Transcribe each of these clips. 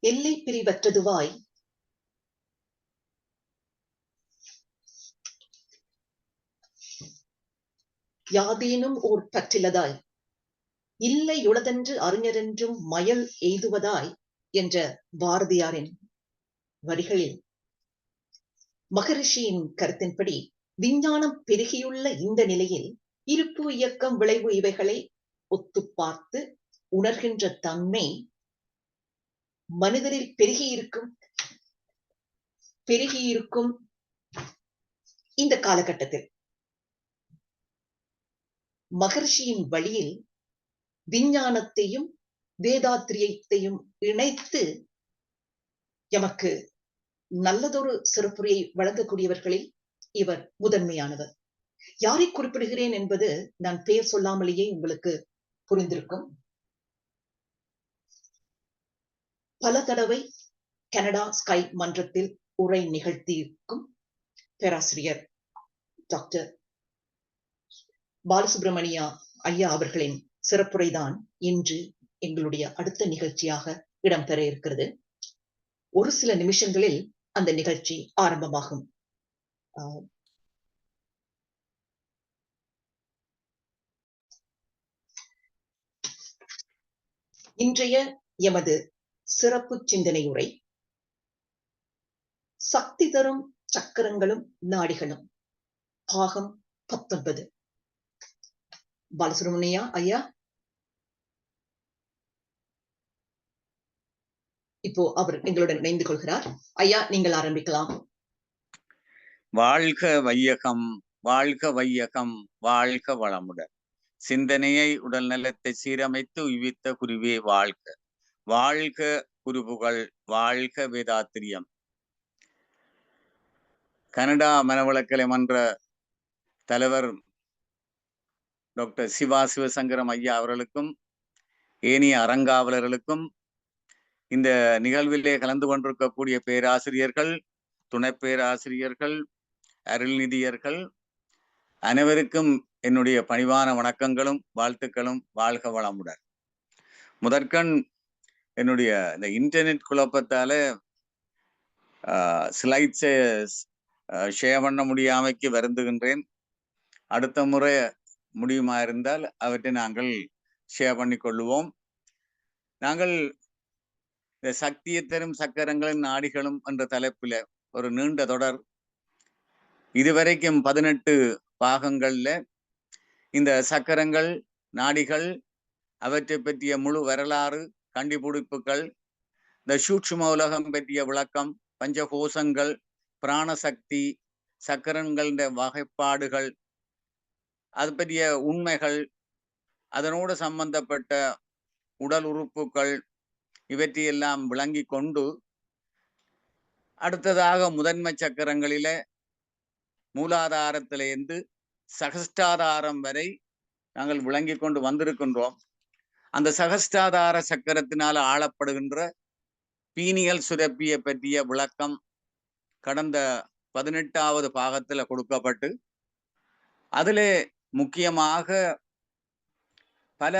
எல்லை பிரிவற்றதுவாய் யாதேனும் ஓர் பற்றிலதாய் இல்லையுளதென்று அறிஞரென்றும் மயல் எய்துவதாய் என்ற பாரதியாரின் வரிகளில் மகரிஷியின் கருத்தின்படி விஞ்ஞானம் பெருகியுள்ள இந்த நிலையில் இருப்பு, இயக்கம், விளைவு இவைகளை ஒத்து பார்த்து உணர்கின்ற தன்மை மனிதரில் பெருகியிருக்கும் இந்த காலகட்டத்தில் மகர்ஷியின் வழியில் விஞ்ஞானத்தையும் வேதாத்திரியத்தையும் இணைத்து எமக்கு நல்லதொரு சிறப்புரையை வழங்கக்கூடியவர்களில் இவர் முதன்மையானவர். யாரை குறிப்பிடுகிறேன் என்பது நான் பெயர் சொல்லாமலேயே உங்களுக்கு புரிந்திருக்கும். பல தடவை கனடா ஸ்கை மன்றத்தில் உரை நிகழ்த்தியிருக்கும் பேராசிரியர் டாக்டர் பாலசுப்ரமணியா ஐயா அவர்களின் சிறப்புரைதான் இன்று எங்களுடைய அடுத்த நிகழ்ச்சியாக இடம்பெற இருக்கிறது. ஒரு சில நிமிஷங்களில் அந்த நிகழ்ச்சி ஆரம்பமாகும். இன்றைய எமது சிறப்பு சிந்தனை உரை சக்தி தரும் சக்கரங்களும் நாடிகளும், பாகம் 19. பாலசுப்ரமணியா ஐயா இப்போ அவர் எங்களுடன் இணைந்து கொள்கிறார். ஐயா, நீங்கள் ஆரம்பிக்கலாம். வாழ்க வையகம், வாழ்க வையகம், வாழ்க வளமுடன். சிந்தனையை உடல் நலத்தை சீரமைத்து உய்வித்த குருவே வாழ்க. வாழ்க குருபுகள், வாழ்க வேதாத்திரியம். கனடா மனவளக்கலை மன்ற தலைவர் டாக்டர் சிவா சிவசங்கரம் ஐயா அவர்களுக்கும் ஏனைய அறங்காவலர்களுக்கும் இந்த நிகழ்விலே கலந்து கொண்டிருக்கக்கூடிய பேராசிரியர்கள், துணை பேராசிரியர்கள், அருள்நிதியர்கள் அனைவருக்கும் என்னுடைய பணிவான வணக்கங்களும் வாழ்த்துக்களும். வாழ்க வளமுடன். முதற்கண் என்னுடைய இந்த இன்டர்நெட் குழப்பத்தால ஸ்லைட்ஸை ஷேர் பண்ண முடியாமைக்கு வருந்துகின்றேன். அடுத்த முறை முடியுமா இருந்தால் அவற்றை நாங்கள் ஷேர் பண்ணி கொள்ளுவோம். நாங்கள் இந்த சக்தியை தரும் சக்கரங்களின் நாடிகளும் என்ற தலைப்பில் ஒரு நீண்ட தொடர், இதுவரைக்கும் 18 பாகங்கள்ல இந்த சக்கரங்கள், நாடிகள், அவற்றை பற்றிய முழு வரலாறு, கண்டுபிடிப்புகள், இந்த சூட்சும உலகம் பற்றிய விளக்கம், பஞ்சகோசங்கள், பிராணசக்தி, சக்கரங்களின் வகைப்பாடுகள், அது பற்றிய உண்மைகள், அதனோடு சம்பந்தப்பட்ட உடல் உறுப்புகள், இவற்றையெல்லாம் விளங்கி கொண்டு அடுத்ததாக முதன்மை சக்கரங்களில மூலாதாரத்திலிருந்து சகஸ்டாதாரம் வரை நாங்கள் விளங்கி கொண்டு வந்திருக்கின்றோம். அந்த சகஸ்டாதார சக்கரத்தினால் ஆளப்படுகின்ற பீனியல் சுரப்பியை பற்றிய விளக்கம் கடந்த 18வது பாகத்தில் கொடுக்கப்பட்டு, அதிலே முக்கியமாக பல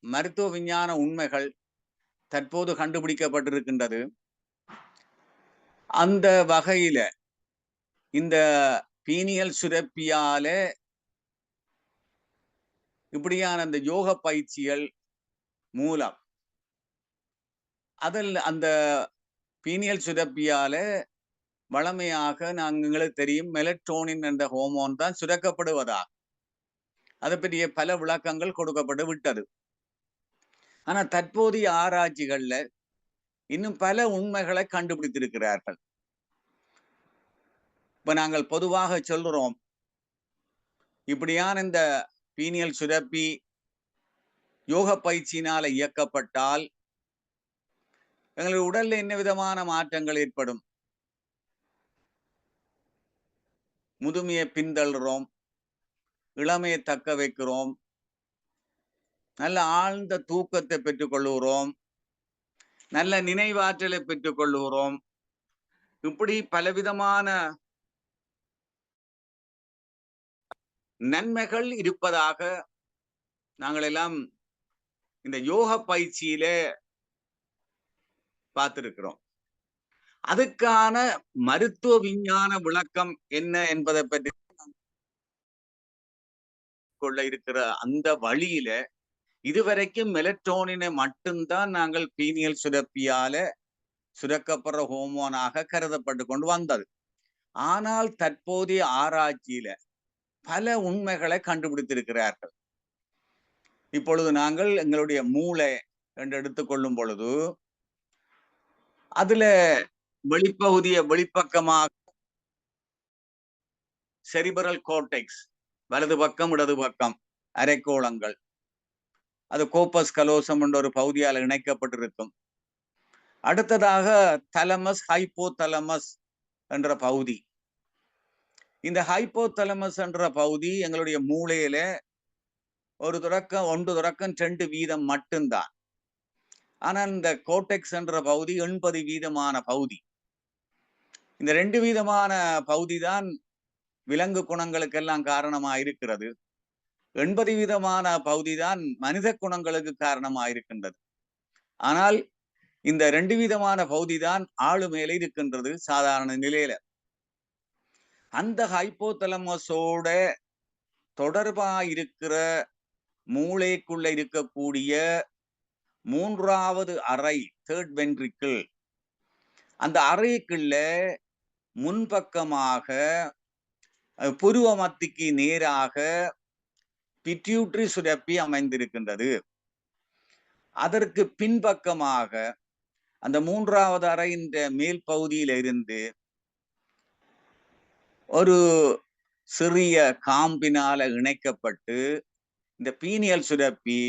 மருத்துவ விஞ்ஞான உண்மைகள் தற்போது கண்டுபிடிக்கப்பட்டிருக்கின்றது. அந்த வகையில இந்த பீனியல் சுரப்பியால இப்படியான அந்த யோக பயிற்சிகள் மூலம் அதில் அந்த பீனியல் சுரப்பியால வளமையாக எங்களுக்கு தெரியும் மெலட்டோனின் என்ற ஹோமோன் தான் சுரக்கப்படுவதா. அதை பற்றிய பல விளக்கங்கள் கொடுக்கப்பட்டு விட்டது. ஆனா தற்போதைய ஆராய்ச்சிகள்ல இன்னும் பல உண்மைகளை கண்டுபிடித்திருக்கிறார்கள். இப்ப நாங்கள் பொதுவாக சொல்றோம், இப்படியான இந்த பீனியல் சுரப்பி யோக பயிற்சியினால இயக்கப்பட்டால் எங்களுடைய உடல்ல என்ன விதமான மாற்றங்கள் ஏற்படும்? முதுமையை பின்தள்ளுறோம், இளமையை தக்க வைக்கிறோம், நல்ல ஆழ்ந்த தூக்கத்தை பெற்றுக் கொள்ளுகிறோம், நல்ல நினைவாற்றலை பெற்றுக் கொள்ளுகிறோம். இப்படி பலவிதமான நன்மைகள் இருப்பதாக நாங்கள் எல்லாம் இந்த யோக பயிற்சியில பார்த்திருக்கிறோம். அதுக்கான மருத்துவ விஞ்ஞான விளக்கம் என்ன என்பதை பற்றி கொள்ள இருக்கிற அந்த வழியில இதுவரைக்கும் மெலட்டோனினை மட்டும்தான் நாங்கள் பீனியல் சுரப்பியால சுரக்கப்படுற ஹோமோனாக கருதப்பட்டு கொண்டு வந்தது. ஆனால் தற்போதைய ஆராய்ச்சியில பல உண்மைகளை கண்டுபிடித்திருக்கிறார்கள். இப்பொழுது நாங்கள் எங்களுடைய மூளை என்று எடுத்துக்கொள்ளும் பொழுது அதுல வெளிப்பக்கமாக செரிபரல் கோர்டெக்ஸ், வலது பக்கம் இடது பக்கம் அரைக்கோளங்கள், அது கோப்பஸ் கலோசம் என்ற ஒரு பகுதியால் இணைக்கப்பட்டிருக்கும். அடுத்ததாக தலமஸ், ஹைப்போதலமஸ் என்ற பகுதி. இந்த ஹைப்போதலமஸ் என்ற பகுதி எங்களுடைய மூளையில ஒன்று தொடக்கம் 2 வீதம் மட்டும்தான். ஆனால் இந்த கோர்டெக்ஸ் என்ற பகுதி 80% பகுதி. இந்த 2 வீதமான பகுதி தான் விலங்கு குணங்களுக்கெல்லாம் காரணமா இருக்கிறது. 80% பகுதி தான் மனித குணங்களுக்கு காரணமா இருக்கின்றது. ஆனால் இந்த 2 வீதமான பகுதி தான் ஆளுமையில இருக்கின்றது சாதாரண நிலையில. அந்த ஹைப்போதலமஸோட தொடர்பா இருக்கிற மூளைக்குள்ள இருக்கக்கூடிய 3வது அறை, 3rd ventricle, அந்த அறைக்குள்ள முன்பக்கமாக புருவ மத்திக்கு நேராக பிட்யூட்டரி சுரப்பி அமைந்திருக்கின்றது. அதற்கு பின்பக்கமாக அந்த 3வது அறையின் மேல் பகுதியில இருந்து ஒரு சிறிய காம்பினால இணைக்கப்பட்டு இந்த பீனியல் சுரப்பி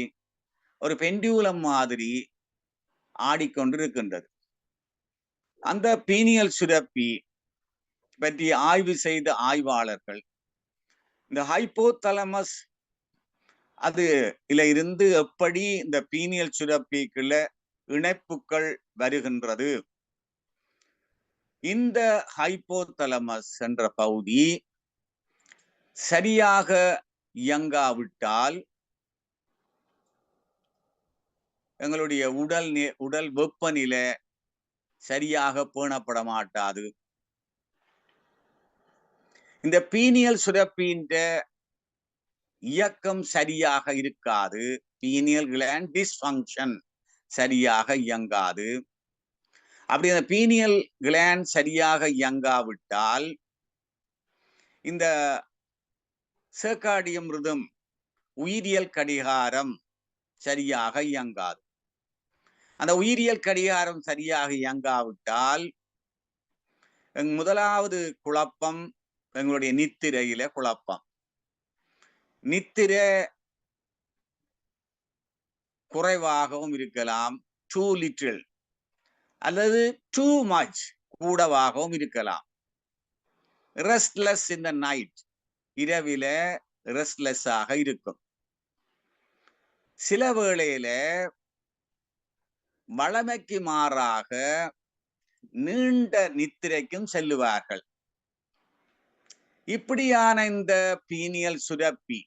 ஒரு பெண்டியூலம் மாதிரி ஆடிக்கொண்டிருக்கின்றது. அந்த பீனியல் சுரப்பி பற்றி ஆய்வு செய்த ஆய்வாளர்கள் இந்த ஹைப்போதலமஸ் அதுல இருந்து எப்படி இந்த பீனியல் சுரப்பிக்குள்ள இணைப்புகள் வருகின்றது, இந்த ஹைப்போதலமஸ் என்ற பகுதி சரியாக இயங்காவிட்டால் எங்களுடைய உடல் வெப்பநிலை சரியாக பேணப்பட மாட்டாது. இந்த பீனியல் சுரப்பியின் இயக்கம் சரியாக இருக்காது. பீனியல் கிளாண்ட் டிஸ்ஃபங்க்ஷன், சரியாக இயங்காது. அப்படி அந்த பீனியல் கிளாண்ட் சரியாக இயங்காவிட்டால் இந்த சர்காடியம் ரிதம், உயிரியல் கடிகாரம் சரியாக இயங்காது. அந்த உயிரியல் கடிகாரம் சரியாக இயங்காவிட்டால் முதலாவது குழப்பம் எங்களுடைய நித்திரையில குழப்பம். நித்திரை குறைவாகவும் இருக்கலாம், too little, அல்லது too much, கூடவாகவும் இருக்கலாம். ரெஸ்ட்லெஸ் இன் த நைட், இரவில ரெஸ்ட்லெஸ் ஆக இருக்கும். சில வேளையில வழமைக்கு மாறாக நீண்ட நித்திரைக்கும் செல்லுவார்கள். இப்படியான இந்த பீனியல் சுரப்பி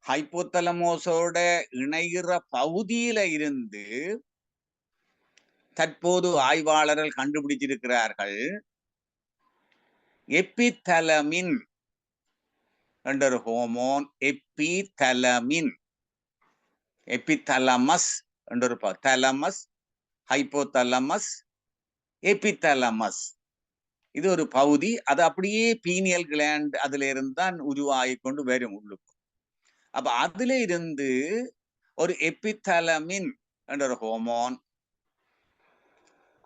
ஹைப்போதலமோஸோட இணைகிற பகுதியில இருந்து தற்போது ஆய்வாளர்கள் கண்டுபிடிச்சிருக்கிறார்கள் எபிதலமின் என்ற ஒரு ஹோமோன். எபிதலமஸ் என்ற ஒரு தலமஸ், ஹைப்போதலமஸ், எபிதலமஸ், இது ஒரு பகுதி. அது அப்படியே பீனியல் கிளாண்ட் அதுல இருந்து தான் உருவாகி கொண்டு வரும் உள்ளுக்கு. அப்ப அதுல இருந்து ஒரு எபிதலமின் என்ற ஒரு hormone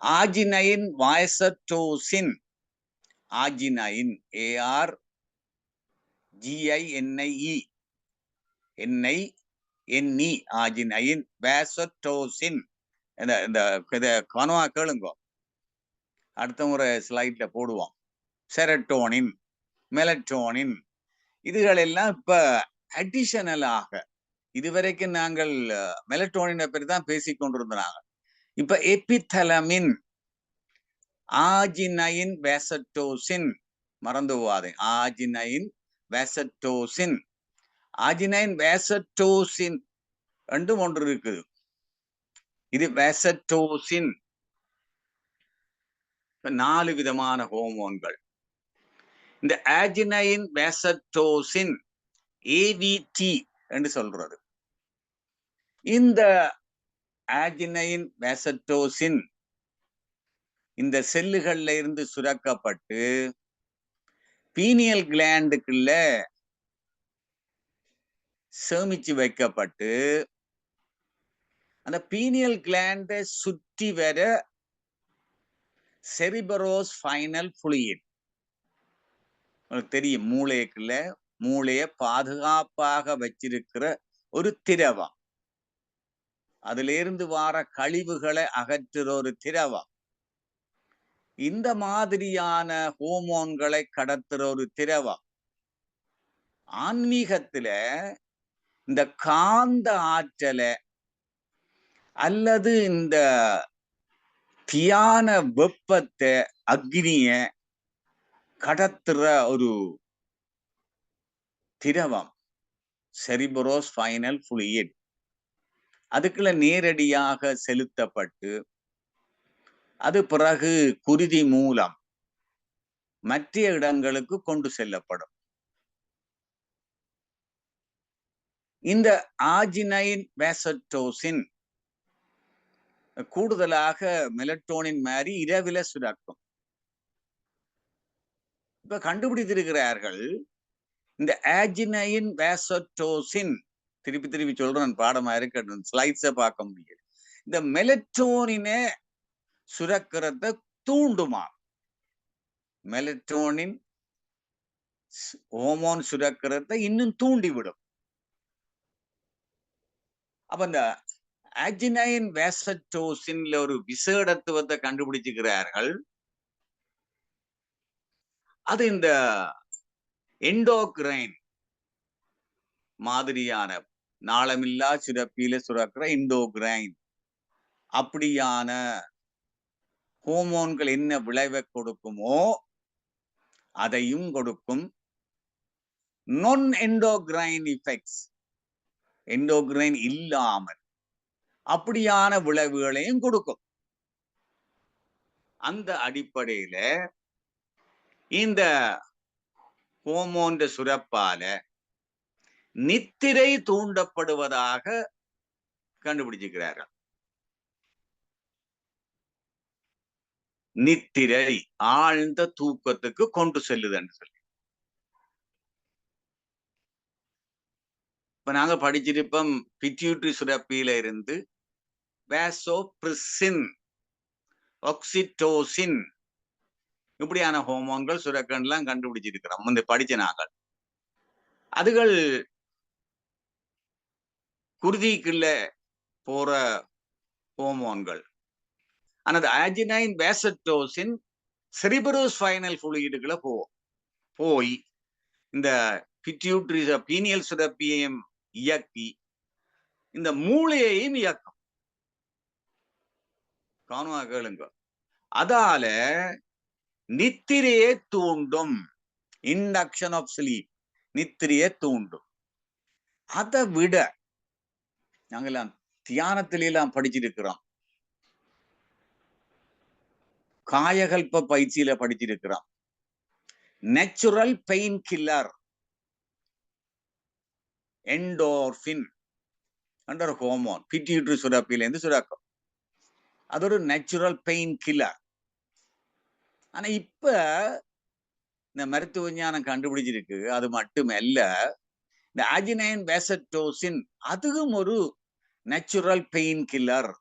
arginine vasotocin, arginine, ARGININE, arginine vasotocin. இந்த கனவா கேளுங்கோ, அடுத்த முறை ஸ்லைட்ல போடுவோம். செரட்டோனின், மெலட்டோனின், இதுகளெல்லாம் இப்ப அடிஷனலாக, இதுவரைக்கும் நாங்கள் மெலட்டோனினை பற்றி தான் பேசிக் கொண்டிருந்தாங்க. இப்ப எபிதலமின், ஆர்ஜினைன் வயசட்டோசின், மறந்து போவாது, ஆர்ஜினைன் வயசட்டோசின். ஆர்ஜினைன் வயசட்டோசின் ரெண்டும் ஒன்று இருக்குது. இது வெசட்டோசின். 4 விதமான ஹோமோன்கள். இந்த ஆஜினைன் வெசட்டோசின் ஏவிடி என்று சொல்றது. இந்த ஆஜினைன் வெசட்டோசின் இந்த செல்லுகள்ல இருந்து சுரக்கப்பட்டு பீனியல் கிளாண்டுக்குள்ள சேமிச்சு வைக்கப்பட்டு அந்த பீனியல் கிளாண்டை சுற்றி வர செரிபரோஸ்பைனல் ஃப்ளூயிட், உங்களுக்கு தெரியும், மூளைக்குள்ள மூளையை பாதுகாப்பாக வச்சிருக்கிற ஒரு திரவம், அதுல இருந்து வார கழிவுகளை அகற்றுற ஒரு திரவம், இந்த மாதிரியான ஹோமோன்களை கடத்துற ஒரு திரவம். ஆன்மீகத்துல இந்த காந்த ஆற்றலை அல்லது இந்த தியான வெப்பத்தை, அக்னிய கடத்துற ஒரு திரவம் செரிபரோஸ்பைனல் ஃப்ளூயிட். அதுக்குள்ள நேரடியாக செலுத்தப்பட்டு அது பிறகு குருதி மூலம் மற்ற இடங்களுக்கு கொண்டு செல்லப்படும். இந்த ஆஜினைன் வெசட்டோசின் கூடுதலாக மெலட்டோனின் மாதிரி இரவில சுரக்கும். இப்ப கண்டுபிடித்திருக்கிறார்கள் இந்த ஆஜினைன் வெசட்டோசின், திருப்பி திருப்பி சொல்றேன், பாடமா இருக்கட்டும், ஸ்லைட்ஸை பார்க்க முடியாது. இந்த மெலட்டோனினை சுரக்கிறத தூண்டுமா, மெலட்டோனின் ஹோமோன் சுரக்கிறத இன்னும் தூண்டிவிடும். அப்ப இந்த ஆஜினைன் வெசட்டோசின்ல ஒரு விசேடத்துவத்தை கண்டுபிடிச்சுக்கிறார்கள். அது இந்த எண்டோகிரைன் மாதிரியான நாளமில்லா சுரப்பியில சுரக்கிற எண்டோகிரைன் அப்படியான ஹோமோன்கள் என்ன விளைவை கொடுக்குமோ அதையும் கொடுக்கும். நான் எண்டோகிரைன் எஃபெக்ட்ஸ், எண்டோகிரைன் இல்லாமல் அப்படியான விளைவுகளையும் கொடுக்கும். அந்த அடிப்படையில இந்த ஹோமோன் சுரப்பால நித்திரை தூண்டப்படுவதாக கண்டுபிடிச்சிருக்கிறார்கள். நித்திரை ஆழ்ந்த தூக்கத்துக்கு கொண்டு செல்லுதுன்னு சொல்லி இப்ப நாங்க படிச்சிருப்போம். பிட்யூட்டரி சுரப்பியில இருந்து வாசோப்ரெஸ்ஸின், ஆக்சிடோசின் இப்படியான ஹோமோன்கள் சுரக்கன்லாம் கண்டுபிடிச்சிருக்கிறோம் இந்த படிச்ச நாங்கள். அதுகள் குருதிக்குள்ள போற ஹோமோன்கள். ஆனா ஆஜினைன் வெசட்டோசின் செரிபரோஸ்பைனல் ஃப்ளூயிடுக்குள்ள போய் இந்த பிட்யூட்டரி பீனியல் சுரப்பியையும் இயக்கி இந்த மூளையையும் இயக்கும். காணுமா கேளுங்க. அதால நித்திரையை தூண்டும், இண்டக்ஷன் ஆஃப் ஸ்லீப், நித்திரையை தூண்டும். அதை விட நாங்கெல்லாம் தியானத்தில எல்லாம் படிச்சிருக்கிறோம், காயகல்ப பயிற்சியில படிச்சிருக்கிறோம். நேச்சுரல் பெயின் கில்லர் எண்டோர்பின் என்ற ஒரு ஹோமோன் பிட்யூட்டரி சுரப்பில இருந்து சுரக்கும். அது ஒரு நேச்சுரல் பெயின் கில்லர். ஆனா இப்ப இந்த மருத்துவ விஞ்ஞானம் கண்டுபிடிச்சிருக்கு, அது மட்டுமல்ல, இந்த ஆஜினைன் வெசட்டோசின் அதுவும் ஒரு நேச்சுரல் பெயின் கில்லர்.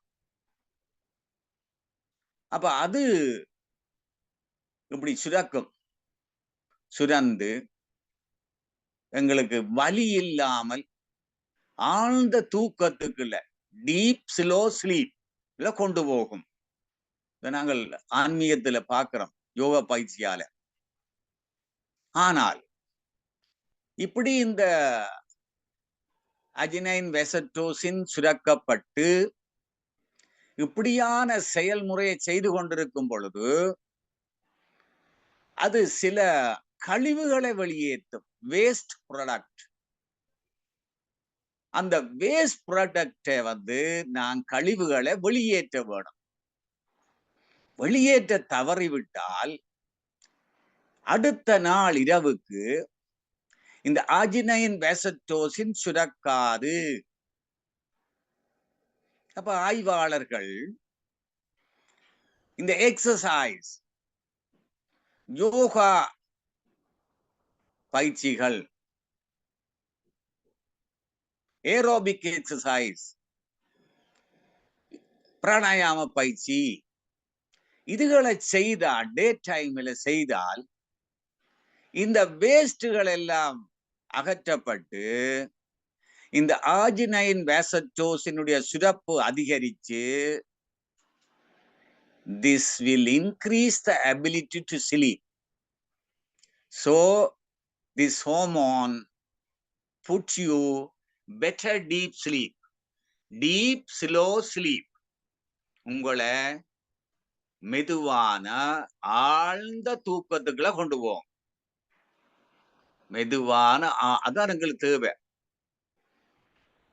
அப்ப அது இப்படி சுரக்கும், சுரந்து எங்களுக்கு வலி இல்லாமல் ஆழ்ந்த தூக்கத்துக்குள்ள, டீப் ஸ்லோ ஸ்லீப் கொண்டு போகும். நாங்கள் ஆன்மீகத்துல பார்க்கிறோம், யோகா பயிற்சியால. ஆனால் இப்படி இந்த ஆஜினைன் வெசட்டோசின் சுரக்கப்பட்டு இப்படியான செயல்முறையை செய்து கொண்டிருக்கும் பொழுது அது சில கழிவுகளை வெளியேற்றும், வேஸ்ட் ப்ராடக்ட். அந்த வேஸ்ட் ப்ராடக்டை நான் கழிவுகளை வெளியேற்ற வேணும். வெளியேற்ற தவறிவிட்டால் அடுத்த நாள் இரவுக்கு இந்த ஆர்ஜினைன் வேசட்டோசின் சுரக்காது. அப்ப ஆய்வாளர்கள் இந்த எக்ஸசைஸ் யோகா பயிற்சிகள், ஏரோபிக் எக்ஸசைஸ், பிராணாயாம பயிற்சி இதுகளை செய்தால், டே டைம்ல செய்தால் இந்த வேஸ்டுகள் எல்லாம் அகற்றப்பட்டு இந்த ஆர்ஜினைன் வேசட்டோசினுடைய சுரப்பு அதிகரிச்சு this will increase the ability to sleep. So this hormone puts you better deep sleep, deep slow sleep. உங்களை மெதுவான ஆழ்ந்த தூக்கத்துக்குள்ள கொண்டு போவோம். மெதுவான அதான் எங்களுக்கு தேவை.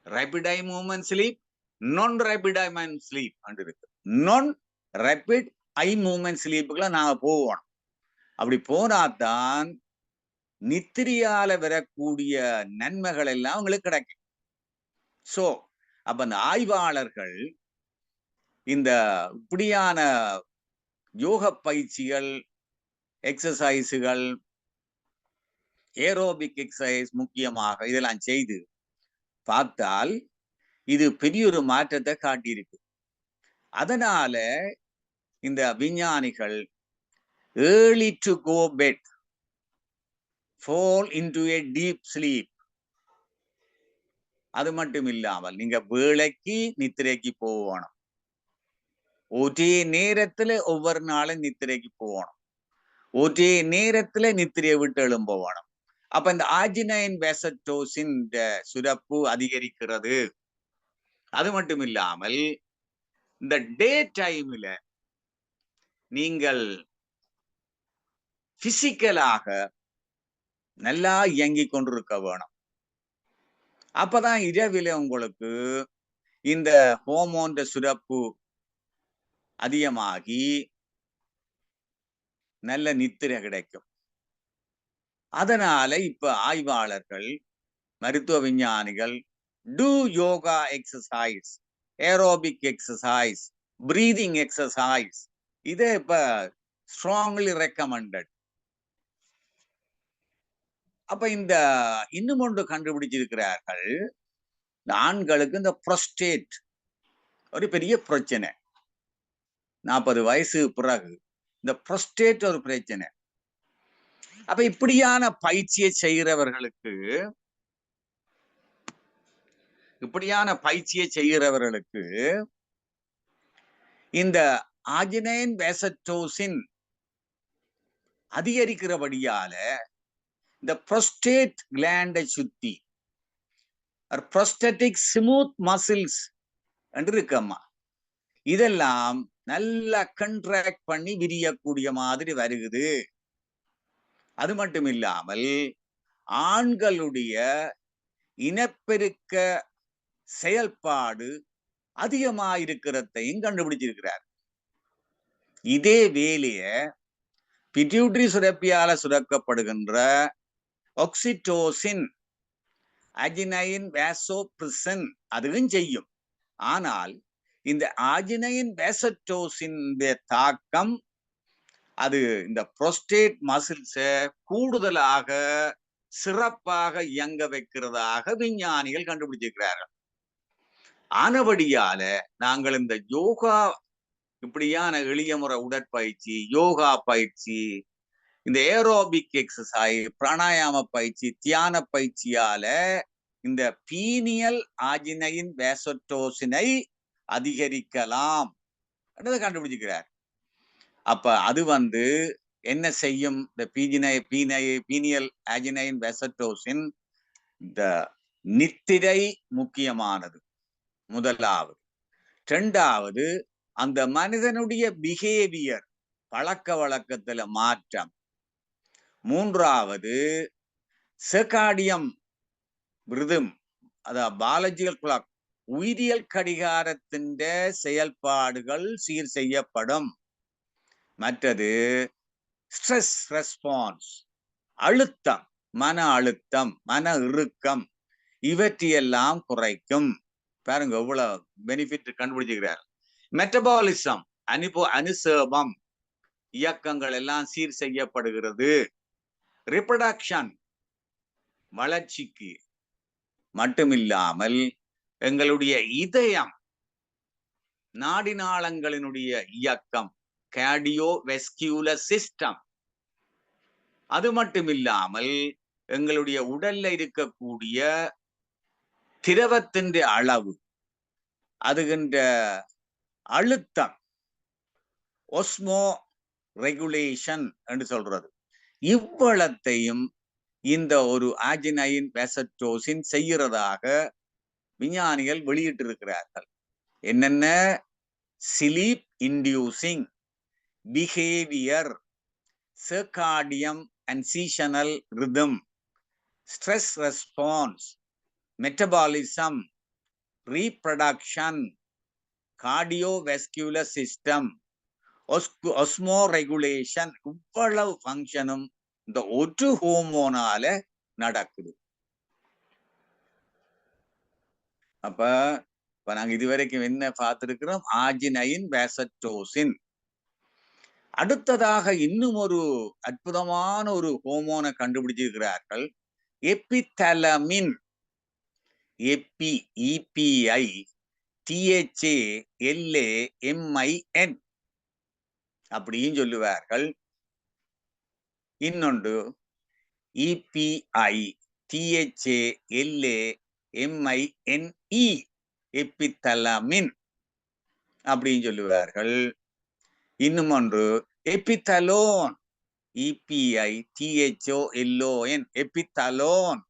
ரேபிட் ஐ மூவ்மெண்ட் ஸ்லீப், நான் ரேபிட் ஐ மைண்ட் ஸ்லீப் இருக்கு. நான் ரேபிட் ஐ மூவ்மெண்ட் ஸ்லீப்புக்குள்ள நாங்க போவோம். அப்படி போனாதான் நித்திரியால வரக்கூடிய நன்மைகள் எல்லாம் உங்களுக்கு கிடைக்கும். சோ அப்ப அந்த ஆய்வாளர்கள் இந்த இப்படியான யோக பயிற்சிகள், எக்ஸசைஸுகள், ஏரோபிக் எக்ஸசைஸ் முக்கியமாக இதெல்லாம் செய்து பார்த்தால் இது பெரிய ஒரு மாற்றத்தை காட்டியிருக்கு. அதனால இந்த விஞ்ஞானிகள் early to go bed, fall into a deep sleep. அது மட்டும் இல்லாமல் நீங்க வேளைக்கு நித்திரைக்கு போகணும். ஒரே நேரத்துல ஒவ்வொரு நாளும் நித்திரைக்கு போகணும். ஒரே நேரத்துல நித்திரையை விட்டு எழும்ப போகணும். அப்ப இந்த ஆர்ஜினைன் வேசட்டோசின் சுரப்பு அதிகரிக்கிறது. அது மட்டும் இல்லாமல் இந்த டே டைம்ல நீங்கள் பிசிக்கலாக நல்லா இயங்கிக் கொண்டிருக்க வேணும். அப்பதான் இரவில உங்களுக்கு இந்த ஹோமோன் சுரப்பு அதிகமாகி நல்ல நித்திரை கிடைக்கும். அதனால இப்ப ஆய்வாளர்கள், மருத்துவ விஞ்ஞானிகள் do yoga exercise, aerobic exercise, breathing exercise இதை இப்ப strongly recommended. அப்ப இந்த இன்னும் ஒன்று கண்டுபிடிச்சிருக்கிறார்கள். ஆண்களுக்கு இந்த புரோஸ்டேட் ஒரு பெரிய பிரச்சனை. 40 வயசு பிறகு இந்த புரோஸ்டேட் ஒரு பிரச்சனை. அப்ப இப்படியான பயிற்சியை செய்கிறவர்களுக்கு இந்த ஆர்ஜினைன் வேசட்டோசின் அதிகரிக்கிறபடியால இந்த புரோஸ்டேட் கிளாண்டை சுத்தி புரோஸ்டேட்டிக் ஸ்மூத் மசில்ஸ் என்று இருக்கம்மா, இதெல்லாம் நல்லா கண்ட்ராக்ட் பண்ணி விரியக்கூடிய மாதிரி வருகுது. அது மட்டும் இல்லாமல் ஆண்களுடைய இனப்பெருக்க செயல்பாடு அதிகமாயிருக்கிறதையும் கண்டுபிடிச்சிருக்கிறார். இதே வேலைய பிட்யூட்டரி சுரப்பியால சுரக்கப்படுகின்ற ஆக்சிடோசின், ஆர்ஜினைன் வேசோப்ரெசின் அதுவும் செய்யும். ஆனால் இந்த ஆர்ஜினைன் வேசட்டோசின் தாக்கம் அது இந்த புரோஸ்டேட் மசில்ஸை கூடுதலாக சிறப்பாக இயங்க வைக்கிறதாக விஞ்ஞானிகள் கண்டுபிடிச்சிருக்கிறார்கள். ஆனபடியால நாங்கள் இந்த யோகா இப்படியான எளிய முறை உடற்பயிற்சி, யோகா பயிற்சி, இந்த ஏரோபிக் எக்ஸசைஸ், பிராணாயாம பயிற்சி, தியான பயிற்சியால இந்த பீனியல் ஆர்ஜினைன் வேசட்டோசினை அதிகரிக்கலாம் என்றதை கண்டுபிடிச்சிருக்கிறார். அப்ப அது என்ன செய்யும்? இந்த பீனியல் ஆர்ஜினைன் வேசட்டோசின் இந்த நித்திரை முக்கியமானது முதலாவது. இரண்டாவது, அந்த மனிதனுடைய பிஹேவியர், பழக்க வழக்கத்துல மாற்றம். மூன்றாவது, செர்காடியம் ரிதம், அதான் பாலஜிக்கல் கிளாக், உயிரியல் கடிகாரத்தின் செயல்பாடுகள் சீர் செய்யப்படும். மற்றது ஸ்ட்ரெஸ் ரெஸ்பான்ஸ், அழுத்தம், மன அழுத்தம், மன இறுக்கம், இவற்றையெல்லாம் குறைக்கும். பாருங்க எவ்வளவு பெனிஃபிட் கண்டுபிடிச்சுக்கிறார். மெட்டபாலிசம், அனுசேபம், இயக்கங்கள் எல்லாம் சீர் செய்யப்படுகிறது. ரிப்ரொடக்ஷன், வளர்ச்சிக்கு மட்டுமில்லாமல் எங்களுடைய இதயம், நாடி நாளங்களினுடைய இயக்கம், கார்டியோவெஸ்குலர் சிஸ்டம், அது மட்டுமில்லாமல் எங்களுடைய உடல்ல இருக்கக்கூடிய திரவத்தின் அளவு, அதுகின்ற அழுத்தம், ஒஸ்மோ ரெகுலேஷன் என்று சொல்றது, இவ்வளத்தையும் இந்த ஒரு ஆர்ஜினைன் வெசட்டோசின் செய்யறதாக விஞ்ஞானிகள் வெளியிட்டிருக்கிறார்கள். என்னென்ன? Sleep inducing, behaviour, circadian and seasonal rhythm, stress response, metabolism, reproduction, cardiovascular system, osmoregulation, இவ்வளவு ஃபங்க்ஷனும் இந்த ஒரு ஹோமோனால நடக்குது. அப்ப நாங்க இதுவரைக்கும் என்ன பார்த்திருக்கிறோம்? ஆர்ஜினைன் வெசட்டோசின். அடுத்ததாக இன்னும் ஒரு அற்புதமான ஒரு ஹோமோனை கண்டுபிடிச்சிருக்கிறார்கள், எபிதலமின். EPI THALAMIN அப்படின்னு சொல்லுவார்கள். இன்னொன்று EPI THALAMINE, எபிதலமின் அப்படின்னு சொல்லுவார்கள். இன்னும் ஒன்று எபிதலோன், EPI THOLON, எபிதலோன்,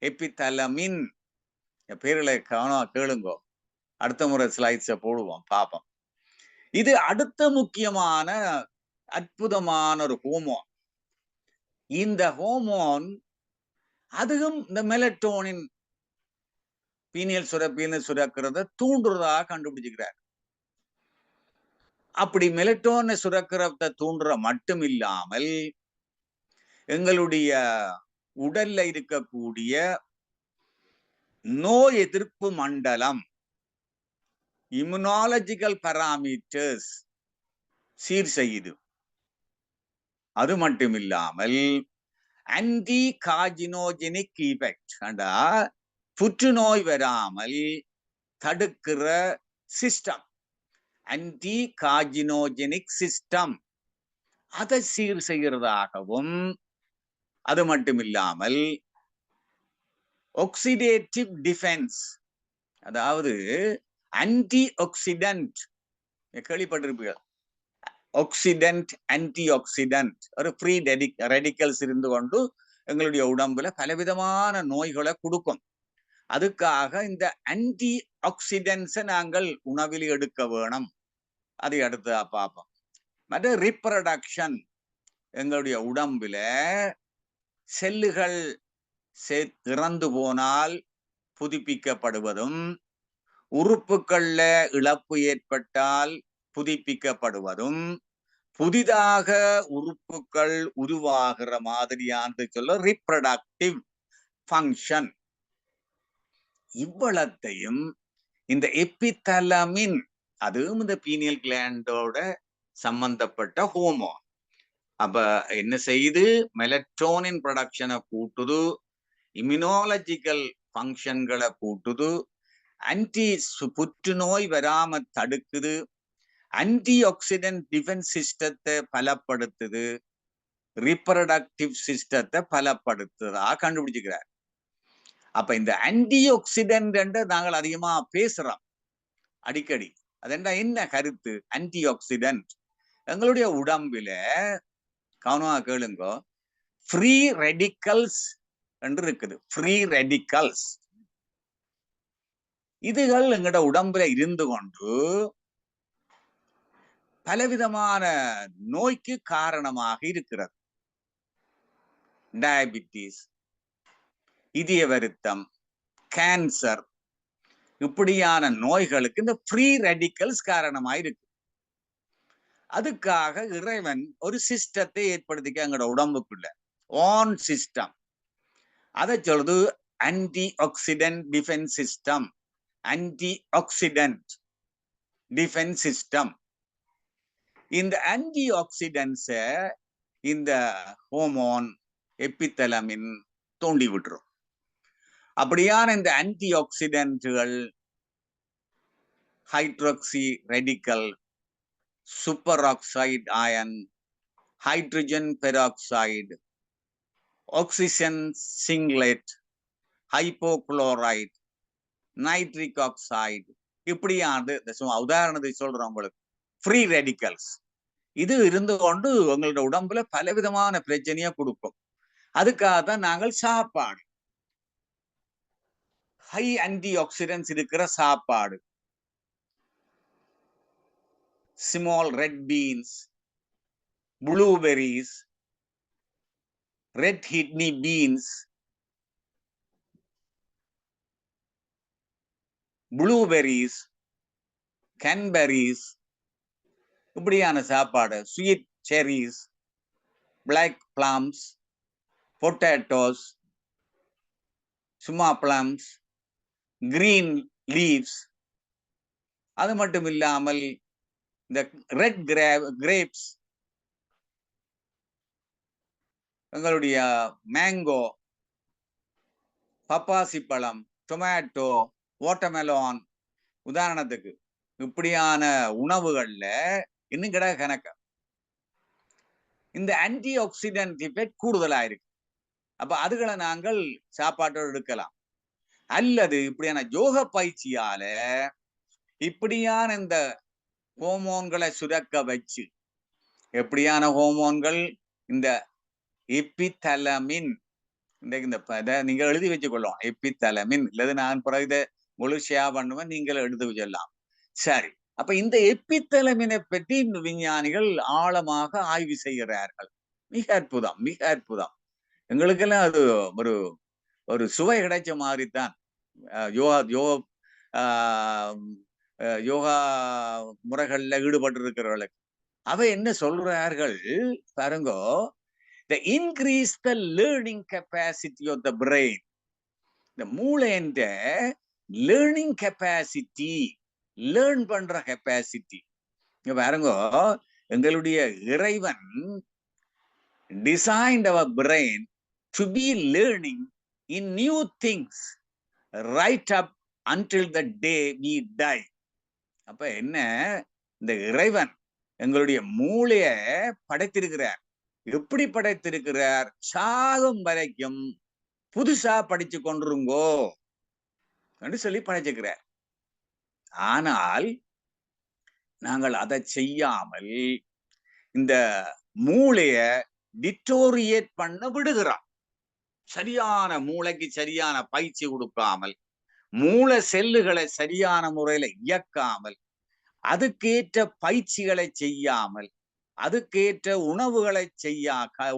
எபிதலமின். பேர்களை கேளுங்கோ, அடுத்த முறை ஸ்லைட்ஸை போடுவோம், பார்ப்போம். இது அடுத்த முக்கியமான அற்புதமான ஒரு ஹோமோன். இந்த ஹோமோன் அதுவும் இந்த மெலட்டோனின் பீனியல் சுரப்பின்னு சுரக்கிறத தூண்டுறதா கண்டுபிடிச்சுக்கிறார். அப்படி மெலட்டோனை சுரக்கிறத தூண்டுற மட்டும் இல்லாமல் எங்களுடைய உடல்ல இருக்கக்கூடிய நோய் எதிர்ப்பு மண்டலம், இம்யூனாலஜிக்கல் பாராமீட்டர்ஸ் சீர் செய்யுது. அது மட்டும் இல்லாமல் ஆன்டி கார்ஜினோஜெனிக் எஃபெக்ட், புற்றுநோய் வராமல் தடுக்கிற சிஸ்டம், ஆன்டி கார்ஜினோஜெனிக் சிஸ்டம், அதை சீர் செய்கிறதாகவும், அது மட்டும் இல்லாமல் ஆக்சிடேட்டிவ் டிஃபென்ஸ், அதாவது ஆன்டி ஆக்சிடென்ட் கேள்விப்பட்டிருப்பீர்கள். ஆக்சிடென்ட், ஆன்டி ஆக்சிடென்ட், ஒரு ஃப்ரீ ரெடிக்கல்ஸ் இருந்து கொண்டு எங்களுடைய உடம்புல பலவிதமான நோய்களை கொடுக்கும். அதுக்காக இந்த ஆன்டி ஆக்சிடென்ட்ஸை நாங்கள் உணவில் எடுக்க வேணும். அதை அடுத்து பார்ப்போம். மற்ற ரீப்ரொடக்ஷன், எங்களுடைய உடம்புல செல்லுகள் இறந்து போனால் புதுப்பிக்கப்படுவதும், உறுப்புகள்ல இழப்பு ஏற்பட்டால் புதுப்பிக்கப்படுவதும், புதிதாக உறுப்புகள் உருவாகிற மாதிரியானது சொல்ல ரீப்ரொடக்டிவ் ஃபங்க்ஷன். இவ்வளத்தையும் இந்த எபிதலமின், அதுவும் இந்த பீனியல் கிளாண்டோட சம்பந்தப்பட்ட ஹோமோன். அப்ப என்ன செய்யுது? மெலட்டோனின் ப்ரொடக்ஷனை கூட்டுது, இம்யூனாலஜிக்கல் ஃபங்க்ஷன்களை கூட்டுது, புற்றுநோய் வராம தடுக்குது, ஆன்டி ஆக்சிடென்ட் டிஃபென்ஸ் சிஸ்டத்தை பலப்படுத்துது, ரீப்ரொடக்டிவ் சிஸ்டத்தை பலப்படுத்துதா கண்டுபிடிச்சுக்கிறார். அப்ப இந்த ஆன்டி ஆக்சிடென்ட் நாங்கள் அதிகமா பேசுறோம் அடிக்கடி. அதெண்டா என்ன கருத்து? ஆன்டி ஆக்சிடென்ட் எங்களுடைய உடம்பில, கவனமா கேளுங்கோ, ஃப்ரீ ரெடிக்கல்ஸ் என்று இருக்குது. ஃப்ரீ ரெடிக்கல்ஸ் இதுகள் எங்கட உடம்புல இருந்து கொண்டு பலவிதமான நோய்க்கு காரணமாக இருக்கிறது. டயபிட்டிஸ், இதய வருத்தம், கேன்சர், இப்படியான நோய்களுக்கு இந்த ஃப்ரீ ரெடிக்கல்ஸ் காரணமாயிருக்கு. அதுக்காக இறைவன் ஒரு சிஸ்டத்தை ஏற்படுத்திக்க எங்களோட உடம்புக்குள்ள ஓன் சிஸ்டம். அதை சொல்றது antioxidant defence system. Antioxidant defence system. இந்த ஆன்டி ஆக்சிடென்ட்ஸை இந்த ஹோமோன் எபித்தலமின் தூண்டி விட்டுரும். அப்படியான இந்த ஆன்டி ஆக்சிடென்ட்கள் hydroxy radical, superoxide ion, hydrogen peroxide, oxygen singlet, hypochlorite, nitric oxide, இப்படியானது உதாரணத்துக்கு சொல்றோம் உங்களுக்கு ஃப்ரீ ரெடிக்கல்ஸ். இது இருந்து கொண்டு உங்களோட உடம்புல பலவிதமான பிரச்சனையை கொடுக்கும். அதுக்காக தான் நாங்கள் சாப்பாடு, ஹை ஆன்டி ஆக்சிடென்ட்ஸ் இருக்கிற சாப்பாடு, small red beans, blueberries, red kidney beans, blueberries, cranberries, இப்படியான சாப்பாடு, sweet cherries, black plums, potatoes, சும்மா பிளம்ஸ், கிரீன் லீவ்ஸ். அது மட்டும் இல்லாமல் இந்த ரெட் கிரேப்ஸ், எங்களுடைய மேங்கோ, பப்பாசி பழம், டொமேட்டோ, வாட்டர்மெலான், உதாரணத்துக்கு இப்படியான உணவுகள்ல இன்னும் கிட கணக்கு இந்த ஆன்டி ஆக்சிடென்ட் எஃபெக்ட் கூடுதலா இருக்கு. அப்ப அதுகளை நாங்கள் சாப்பாட்டோடு எடுக்கலாம். அல்லது இப்படியான யோக பயிற்சியால இப்படியான இந்த ஹோமோன்களை சுரக்க வச்சு, எப்படியான ஹோமோன்கள், இந்த எபித்தலமின், இந்த நீங்க எழுதி வச்சுக்கொள்ளலாம். எபித்தலமின் இல்லது நான் பிறகு இதை முழுசையா பண்ணுவேன், நீங்கள் எழுதி வச்சிடலாம். சரி, அப்ப இந்த எபித்தலமினை பற்றி விஞ்ஞானிகள் ஆழமாக ஆய்வு செய்கிறார்கள். மிக அற்புதம், மிக அற்புதம். எங்களுக்கெல்லாம் அது ஒரு ஒரு சுவை கிடைச்ச மாதிரி தான். யோகா முறைகள்ல ஈடுபட்டு இருக்கிறவர்களுக்கு அவ என்ன சொல்றார்கள் பாருங்க, the increase the learning capacity of the brain. இந்த மூளைன்ற லேர்னிங் கெப்பாசிட்டி, லேர்ன் பண்ற கெப்பாசிட்டி. இங்க பாருங்க, எங்களுடைய இறைவன் designed our brain to be learning in new things right up until the day we die. அப்ப என்ன, இந்த இறைவன் எங்களுடைய மூளைய படைத்திருக்கிறார். எப்படி படைத்திருக்கிறார்? சாகும் வரைக்கும் புதுசா படிச்சு கொண்டிருங்கோ என்று சொல்லி படைச்சிருக்கிறார். ஆனால் நாங்கள் அதை செய்யாமல் இந்த மூளைய டிட்டோரியேட் பண்ண விடுகிறோம். சரியான மூளைக்கு சரியான பயிற்சி கொடுக்காமல், மூளை செல்லுகளை சரியான முறையில இயக்காமல், அதுக்கேற்ற பயிற்சிகளை செய்யாமல், அதுக்கேற்ற உணவுகளை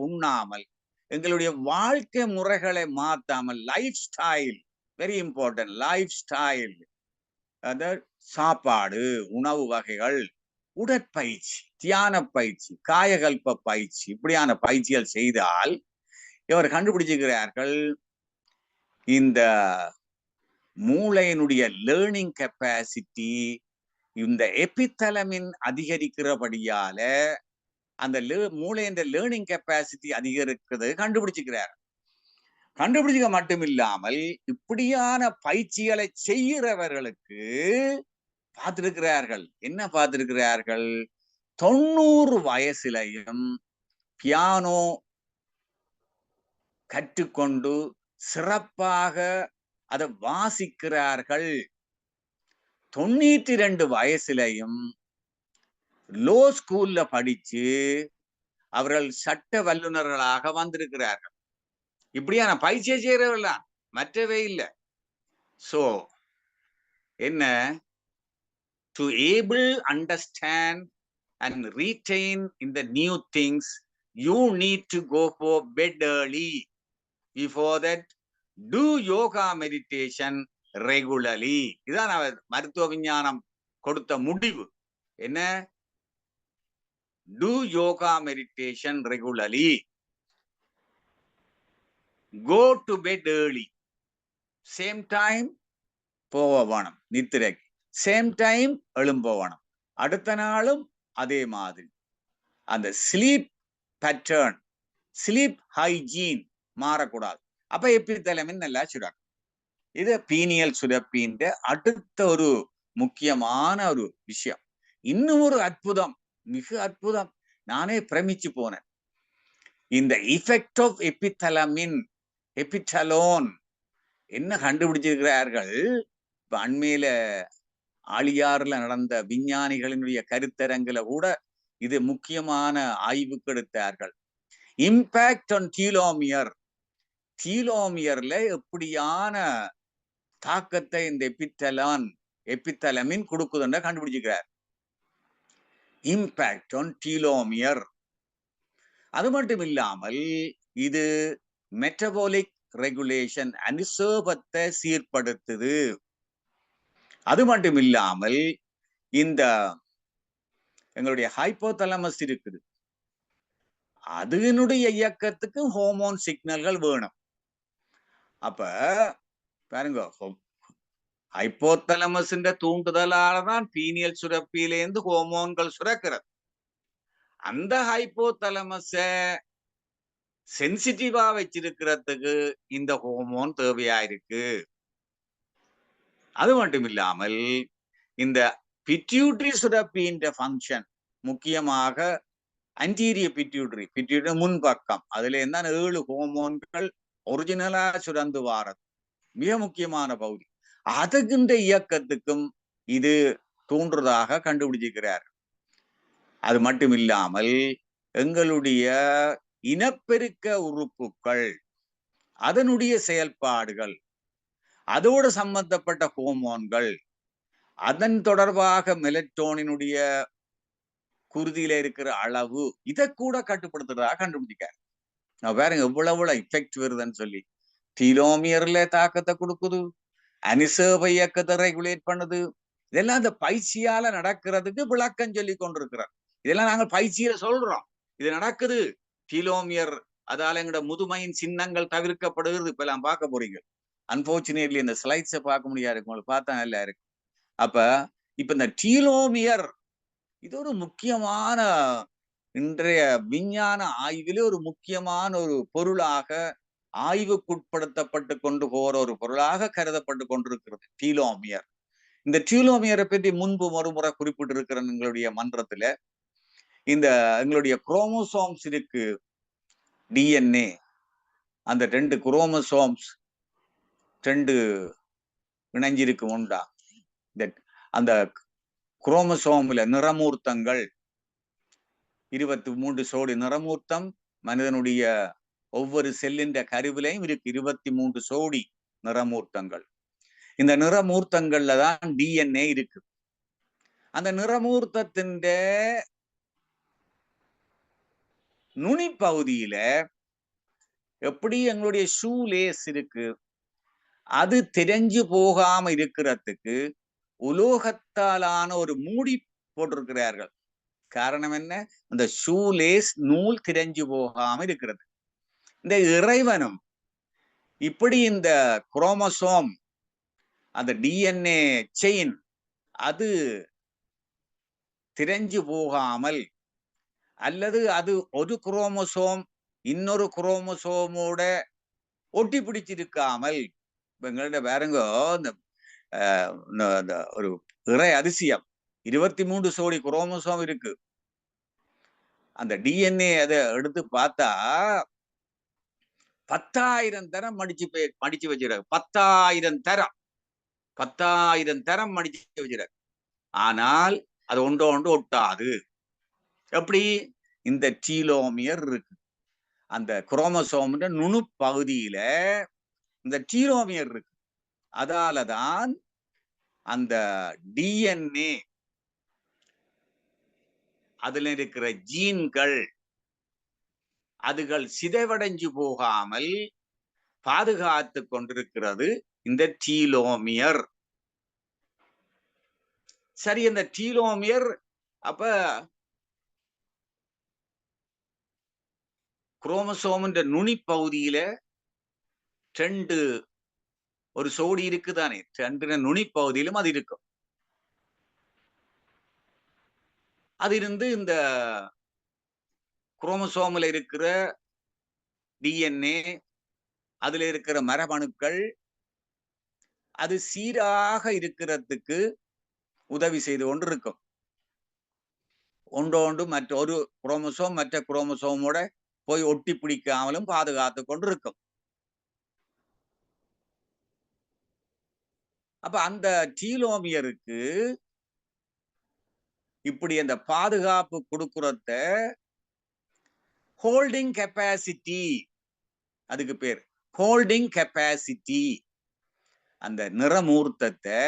உண்ணாமல், எங்களுடைய வாழ்க்கை முறைகளை மாத்தாமல், lifestyle very important, lifestyle, சாப்பாடு, உணவு வகைகள், உடற்பயிற்சி, தியான பயிற்சி, காயகல்ப பயிற்சி, இப்படியான பயிற்சிகள் செய்தால் இவர் கண்டுபிடிச்சிருக்கிறார்கள், இந்த மூளையினுடைய லேர்னிங் கெப்பாசிட்டி இந்த எபித்தலமின் அதிகரிக்கிறபடியால அந்த மூளையின் லேர்னிங் கெப்பாசிட்டி அதிகரிக்கிறது கண்டுபிடிச்சிக்கிறார். கண்டுபிடிக்க மட்டும் இல்லாமல் இப்படியான பயிற்சிகளை செய்கிறவர்களுக்கு பார்த்திருக்கிறார்கள். என்ன பார்த்திருக்கிறார்கள்? 90 வயசிலையும் பியானோ கற்றுக்கொண்டு சிறப்பாக அதை வாசிக்கிறார்கள். 92 வயசிலையும் லோ ஸ்கூல்ல படிச்சு அவர்கள் சட்ட வல்லுநர்களாக வந்திருக்கிறார்கள். இப்படியான பயிற்சியை செய்யறவர்களா, மற்றவே இல்லை. சோ என்ன, to able understand and retain in the new things, you need to go for bed early. Before that, do yoga meditation regularly. இதான் மருத்துவ விஞ்ஞானம் கொடுத்த முடிவு. என்ன? do yoga meditation regularly. go to bed early. same time போவணும் நித்திரைக்கு. Same time எழும்பவணும். அடுத்த நாளும் அதே மாதிரி. அந்த ஸ்லீப் பேட்டர்ன், ஸ்லீப் ஹைஜீன் மாறக்கூடாது. அப்ப எபித்தலமின் நல்லா சுரக்கும். இது பீனியல் சுரப்பின் அடுத்த ஒரு முக்கியமான ஒரு விஷயம். இன்னும் ஒரு அற்புதம், மிக அற்புதம். நானே பிரமிச்சு போனேன். இந்த இஃபெக்ட் ஆஃப் எபித்தலமின், எபிட்டலோன் என்ன கண்டுபிடிச்சிருக்கிறார்கள். இப்ப அண்மையில ஆழியாறுல நடந்த விஞ்ஞானிகளினுடைய கருத்தரங்குல கூட இது முக்கியமான ஆய்வுக்கு எடுத்தார்கள். இம்பாக்ட் ஆன் டீலோமியர், டீலோமியர்ல எப்படியான தாக்கத்தை இந்த எபித்தலமின் கொடுக்குதுன்னு கண்டுபிடிச்சிருக்கிறார். Impact on telomere. அது மட்டும் இல்லாமல் இது மெட்டபாலிக் ரெகுலேஷன், அனுசோபத்தை சீர்படுத்துது. அது மட்டும் இல்லாமல் இந்த எங்களுடைய ஹைப்போதலமஸ் இருக்குது, அதனுடைய இயக்கத்துக்கு ஹோமோன் சிக்னல்கள் வேணும். அப்ப பாருங்க, ஹைப்போதலமஸ் தூண்டுதலாலதான் பீனியல் சுரப்பியிலேருந்து ஹோமோன்கள் சுரக்கிறது. அந்த ஹைப்போதலமஸ சென்சிட்டிவா வச்சிருக்கிறதுக்கு இந்த ஹோமோன் தேவையா இருக்கு. அது மட்டும் இல்லாமல் இந்த பிட்யூட்டரி சுரப்பியின் ஃபங்க்ஷன், முக்கியமாக அன்டீரியர் பிட்யூட்டரி முன்பக்கம், அதுல இருந்தான் 7 ஹோமோன்கள் ஒரிஜினலா சுரந்து வாரது, மிக முக்கியமான பகுதி. அதுகின்ற இயக்கத்துக்கும் இது தூண்டுறதாக கண்டுபிடிச்சிருக்கிறார். அது மட்டும் இல்லாமல் எங்களுடைய இனப்பெருக்க உறுப்புகள், அதனுடைய செயல்பாடுகள், அதோடு சம்பந்தப்பட்ட ஹோமோன்கள், அதன் தொடர்பாக மெலட்டோனினுடைய குருதியில இருக்கிற அளவு, இதை கூட கட்டுப்படுத்துறதாக கண்டுபிடிக்காரு. நான் பாருங்க எவ்வளவு எஃபெக்ட் வருதுன்னு சொல்லி. டீலோமியர்ல தாக்கத்தை கொடுக்குது, அனுசேப இயக்கத்தை ரெகுலேட் பண்ணுது. இதெல்லாம் அந்த பயிற்சியால நடக்கிறதுக்கு விளக்கம் சொல்லி கொண்டிருக்கிறார். இதெல்லாம் நாங்கள் பயிற்சியில சொல்றோம், இது நடக்குது. டீலோமியர் அதால எங்களோட முதுமையின் சின்னங்கள் தவிர்க்கப்படுகிறது. இப்ப எல்லாம் பார்க்க போறீங்க. அன்பார்ச்சுனேட்லி இந்த ஸ்லைட்ஸை பார்க்க முடியாது, உங்களுக்கு பார்த்தா நல்லா இருக்கு. அப்ப இப்ப இந்த டீலோமியர் இது ஒரு முக்கியமான, இன்றைய விஞ்ஞான ஆய்விலே ஒரு முக்கியமான ஒரு பொருளாக, ஆய்வுக்குட்படுத்தப்பட்டு கொண்டு போற ஒரு பொருளாக கருதப்பட்டு கொண்டிருக்கிறது டீலோமியர். இந்த டீலோமியரை பற்றி முன்பு மறுமுறை குறிப்பிட்டிருக்கிற எங்களுடைய மன்றத்துல. இந்த எங்களுடைய குரோமோசோம்ஸ் இருக்கு, டிஎன்ஏ, அந்த 2 குரோமோசோம்ஸ் 2 இணைஞ்சிருக்கு உண்டா. அந்த குரோமோசோம்ல நிறமூர்த்தங்கள் 23 சோடி நிறமூர்த்தம் மனிதனுடைய ஒவ்வொரு செல்லின் கருவிலையும் இருக்கு 23 சோடி நிறமூர்த்தங்கள். இந்த நிறமூர்த்தங்கள்ல தான் டிஎன்ஏ இருக்கு. அந்த நிறமூர்த்தத்தின் நுனி பகுதியில எப்படி எங்களுடைய ஷூ லேஸ் இருக்கு, அது தெரிஞ்சு போகாம இருக்கிறதுக்கு உலோகத்தாலான ஒரு மூடி போட்டிருக்கிறார்கள். காரணம் என்ன? அந்த ஷூ லேஸ் நூல் திரைஞ்சு போகாம இருக்கிறது. இந்த இறைவனும் இப்படி இந்த குரோமோசோம், அந்த டிஎன்ஏ செயின், அது திரைஞ்சு போகாமல், அல்லது அது ஒரு குரோமோசோம் இன்னொரு குரோமோசோமோட ஒட்டி பிடிச்சிருக்காமல், எங்கள்ட பாருங்க இந்த ஒரு இறை அதிசயம், 23 சோடி குரோமோசோம் இருக்கு. அந்த டிஎன்ஏ அதை எடுத்து பார்த்தா 10,000 தரம் மடிச்சு வச்சிருக்காரு. 10,000 தரம் மடிச்சு வச்சிருக்காரு. ஆனால் அது ஒன்று ஒட்டாது. எப்படி? இந்த டீலோமியர் இருக்கு. அந்த குரோமோசோம் நுணு பகுதியில இந்த டீலோமியர் இருக்கு. அதாலதான் அந்த டிஎன்ஏ, அதுல இருக்கிற ஜீன்கள், அதுகள் சிதைவடைஞ்சு போகாமல் பாதுகாத்து கொண்டிருக்கிறது இந்த டீலோமியர். சரி, இந்த டீலோமியர் அப்ப குரோமோசோம் நுனி பகுதியில 2 ஒரு சோடி இருக்குதானே, 2 நுனி பகுதியிலும் அது இருக்கும். அது இருந்து இந்த குரோமோசோம்ல இருக்கிற டிஎன்ஏ, அதுல இருக்கிற மரபணுக்கள் அது சீராக இருக்கிறதுக்கு உதவி செய்து கொண்டு இருக்கும். ஒன்றோண்டு மற்றொரு குரோமோசோம் மற்ற குரோமோசோமோட போய் ஒட்டி பிடிக்காமலும் பாதுகாத்து கொண்டிருக்கும். அப்ப அந்த டீலோமியருக்கு இப்படி அந்த பாதுகாப்பு கொடுக்கறத ஹோல்டிங் கெப்பாசிட்டி, அதுக்கு பேர் ஹோல்டிங் கெப்பாசிட்டி. அந்த நிறமூர்த்தத்தை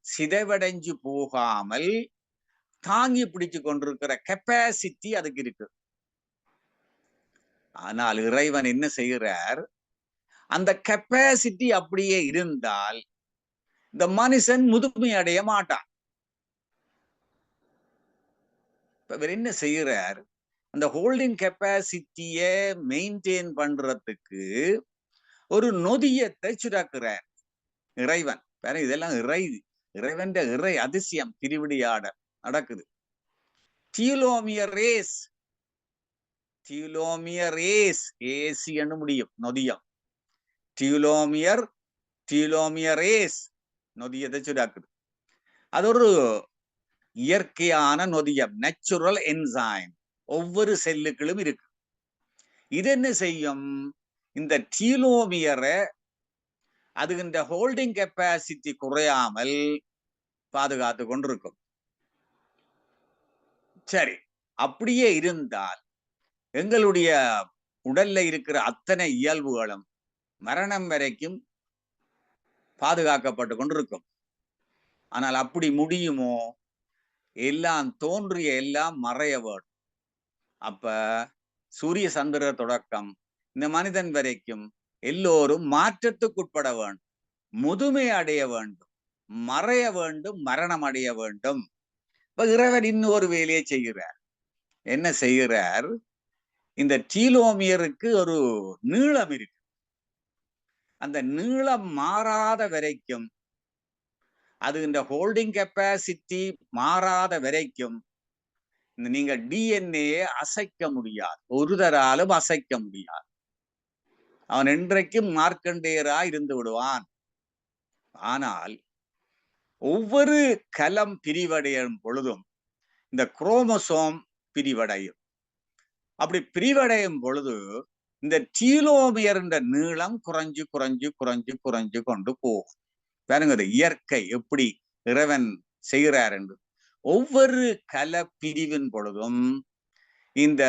சிதைவடைஞ்சு போகாமல் தாங்கி பிடிச்சு கொண்டிருக்கிற கெப்பாசிட்டி அதுக்கு இருக்கு. ஆனால் இறைவன் என்ன செய்கிறார், அந்த கெப்பாசிட்டி அப்படியே இருந்தால் இந்த மனுஷன் முதுமை அடைய மாட்டான். இவர் என்ன செய்கிறார், அந்த ஹோல்டிங் கெப்பாசிட்டிய மெயின்டைன் பண்றதுக்கு ஒரு நொதியத்தை சுரக்கிறார் இறைவன். வேற இதெல்லாம் இறைவன் இறை அதிசயம் திருவிடியாட நடக்குது. டீலோமியரேஸ், டீலோமியரேஸ் ஏசி என்று முடியும் நொதியம். டீலோமியரேஸ் நொதியத்தை சுடாக்குது. அது ஒரு இயற்கையான நொதியம், நேச்சுரல் என்சைம், ஒவ்வொரு செல்லுக்களும் இருக்கு. இது என்ன செய்யும், இந்த டீலோமியரை அது இந்த ஹோல்டிங் கெப்பாசிட்டி குறையாமல் பாதுகாத்து கொண்டிருக்கும். சரி, அப்படியே இருந்தால் எங்களுடைய உடல்ல இருக்கிற அத்தனை இயல்புகளும் மரணம் வரைக்கும் பாதுகாக்கப்பட்டு கொண்டிருக்கும். ஆனால் அப்படி முடியுமோ? எல்லாம் தோன்றிய எல்லாம் மறைய வேண்டும். அப்ப சூரிய சந்திர தொடக்கம் இந்த மனிதன் வரைக்கும் எல்லோரும் மாற்றத்துக்குட்பட வேண்டும், முதுமை அடைய வேண்டும், மறைய வேண்டும், மரணம் அடைய வேண்டும். இப்ப இறைவன் இன்னொரு வேலையை செய்கிறார். என்ன செய்கிறார், இந்த டீலோமியருக்கு ஒரு நீளம் இருக்கு. அந்த நீளம் மாறாத வரைக்கும், அது இந்த ஹோல்டிங் கெப்பாசிட்டி மாறாத வரைக்கும் நீங்க டிஎன்ஏ அசைக்க முடியாது, ஒரு தராலும் அசைக்க முடியாது. அவன் என்றைக்கும் மார்க்கண்டேயரா இருந்து விடுவான். ஆனால் ஒவ்வொரு கலம் பிரிவடையும் பொழுதும் இந்த குரோமோசோம் பிரிவடையும். அப்படி பிரிவடையும் பொழுது இந்த டீலோமியர் நீளம் குறைஞ்சு குறைஞ்சு குறைஞ்சு குறைஞ்சு கொண்டு போகும். பாருங்க, இயற்கை எப்படி இறைவன் செய்கிறார் என்று. ஒவ்வொரு கல பிரிவின் பொழுதும் இந்த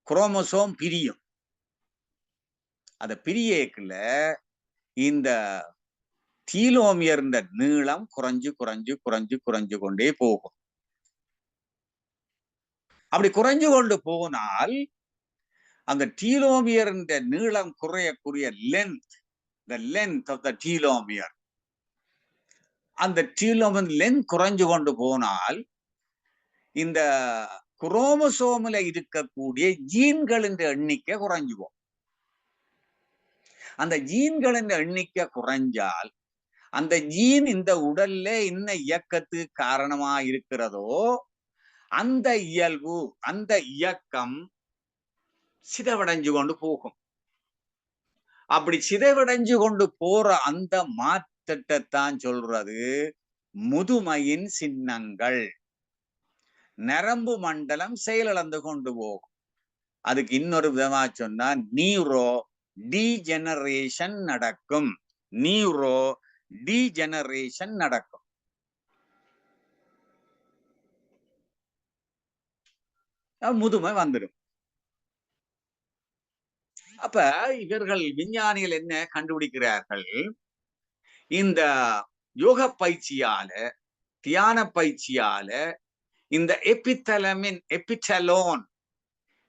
குரோமோசோம் பிரியும். அத பிரியக்குள்ள இந்த டீலோமியர் நீளம் குறைஞ்சு குறைஞ்சு குறைஞ்சு குறைஞ்சு கொண்டே போகும். அப்படி குறைஞ்சு கொண்டு போனால் அந்த டீலோமியர் நீளம் குறையக்கூடிய length, the length of the telomere, அந்த டீலோமியர் லென்த் குறைஞ்சு கொண்டு போனால் இந்த குரோமோசோம்ல இருக்கக்கூடிய ஜீன்களின் எண்ணிக்கை குறைஞ்சு போகும். அந்த ஜீன்களின் எண்ணிக்கை குறைஞ்சால் அந்த ஜீன் இந்த உடல்ல என்ன இயக்கத்துக்கு காரணமா இருக்கிறதோ அந்த இயல்பு, அந்த இயக்கம் சிதைவடைஞ்சு கொண்டு போகும். அப்படி சிதைவடைஞ்சு கொண்டு போற அந்த மாற்றத்தான் சொல்றது முதுமையின் சின்னங்கள். நரம்பு மண்டலம் செயலிழந்து கொண்டு போகும். அதுக்கு இன்னொரு விதமா சொன்னா நியூரோ டீஜெனரேஷன் நடக்கும். நியூரோ டீஜெனரேஷன் நடக்கும். முதுமை வந்துடும். அப்ப இவர்கள் விஞ்ஞானிகள் என்ன கண்டுபிடிக்கிறார்கள், இந்த யோக பயிற்சியால, தியான பயிற்சியால இந்த எபித்தலோன்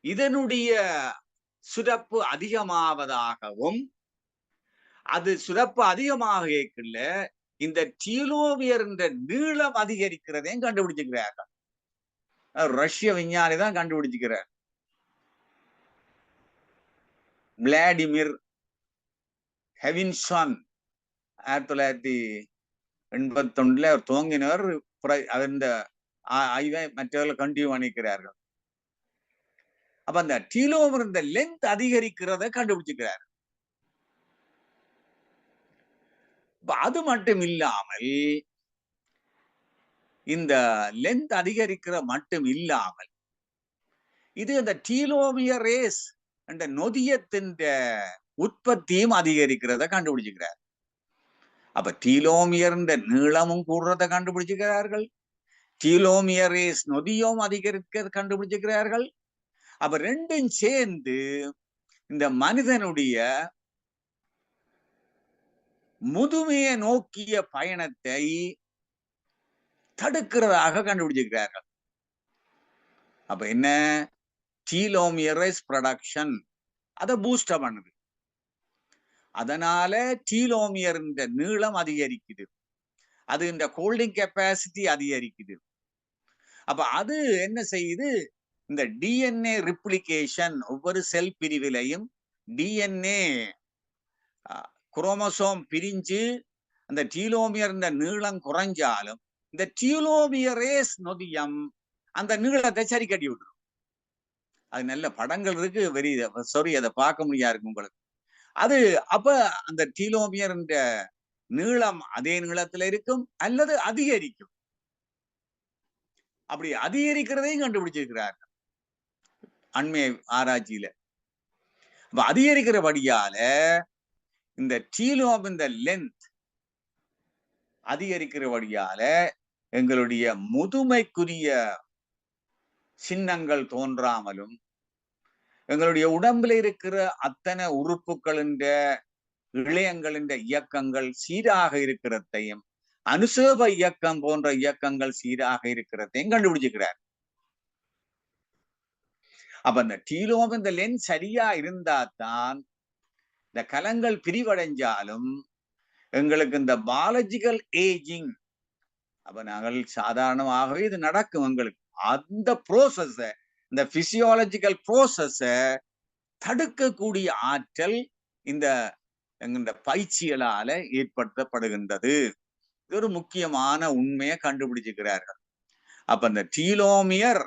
இதனுடைய சுரப்பு அதிகமாவதாகவும் அது சுரப்பு அதிகமாக இருக்குல்ல, இந்த டீலோமியர் நீளம் அதிகரிக்கிறதையும் கண்டுபிடிச்சுக்கிறார்கள். ரஷ்ய விஞ்ஞானி தான் கண்டுபிடிச்சுக்கிறார். விளாடிமிர் ஹெவின்சன் 1981 அவர் துவங்கினவர். அந்த ஆய்வை மற்றவர்கள் கண்டினியூ பண்ணிக்கிறார்கள். அப்ப அந்த டீலோமர் லென்த் அதிகரிக்கிறத கண்டுபிடிச்சுக்கிறார். அது மட்டும் இல்லாமல் இந்த லென்த் அதிகரிக்கிற மட்டும் இல்லாமல் இது அந்த டீலோமியரேஸ் என்ற நொதியத்தின் உற்பத்தியும் அதிகரிக்கிறத கண்டுபிடிச்சுக்கிறார். அப்ப டீலோமியர் நீளமும் கூடுறத கண்டுபிடிச்சுக்கிறார்கள். டீலோமியரேஸ் நொதியும் அதிகரிக்கிறத கண்டுபிடிச்சுக்கிறார்கள். அப்ப ரெண்டும் சேர்ந்து இந்த மனிதனுடைய முதுமையை நோக்கிய பயணத்தை தடுக்கிறதாக கண்டுபிடிச்சிருக்கிறார்கள். அப்ப என்ன? டீலோமியரேஸ் ப்ரொடக்ஷன் அதை பூஸ்ட் பண்ணுது. அதனால டீலோமியர் நீளம் அதிகரிக்குது. அது இந்த ஹோல்டிங் கெப்பாசிட்டி அதிகரிக்குது. அப்ப அது என்ன செய்யுது? இந்த டிஎன்ஏ ரிப்ளிகேஷன் ஒவ்வொரு செல் பிரிவிலையும் டிஎன்ஏ குரோமோசோம் பிரிஞ்சு அந்த டீலோமியர் நீளம் குறைஞ்சாலும் இந்த டீலோமியரேஸ் நொதியம் அந்த நீளத்தை சரி கட்டி விட்டுரும். அது நல்ல படங்கள் இருக்கு. அதை பார்க்க முடியாது இருக்கு உங்களுக்கு. அது அப்ப அந்த டீலோமியர் நீளம் அதே நீளத்துல இருக்கும் அல்லது அதிகரிக்கும். அப்படி அதிகரிக்கிறதையும் கண்டுபிடிச்சிருக்கிறார்கள் அண்மை ஆராய்ச்சியில. அப்ப அதிகரிக்கிறபடியால இந்த டீலோம் லென்த் அதிகரிக்கிறபடியால எங்களுடைய முதுமைக்குரிய சின்னங்கள் தோன்றாமலும் எங்களுடைய உடம்புல இருக்கிற அத்தனை உறுப்புகளின் இழையங்களின் இயக்கங்கள் சீராக இருக்கிறதையும் அனுசேப இயக்கம் போன்ற இயக்கங்கள் சீராக இருக்கிறதையும் கண்டுபிடிச்சுக்கிறார். அப்ப இந்த டீலோம் லென்ஸ் சரியா இருந்தா தான் இந்த கலங்கள் பிரிவடைஞ்சாலும் எங்களுக்கு இந்த பாலஜிக்கல் ஏஜிங், அப்ப நாங்கள் சாதாரணமாகவே இது நடக்கும் எங்களுக்கு. அந்த ப்ரோசஸ, இந்த பிசியாலஜிக்கல் ப்ரோசஸ தடுக்கக்கூடிய ஆற்றல் இந்த பயிற்சிகளால ஏற்படுத்தப்படுகின்றது. இது ஒரு முக்கியமான உண்மையை கண்டுபிடிச்சுக்கிறார்கள். அப்ப இந்த டீலோமியர்,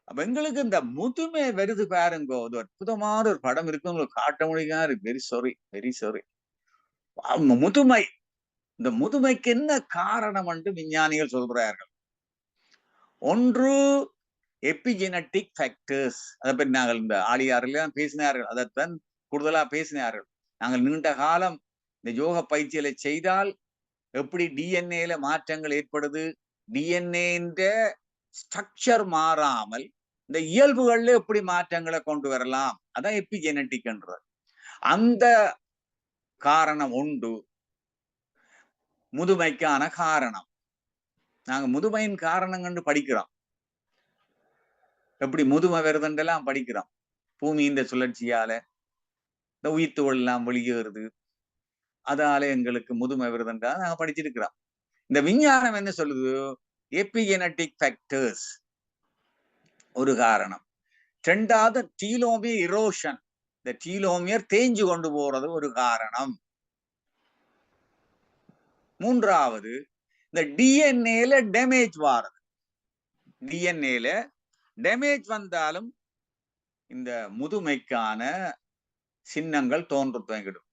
அப்ப எங்களுக்கு இந்த முதுமை வருது பாருங்க. ஒரு அற்புதமான ஒரு படம் இருக்கு, உங்களுக்கு காட்ட முடியாது. Very sorry. முதுமை, இந்த முதுமைக்கு என்ன காரணம் என்று விஞ்ஞானிகள் சொல்கிறார்கள். ஒன்று எபிஜெனட்டிக் ஃபேக்டர்ஸ். அதை பற்றி நாங்கள் இந்த ஆழியாரில் பேசினார்கள், அதைத்தான் கூடுதலா பேசினார்கள். நாங்கள் நீண்ட காலம் இந்த யோக பயிற்சிகளை செய்தால் எப்படி டிஎன்ஏல மாற்றங்கள் ஏற்படுது, டிஎன்ஏ ஸ்ட்ரக்சர் மாறாமல் இந்த இயல்புகள்ல எப்படி மாற்றங்களை கொண்டு வரலாம், அதான் எபிஜெனட்டிக் என்றது. அந்த காரணம் உண்டு. முதுமைக்கான காரணம் நாங்க முதுமையின் காரணம் கண்டு படிக்கிறோம். எப்படி முதுமை வருதுன்றெல்லாம் படிக்கிறோம். பூமியின் சுழற்சியால இந்த உயிர்த்துகள் எல்லாம் வெளியேறுது, அதால எங்களுக்கு முதுமை வருதுன்றா நாங்க படிச்சிருக்கிறோம். இந்த விஞ்ஞானம் என்ன சொல்லுது? எபிஜெனட்டிக் ஃபேக்டர்ஸ் ஒரு காரணம். ரெண்டாவது டீலோமியர் இரோஷன், இந்த டீலோமியர் தேஞ்சு கொண்டு போறது ஒரு காரணம். மூன்றாவது இந்த டிஎன்ஏல டேமேஜ் வாரது. டிஎன்ஏல டேமேஜ் வந்தாலும் இந்த முதுமைக்கான சின்னங்கள் தோன்று துவங்கிடும்.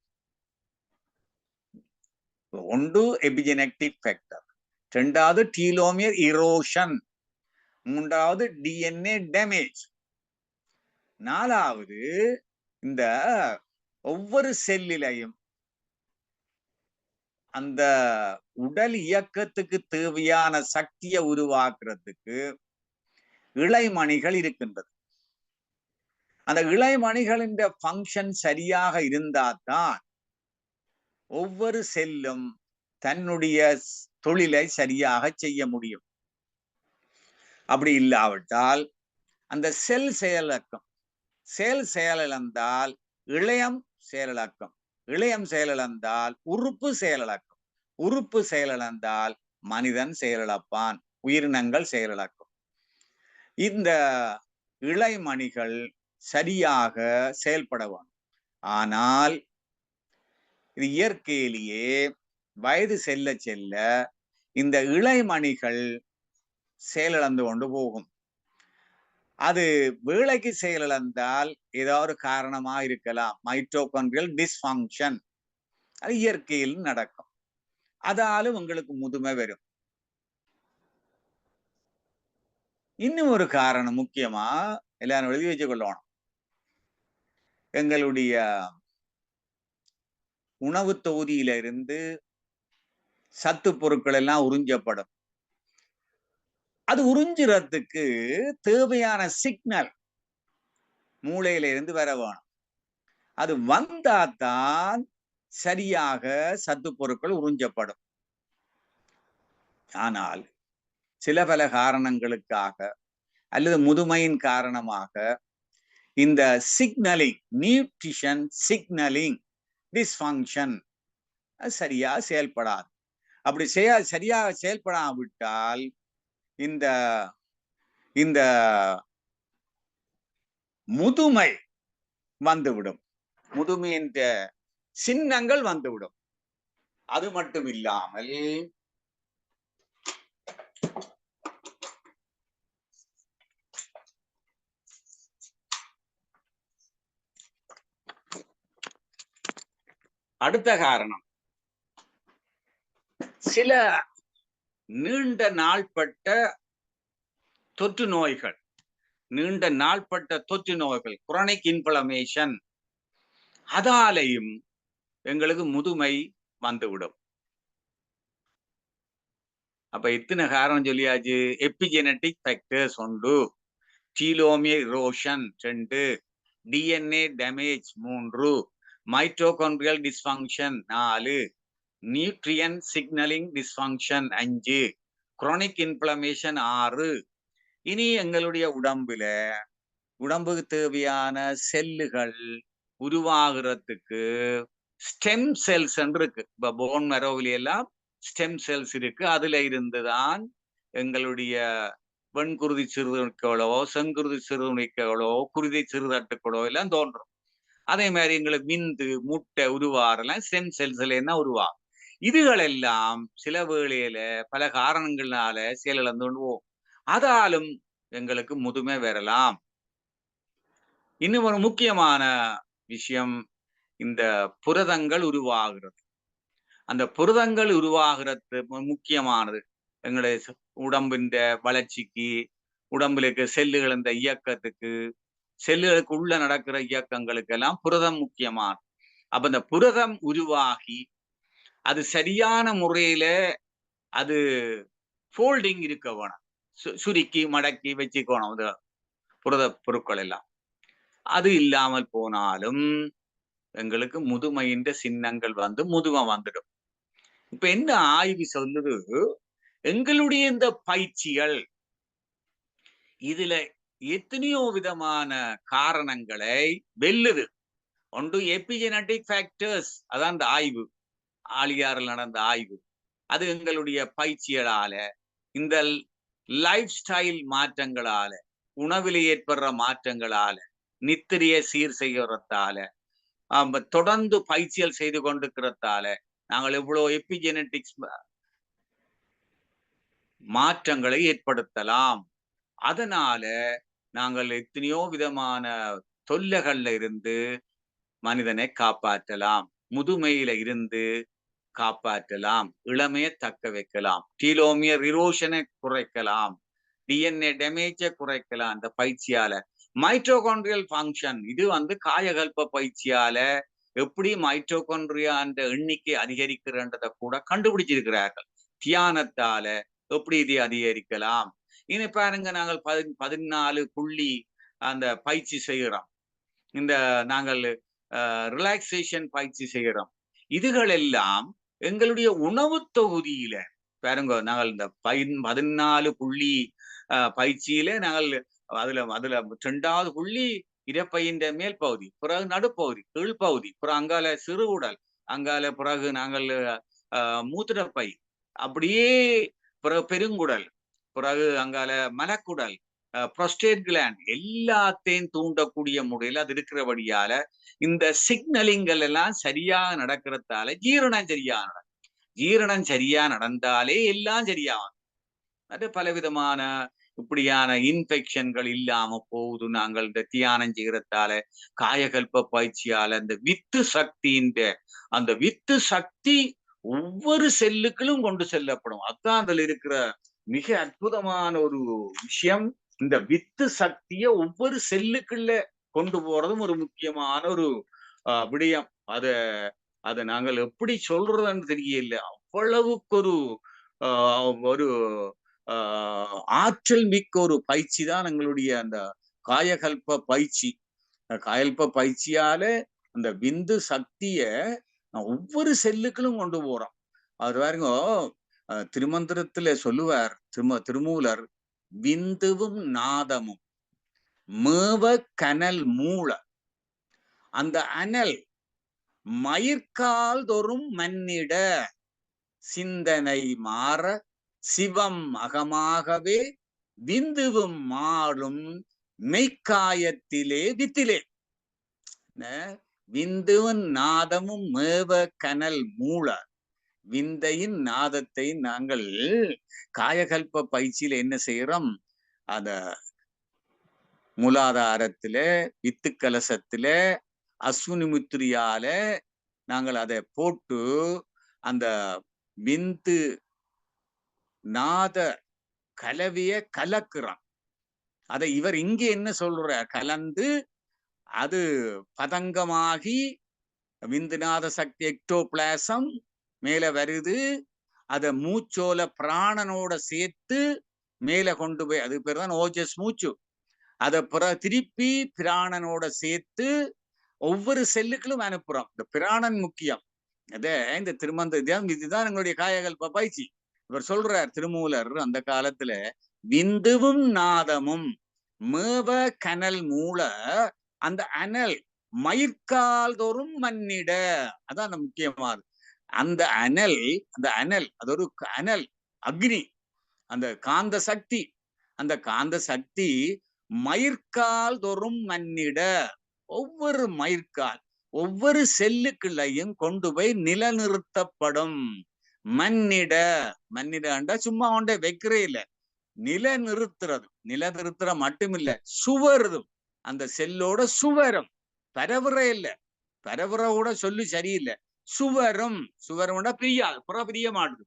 ஒன்று எபிஜெனட்டிக் ஃபேக்டர், ரெண்டாவது டீலோமியர் இரோஷன், மூன்றாவது டிஎன்ஏ டேமேஜ், நாலாவது இந்த ஒவ்வொரு செல்லிலையும் அந்த உடல் இயக்கத்துக்கு தேவையான சக்தியை உருவாக்குறதுக்கு இழைமணிகள் இருக்கின்றது. அந்த இழைமணிகளின் ஃபங்க்ஷன் சரியாக இருந்தால்தான் ஒவ்வொரு செல்லும் தன்னுடைய தொழிலை சரியாக செய்ய முடியும். அப்படி இல்லாவிட்டால் அந்த செல் செயலக்கம், செயலிழந்தால் இழையம் செயலிழக்கம், இளையம் செயலிழந்தால் உறுப்பு செயலிழக்கும். உறுப்பு செயலிழந்தால் மனிதன் செயலிழப்பான், உயிரினங்கள் செயலிழக்கும். இந்த இளைமணிகள் சரியாக செயல்பட வேண்டும். ஆனால் இது இயற்கையிலேயே வயது செல்ல செல்ல இந்த இளைமணிகள் செயலிழந்து கொண்டு போகும். அது வேலைக்கு செயலிழந்தால் ஏதாவது காரணமா இருக்கலாம். மைட்டோகாண்ட்ரியல் டிஸ்ஃபங்க்ஷன், அது இயற்கையில் நடக்கும். அதாலும் உங்களுக்கு முதுமை வரும். இன்னும் ஒரு காரணம் முக்கியமா எல்லாரும் எழுதி வச்சு கொள்ளணும். எங்களுடைய உணவு தொகுதியில இருந்து சத்து பொருட்கள் எல்லாம் உறிஞ்சப்படும். அது உறிஞ்சுறதுக்கு தேவையான சிக்னல் மூளையில இருந்து வர வேணும். அது வந்தாதான் சரியாக சத்து பொருட்கள் உறிஞ்சப்படும். ஆனால் சில பல காரணங்களுக்காக அல்லது முதுமையின் காரணமாக இந்த சிக்னலிங், நியூட்ரிஷன் சிக்னலிங் டிஸ்ஃபங்க்ஷன் சரியா செயல்படாது. அப்படி சரியாக செயல்படாவிட்டால் இந்த இந்த முதுமை வந்துவிடும். முதுமையின் சின்னங்கள் வந்துவிடும். அது மட்டும் இல்லாமல் அடுத்த காரணம், சில நீண்ட நாள்பட்ட தொற்று நோய்கள், நீண்ட நாள்பட்ட தொற்று நோய்கள், குரோனிக் இன்ஃப்ளமேஷன், அதாலையும் எங்களுக்கு முதுமை வந்துவிடும். அப்ப இத்தனை காரணம் சொல்லியாச்சு. Epigenetic factors 1, telomere erosion 2, DNA damage 3, mitochondrial dysfunction 4, nutrient signalling dysfunction 5, chronic inflammation 6. இனி எங்களுடைய உடம்புக்கு தேவையான செல்லுகள் உருவாகிறதுக்கு ஸ்டெம் செல்ஸ் இருக்கு. இப்ப போன் மரோவில எல்லாம் ஸ்டெம் செல்ஸ் இருக்கு. அதுல இருந்துதான் எங்களுடைய வெண்குருதி சிறுதுணிக்கைகளோ, செங்குருதி சிறுதுணிக்கைகளோ, குருதி சிறுதட்டுக்களோ எல்லாம் தோன்றும். அதே மாதிரி எங்களுக்கு விந்து, முட்டை உருவாகலாம் ஸ்டெம் செல்ஸ்ல என்ன உருவாகும். இதுகள் எல்லாம் சில வேளையில பல காரணங்களால செயலிழந்து கொண்டு போகும். அதாலும் எங்களுக்கு முதுமை வரலாம். இன்னும் ஒரு முக்கியமான விஷயம், இந்த புரதங்கள் உருவாகிறது. அந்த புரதங்கள் உருவாகிறது முக்கியமானது. எங்களுடைய உடம்பின் வளர்ச்சிக்கு, உடம்புல இருக்க செல்லுகள் இந்த இயக்கத்துக்கு, செல்லுகளுக்கு உள்ள நடக்கிற இயக்கங்களுக்கு எல்லாம் புரதம் முக்கியமானது. அப்ப இந்த புரதம் உருவாகி அது சரியான முறையில அது ஃபோல்டிங் இருக்க வேணும். சுருக்கி மடக்கி வச்சுக்கணும் இந்த புரத பொருட்கள் எல்லாம். அது இல்லாமல் போனாலும் எங்களுக்கு முதுமையின் சின்னங்கள் வந்து முதுமை வந்துடும். இப்ப என்ன ஆய்வு சொல்லுது, எங்களுடைய இந்த பயிற்சிகள் இதுல எத்தனையோ விதமான காரணங்களை வெல்லுது. ஒன்று எபிஜெனட்டிக் ஃபேக்டர்ஸ், அதான் இந்த ஆய்வு, ஆலியாரில் நடந்த ஆய்வு. அது எங்களுடைய பயிற்சிகளால, இந்த லைஃப் ஸ்டைல் மாற்றங்களால, உணவில் ஏற்படுற மாற்றங்களால, நித்திரையை சீர் செய்யறதால, தொடர்ந்து பயிற்சிகள் செய்து கொண்டிருக்கிறதால நாங்கள் எவ்வளவு எபிஜெனட்டிக்ஸ் மாற்றங்களை ஏற்படுத்தலாம். அதனால நாங்கள் எத்தனையோ விதமான தொல்லைகள்ல இருந்து மனிதனை காப்பாற்றலாம், முதுமையில இருந்து காப்பாற்றலாம், இளமையை தக்க வைக்கலாம், டீலோமியர் இரோஷனை குறைக்கலாம், டிஎன்ஏ டேமேஜை குறைக்கலாம் இந்த பயிற்சியால. மைட்டோகாண்ட்ரியல் ஃபங்க்ஷன், இது வந்து காயகல்ப பயிற்சியால எப்படி மைட்டோகாண்ட்ரியா என்ற எண்ணிக்கை அதிகரிக்கிறன்றதை கூட கண்டுபிடிச்சிருக்கிறார்கள். தியானத்தால எப்படி இதை அதிகரிக்கலாம். இனி பாருங்க, நாங்கள் 14 புள்ளி அந்த பயிற்சி செய்கிறோம். இந்த நாங்கள் ரிலாக்ஸேஷன் பயிற்சி செய்கிறோம். இதுகள் எல்லாம் எங்களுடைய உணவு தொகுதியில பாருங்க, நாங்கள் இந்த 14 புள்ளி பயிற்சியில நாங்கள் அதுல 2வது புள்ளி இரைப்பையின் மேல் பகுதி, பிறகு நடுப்பகுதி, கீழ்ப்பகுதி, பிறகு அங்கால சிறு உடல், அங்கால பிறகு நாங்கள் மூத்திரப்பை, அப்படியே பிறகு பெருங்குடல், பிறகு அங்கால மலக்குடல், ப்ரொஸ்டேட் கிளாண்ட் எல்லாத்தையும் தூண்டக்கூடிய முறையில் அது இருக்கிறபடியால இந்த சிக்னலிங்கள் எல்லாம் சரியா நடக்கிறதால ஜீரணம் சரியா நடந்தாலே எல்லாம் சரியாகும். அது பலவிதமான இப்படியான இன்ஃபெக்ஷன்கள் இல்லாம போகுது. நாங்கள் இந்த தியானம் செய்கிறதால, காயகல்ப பயிற்சியால அந்த வித்து சக்தி ஒவ்வொரு செல்லுக்களும் கொண்டு செல்லப்படும். அதுதான் அதுல இருக்கிற மிக அற்புதமான ஒரு விஷயம். இந்த வித்து சக்திய ஒவ்வொரு செல்லுக்குள்ள கொண்டு போறதும் ஒரு முக்கியமான ஒரு விடயம். அத நாங்கள் எப்படி சொல்றதுன்னு தெரியல. அவ்வளவுக்கு ஒரு ஆற்றல் மிக்க ஒரு பயிற்சி தான் எங்களுடைய அந்த காயகல்ப பயிற்சி. காயகல்ப பயிற்சியால அந்த விந்து சக்திய ஒவ்வொரு செல்லுக்களும் கொண்டு போறோம். அது பாருங்க, திருமந்திரத்துல சொல்லுவார் திருமூலர், விந்துவும் நாதமும் மேவ கனல் மூல, அந்த அனல் மயிர்கால் தோறும் மன்னிட, சிந்தனை மாற சிவம் அகமாகவே விந்துவும் மாறும் மெய்க்காயத்திலே வித்திலே. விந்துவும் நாதமும் மேவ கனல் மூல, விந்தையின் நாதத்தை நாங்கள் காயகல்ப பயிற்சியில என்ன செய்யறோம்? அத மூலாதாரத்தில, வித்து கலசத்தில, அஸ்வினி முத்திரியால நாங்கள் அதை போட்டு அந்த விந்து நாத கலவைய கலக்குறோம். அதை இவர் இங்கே என்ன சொல்ற, கலந்து அது பதங்கமாகி விந்துநாத சக்தி எக்டோபிளாசம் மேல வருது. அத மூச்சோல பிராணனோட சேர்த்து மேல கொண்டு போய், அது பேர் தான் ஓஜஸ் மூச்சு. அத திருப்பி பிராணனோட சேர்த்து ஒவ்வொரு செல்லுக்களும் அனுப்புறோம். இந்த பிராணன் முக்கியம். இந்த திருமந்திரம் இதுதான் எங்களுடைய காயகல்ப பயிற்சி. இவர் சொல்றார் திருமூலர், அந்த காலத்துல விந்துவும் நாதமும் மேவ கனல் மூல, அந்த அனல் மயிர்கால் தோறும் மன்னிட, அதான் அந்த முக்கியமானது. அந்த அனல் அது ஒரு அனல் அக்னி, அந்த காந்த சக்தி. அந்த காந்த சக்தி மயிர்கால் தோறும் மன்னிட, ஒவ்வொரு மயிர்கால் ஒவ்வொரு செல்லுக்குள்ளையும் கொண்டு போய் நிலநிறுத்தப்படும். மன்னிடண்டா சும்மா ஒன்றை வைக்கிறே இல்ல, நிலநிறுத்துற மட்டுமில்ல, சுவருதும். அந்த செல்லோட சுவரும் பரவுறே இல்ல, பரவுறவோட சொல்லு சரியில்லை, சுவரும்டா பிரிய மாட்டுது.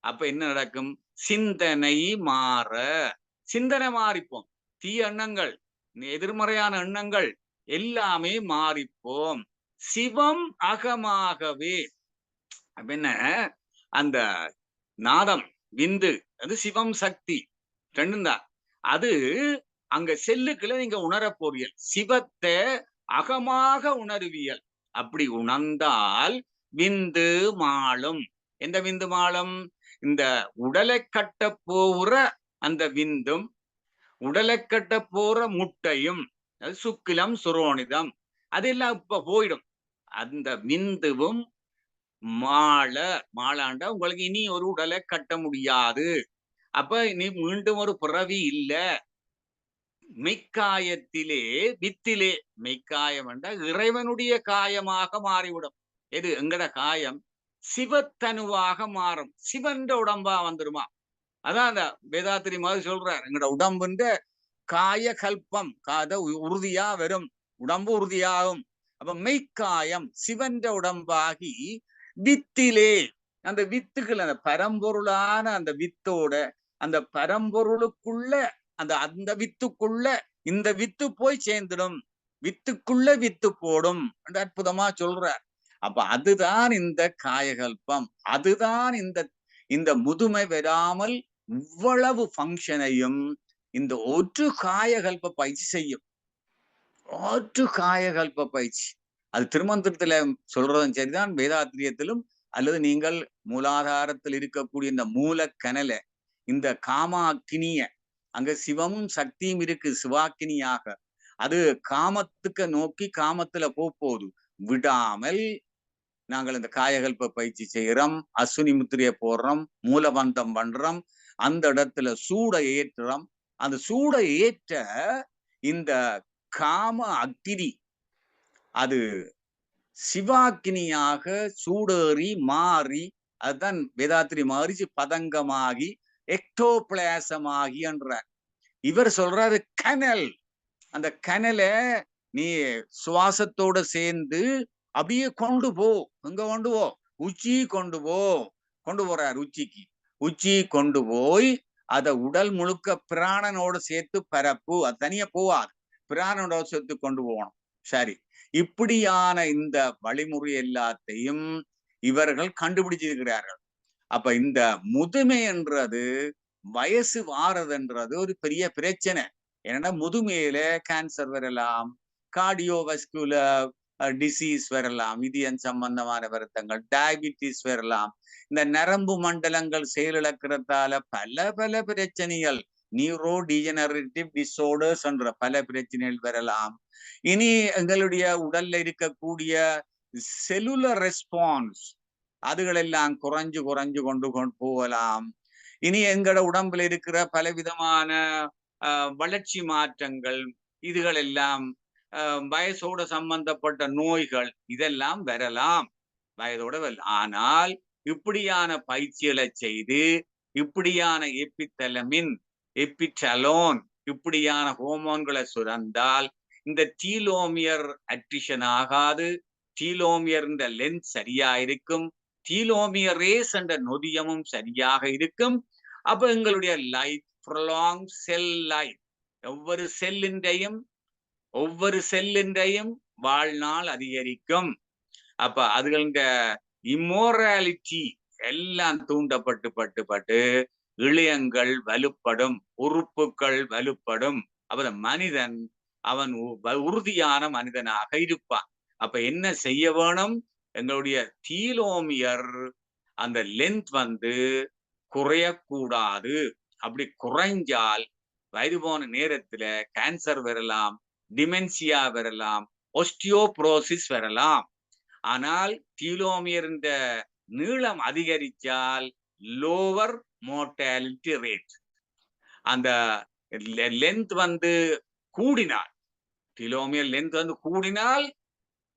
அப்ப என்ன நடக்கும்? சிந்தனை மாற, சிந்தனை மாறிப்போம். தீய எண்ணங்கள், எதிர்மறையான எண்ணங்கள் எல்லாமே மாறிப்போம். சிவம் அகமாகவே. அப்ப என்ன, அந்த நாதம் விந்து அது சிவம் சக்தி ரெண்டும் தான். அது அங்க செல்லுக்குள்ள நீங்க உணர போறியல், சிவத்தை அகமாக உணர்வியல். அப்படி உணர்ந்தால் விந்து மாளும். எந்த விந்து மாளும்? இந்த உடலை கட்ட போகிற அந்த விந்தும், உடலை கட்ட போற முட்டையும், அது சுக்கிலம் சுரோனிதம், அதெல்லாம் இப்ப போயிடும். அந்த விந்துவும் மாளாண்டா உங்களுக்கு இனி ஒரு உடலை கட்ட முடியாது. அப்ப இனி மீண்டும் ஒரு பிறவி இல்ல. மெய்க்காயத்திலே வித்திலே, மெய்க்காயம் என்றால் இறைவனுடைய காயமாக மாறிவிடும். எது? எங்கட காயம் சிவத்தனுவாக மாறும், சிவன்ற உடம்பா வந்துருமா. அதான் அந்த வேதாத்திரி மாதிரி சொல்றார், எங்கட உடம்புன்ற காய கல்பம் காத உறுதியா வரும், உடம்பு உறுதியாகும். அப்ப மெய்க்காயம் சிவன்ற உடம்பாகி வித்திலே, அந்த வித்துக்கள், அந்த பரம்பொருளான அந்த வித்தோட, அந்த பரம்பொருளுக்குள்ள அந்த வித்துக்குள்ள இந்த வித்து போய் சேர்ந்துடும், வித்துக்குள்ள வித்து போடும் என்று அற்புதமா சொல்றார். அப்ப அதுதான் இந்த காயகல்பம், அதுதான் இந்த முதுமை வராமல் இவ்வளவு பங்கனையும் இந்த ஒற்று காயகல்ப பயிற்சி செய்யும். ஒற்று காயகல்ப பயிற்சி அது திருமந்திரத்துல சொல்றதும் சரிதான், வேதாத்திரியத்திலும், அல்லது நீங்கள் மூலாதாரத்தில் இருக்கக்கூடிய இந்த மூலக்கனல, இந்த காமாக்கினிய, அங்க சிவமும் சக்தியும் இருக்கு சிவாக்கினியாக, அது காமத்துக்கு நோக்கி காமத்துல போகுது. விடாமல் நாங்கள் இந்த காயகல்ப பயிற்சி செய்யறோம், அஸ்வினி முத்திரையை போடுறோம், மூலபந்தம் பண்றோம், அந்த இடத்துல சூடை ஏற்றுறோம். அந்த சூடை ஏற்ற இந்த காம அக்கினி அது சிவாக்கினியாக சூடேறி மாறி, அதுதான் வேதாத்திரி மகரிஷி பதங்கமாகி எக்டோபிளாசமாகி என்ற இவர் சொல்றாரு கனல். அந்த கனலை நீ சுவாசத்தோட சேர்ந்து அப்படியே கொண்டு போ. எங்க கொண்டு போ? உச்சி கொண்டு போ. கொண்டு போறார் உச்சிக்கு. உச்சி கொண்டு போய் அத உடல் முழுக்க பிராணனோட சேர்த்து பரப்பு. அது தனியா போவாது. பிராணனோட சேர்த்து கொண்டு போகணும். சரி, இப்படியான இந்த வழிமுறை எல்லாத்தையும் இவர்கள் கண்டுபிடிச்சிருக்கிறார்கள். அப்ப இந்த முதுமை என்றது, வயசு வாரதுன்றது ஒரு பெரிய பிரச்சனை. ஏன்னா முதுமையில கேன்சர் வரலாம், கார்டியோவஸ்குலர் டிசீஸ் வரலாம், இதயம் சம்பந்தமான வருத்தங்கள், டயபிட்டிஸ் வரலாம். இந்த நரம்பு மண்டலங்கள் செயலிழக்கிறதால பல பல பிரச்சனைகள், நியூரோ டிஜெனரேட்டிவ் டிஸார்டர்ஸ் என்ற பல பிரச்சனைகள் வரலாம். இனி எங்களுடைய உடல்ல இருக்கக்கூடிய செல்லுலர் ரெஸ்பான்ஸ் அதுகளெல்லாம் குறைஞ்சு குறைஞ்சு கொண்டு போகலாம். இனி எங்களோட உடம்புல இருக்கிற பலவிதமான வளர்ச்சி மாற்றங்கள் இதுகள் எல்லாம் வயசோட சம்பந்தப்பட்ட நோய்கள் இதெல்லாம் வரலாம் வயதோட ஆனால் இப்படியான பயிற்சிகளை செய்து இப்படியான எபித்தலமின் எபிட்டலோன் இப்படியான ஹோமோன்களை சுரந்தால் இந்த டீலோமியர் அட்ரிஷன் ஆகாது. டீலோமியர் லென்த் சரியா இருக்கும். டீலோமியரேஸ் என்ற நொதியமும் சரியாக இருக்கும். அப்ப எங்களுடைய லைஃப் ப்ரொலாங் செல் லைஃப் ஒவ்வொரு செல்லின்றையும் வாழ்நாள் அதிகரிக்கும். அப்ப அதுகள இம்மோராலிட்டி எல்லாம் தூண்டப்பட்டு இளையங்கள் வலுப்படும், உறுப்புகள் வலுப்படும். அப்ப மனிதன் அவன் உறுதியான மனிதனாக இருப்பான். அப்ப என்ன செய்ய வேணும்? எங்களுடைய டீலோமியர் அந்த லென்த் குறையக்கூடாது. அப்படி குறைஞ்சால் வயது போன நேரத்துல கேன்சர் வரலாம், டிமென்சியா வரலாம், ஒஸ்டியோப்ரோசிஸ் வரலாம். ஆனால் டீலோமியர் நீளம் அதிகரிச்சால் லோவர் மோர்டாலிட்டி ரேட். அந்த லென்த் கூடினால், டீலோமியர் லென்த் கூடினால்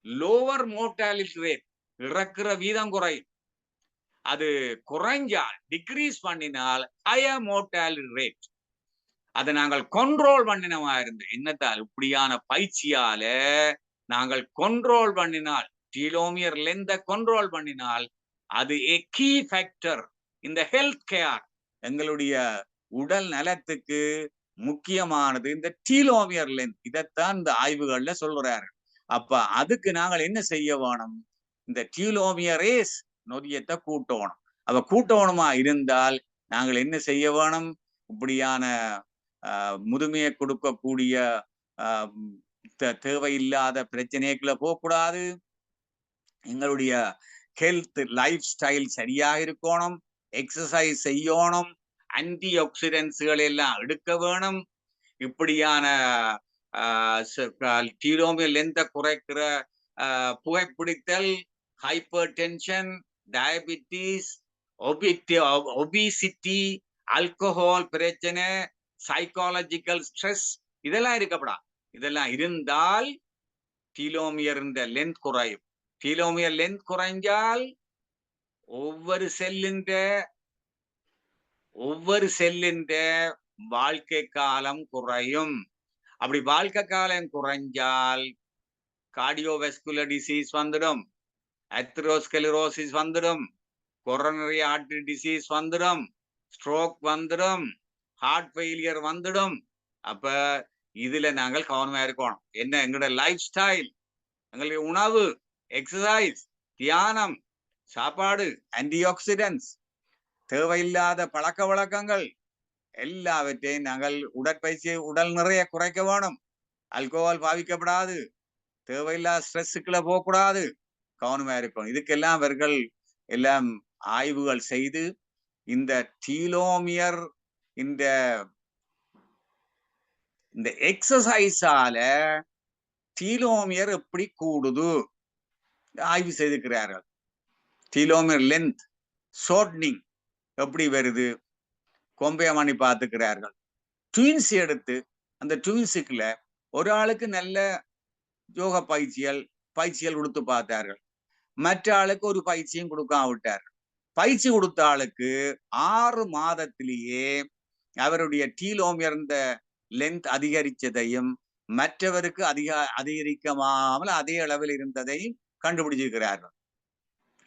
லோவர் மோர்டாலிட்டி ரேட், இறக்குற வீதம் குறையும். அது குறைஞ்சால் டிக்ரீஸ் பண்ணினால் ஹையர் மோர்டாலிட்டி ரேட். அதை நாங்கள் கண்ட்ரோல் பண்ணினமா இருந்து என்னத்தால் இப்படியான பயிற்சியால நாங்கள் கண்ட்ரோல் பண்ணினால், டீலோமியர் லென்த்தை கண்ட்ரோல் பண்ணினால் அது a key factor இந்த ஹெல்த் கேர். எங்களுடைய உடல் நலத்துக்கு முக்கியமானது இந்த டீலோமியர் லென்த். இதைத்தான் இந்த ஆய்வுகள்ல சொல்றாரு. அப்ப அதுக்கு நாங்கள் என்ன செய்ய வேணும்? இந்த டீலோமியரேஸ் நொதியத்தை கூட்டணும். அப்ப கூட்டணுமா இருந்தால் நாங்கள் என்ன செய்ய வேணும்? இப்படியான முதுமையை கொடுக்கக்கூடிய தேவையில்லாத பிரச்சனைக்குள்ள போகக்கூடாது. எங்களுடைய ஹெல்த் லைஃப் ஸ்டைல் சரியாக இருக்கணும். எக்ஸசைஸ் செய்யணும். ஆன்டி ஆக்சிடென்ட்ஸ்கள் எல்லாம் எடுக்க வேணும். இப்படியான டீலோமியர் லென்த்தை குறைக்கிற புகைப்பிடித்தல், hypertension, diabetes, obesity, alcohol பிரச்சனை, சைக்காலஜிக்கல் ஸ்ட்ரெஸ் இதெல்லாம் இருக்கப்படா. இதெல்லாம் இருந்தால் டீலோமியர் லென்த் குறையும். டீலோமியர் லென்த் குறைஞ்சால் ஒவ்வொரு செல்லின் வாழ்க்கை காலம் குறையும். அப்படி வாழ்க்கை காலம் குறைஞ்சால் கார்டியோவெஸ்குலர் டிசீஸ் வந்துடும், அத்ரோஸ்கெலரோசிஸ் வந்துடும், கொரோனரி ஆர்டரி டிசீஸ் வந்துடும், ஸ்ட்ரோக் வந்துடும், ஹார்ட் ஃபெயிலியர் வந்துடும். அப்ப இதுல நாங்கள் கவனமா இருக்கணும். என்ன? எங்களோட லைஃப் ஸ்டைல், எங்களுடைய உணவு, எக்ஸசைஸ், தியானம், சாப்பாடு, ஆன்டி ஆக்சிடென்ட்ஸ், தேவையில்லாத பழக்க வழக்கங்கள் எல்லாவற்றையும் நாங்கள் உடற்பயிற்சி உடல் நிறைய குறைக்க வேணும். ஆல்கோஹால் பாவிக்கப்படாது. தேவையில்லாத ஸ்ட்ரெஸ்ஸுக்குள்ள போகக்கூடாது. கவனமா இருக்கணும். இதுக்கெல்லாம் அவர்கள் எல்லாம் ஆய்வுகள் செய்து இந்த டீலோமியர் இந்த இந்த எக்ஸசைஸால டீலோமியர் எப்படி கூடுது ஆய்வு செய்திருக்கிறார்கள். டீலோமியர் லென்த் ஷார்ட்னிங் எப்படி வருது கம்பேர் பண்ணி பார்த்துக்கிறார்கள். ட்வின்ஸ் எடுத்து அந்த ட்வின்ஸுக்குள்ள ஒரு ஆளுக்கு நல்ல யோக பயிற்சிகள் கொடுத்து பார்த்தார்கள். மற்ற ஆளுக்கு ஒரு பயிற்சியும் கொடுக்காம விட்டார். பயிற்சி கொடுத்த ஆளுக்கு 6 மாதத்திலேயே அவருடைய டீலோமியர் லென்த் அதிகரிச்சதையும் மற்றவருக்கு அதிகரிக்காமல் அதே அளவில் இருந்ததையும் கண்டுபிடிச்சிருக்கிறார்கள்.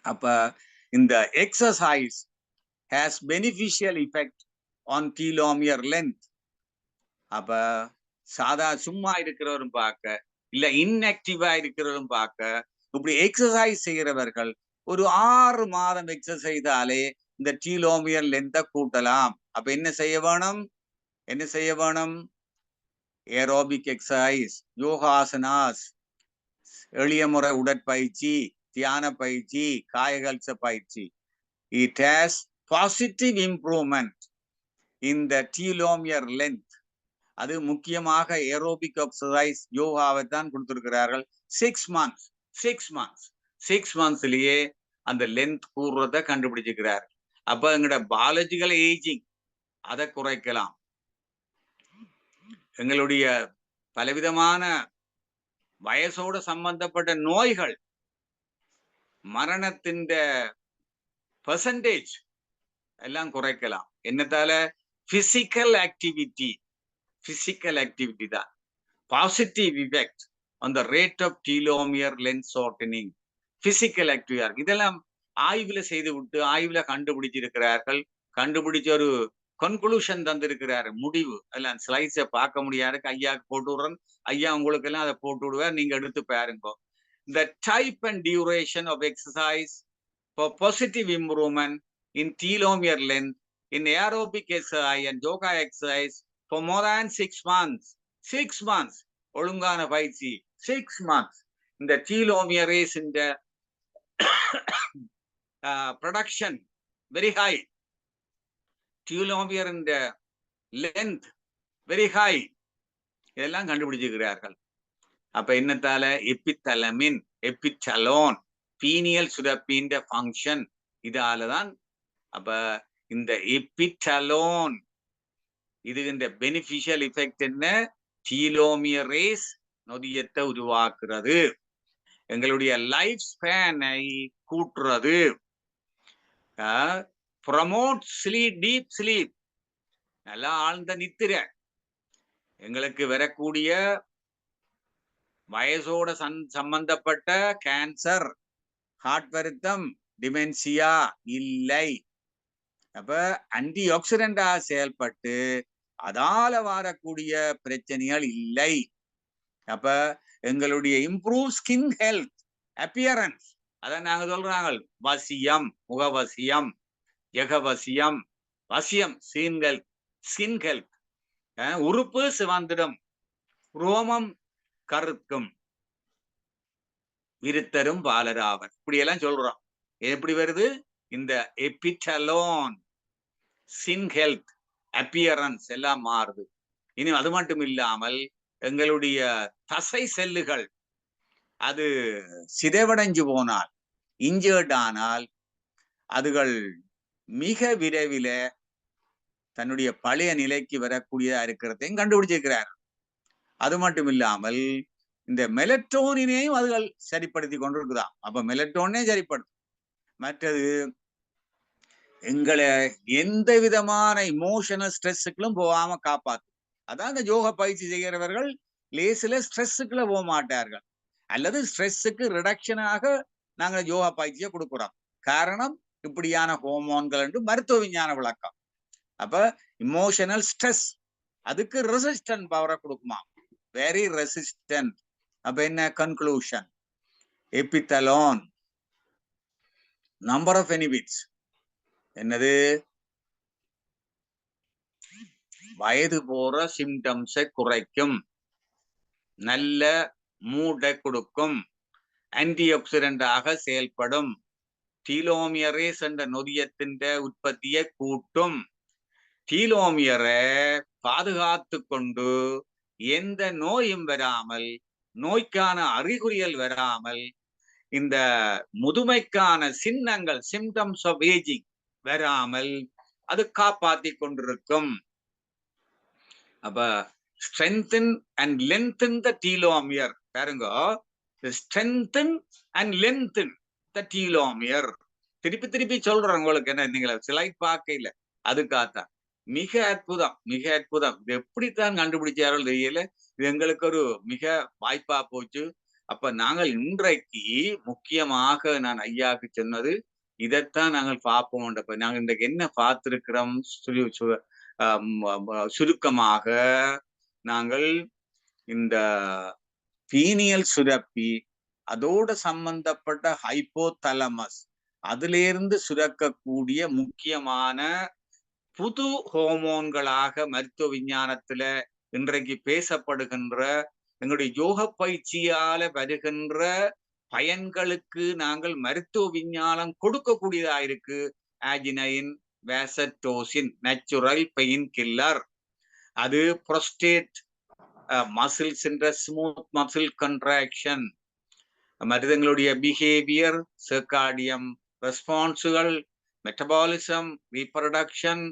அப்ப இந்த exercise has beneficial effect on telomere length. அப்ப சும்மா இருக்கிறவரும் பார்க்க இல்ல இன்ஆக்டிவா இருக்கிறவரும் பார்க்க இப்படி எக்ஸசைஸ் செய்கிறவர்கள் ஒரு 6 மாதம் எக்ஸசைஸாலே இந்த டீலோமியர் லென்த்தை கூட்டலாம். அப்ப என்ன செய்ய வேணும்? ஏரோபிக் எக்ஸசைஸ், யோகாசனாஸ், எளிய முறை உடற்பயிற்சி, தியான பயிற்சி, காயகல்ச பயிற்சி. It has positive improvement in the telomere length. அது முக்கியமாக ஏரோபிக் எக்ஸசைஸ் யோகாவை தான் கொடுத்திருக்கிறார்கள். 6 monthsலயே அந்த லென்த் கூடுறத கண்டுபிடிச்சிருக்கிறார். அப்ப எங்களோட பயாலஜிக்கல் ஏஜிங் அதை குறைக்கலாம். எங்களுடைய பலவிதமான வயசோட சம்பந்தப்பட்ட நோய்கள், மரணத்தின் பெர்சன்டேஜ் எல்லாம் குறைக்கலாம். என்னத்தால? பிசிக்கல் ஆக்டிவிட்டி தான் positive effect on the rate of telomere length shortening. Physical activity இதெல்லாம் ஆய்வுல செய்து விட்டு ஆய்வுல கண்டுபிடிச்சிருக்கிறார்கள். கண்டுபிடிச்ச ஒரு கன்க்ளூஷன் தந்திருக்கிறாரு, முடிவு. எல்லாம் ஸ்லைட்ஸை பார்க்க முடியாது, ஐயாவுக்கு போட்டு விடுறேன். ஐயா உங்களுக்கு எல்லாம் அதை போட்டு விடுவார், நீங்க எடுத்து பாருங்க. The type and duration of exercise for positive improvement in telomere length in aerobic exercise and yoga exercise for more than 6 months. 6 months ஒழுங்கான பயிற்சி 6 months. இந்த telomerase இந்த production very high, telomere இந்த length very high, இதெல்லாம் கண்டுபிடிச்சிருக்கிறார்கள். அப்ப என்னத்தால? எபித்தலமின், எபித்தலோன், pineal சுரப்பின் function இதாலதான். அப்ப இந்த எபித்தலோன் இது இந்த பெனிஃபிஷியல் எஃபெக்ட் என்ன? டீலோமியரேஸ் நொதியத்தை உருவாக்குறது, எங்களுடைய லைஃப் ஸ்பேனை கூட்டுறது, ப்ரமோட் ஸ்லீப், டீப் ஸ்லீப், நல்லா ஆழ்ந்த நித்திரை. எங்களுக்கு வரக்கூடிய வயசோட சம்பந்தப்பட்ட கேன்சர், ஹார்ட் வருத்தம், டிமென்சியா இல்லை. அப்ப ஆன்டி ஆக்சிடென்டா செயல்பட்டு அதால வரக்கூடிய பிரச்சனைகள் இல்லை. அப்ப எங்களுடைய இம்ப்ரூவ் ஸ்கின் ஹெல்த், அப்பியரன்ஸ், அதான் நாங்க சொல்றாங்க வசியம், முகவசியம், எகவசியம், வசியம், ஸ்கின் ஹெல்த். உறுப்பு சிவந்திடும், ரோமம் கருக்கும், விருத்தரும் பாலராவர், இப்படி எல்லாம் சொல்றோம். எப்படி வருது? இந்த எபிட்டலோன், ஸ்கின் ஹெல்த், அப்பியரன்ஸ் எல்லாம் மாறுது. இனி அது மட்டும் இல்லாமல் எங்களுடைய தசை செல்லுகள் அது சிதைவடைஞ்சு போனால், இன்ஜர்ட் ஆனால், அதுகள் மிக விரைவில் தன்னுடைய பழைய நிலைக்கு வரக்கூடியதா இருக்கிறதையும் கண்டுபிடிச்சிருக்கிறார். அது மட்டும் இல்லாமல் இந்த மெலட்டோனினையும் அதுகள் சரிப்படுத்தி கொண்டிருக்குதான். அப்ப மெலட்டோனே சரிப்படுத்தும். மற்றது எங்களை எந்த விதமான இமோஷனல் ஸ்ட்ரெஸ்ஸுக்குள்ளும் போகாம காப்பாற்றும். அதான் இந்த யோகா பயிற்சி செய்கிறவர்கள் லேசில ஸ்ட்ரெஸ்ஸுக்குள்ள போக மாட்டார்கள். அல்லது ஸ்ட்ரெஸ்ஸுக்கு ரிடக்ஷனாக நாங்கள் யோகா பயிற்சியை கொடுக்குறோம். காரணம் இப்படியான ஹோமோன்கள் என்று மருத்துவ விஞ்ஞான விளக்கம். அப்ப இமோஷனல் ஸ்ட்ரெஸ் அதுக்கு ரெசிஸ்டன்ட் பவரை கொடுக்குமா, வெரி ரெசிஸ்டன்ட். அப்ப என்ன கன்க்ளூஷன்? எபித்தலோன் நம்பர் ஆஃப் பெனிஃபிட்ஸ் என்னது? வயது போற சிம்டம்ஸை குறைக்கும், நல்ல மூடை கொடுக்கும், ஆன்டி ஆக்சிடென்டாக செயல்படும், டீலோமியரேஸ் என்ற நொதியத்தின் உற்பத்தியை கூட்டும், டீலோமியரை பாதுகாத்து கொண்டு எந்த நோயும் வராமல், நோய்க்கான அறிகுறிகள் வராமல், இந்த முதுமைக்கான சின்னங்கள் சிம்டம்ஸ் ஆஃப் ஏஜிங் வராமல் அது காப்பாத்தி கொண்டிருக்கும். அப்ப strengthen and lengthen the telomere. பாருங்க, strengthen and lengthen the telomere. திருப்பி திருப்பி சொல்றேன் உங்களுக்கு, என்ன நீங்க ஸ்லைட் பார்க்கல, அதுக்காகத்தான். மிக அற்புதம், மிக அற்புதம். இது எப்படித்தான் கண்டுபிடிச்சார்கள் தெரியல. இது எங்களுக்கு ஒரு மிக வாய்ப்பா போச்சு. அப்ப நாங்கள் இன்றைக்கு முக்கியமாக நான் ஐயாவுக்கு சொன்னது இதைத்தான் நாங்கள் பார்ப்போம். நாங்கள் இன்றைக்கு என்ன பார்த்திருக்கிறோம் சுருக்கமாக, நாங்கள் இந்த பீனியல் சுரப்பி, அதோட சம்பந்தப்பட்ட ஹைப்போதலமஸ், அதிலிருந்து சுரக்கக்கூடிய முக்கியமான புது ஹோமோன்களாக மருத்துவ விஞ்ஞானத்துல இன்றைக்கு பேசப்படுகின்ற எங்களுடைய யோக பயிற்சியால வருகின்ற பயன்களுக்கு நாங்கள் மருத்துவ விஞ்ஞானம் கொடுக்கக்கூடியதா இருக்கு. Arginine, vasotocin, natural painkiller. அது புரோஸ்டேட் மசில்ஸ் என்ற ஸ்மூத் மசில் கன்ட்ராக்ஷன், மனிதங்களுடைய பிஹேவியர், சர்க்காடியம் ரெஸ்பான்ஸுகள், மெட்டபாலிசம், ரீப்ரொடக்ஷன்,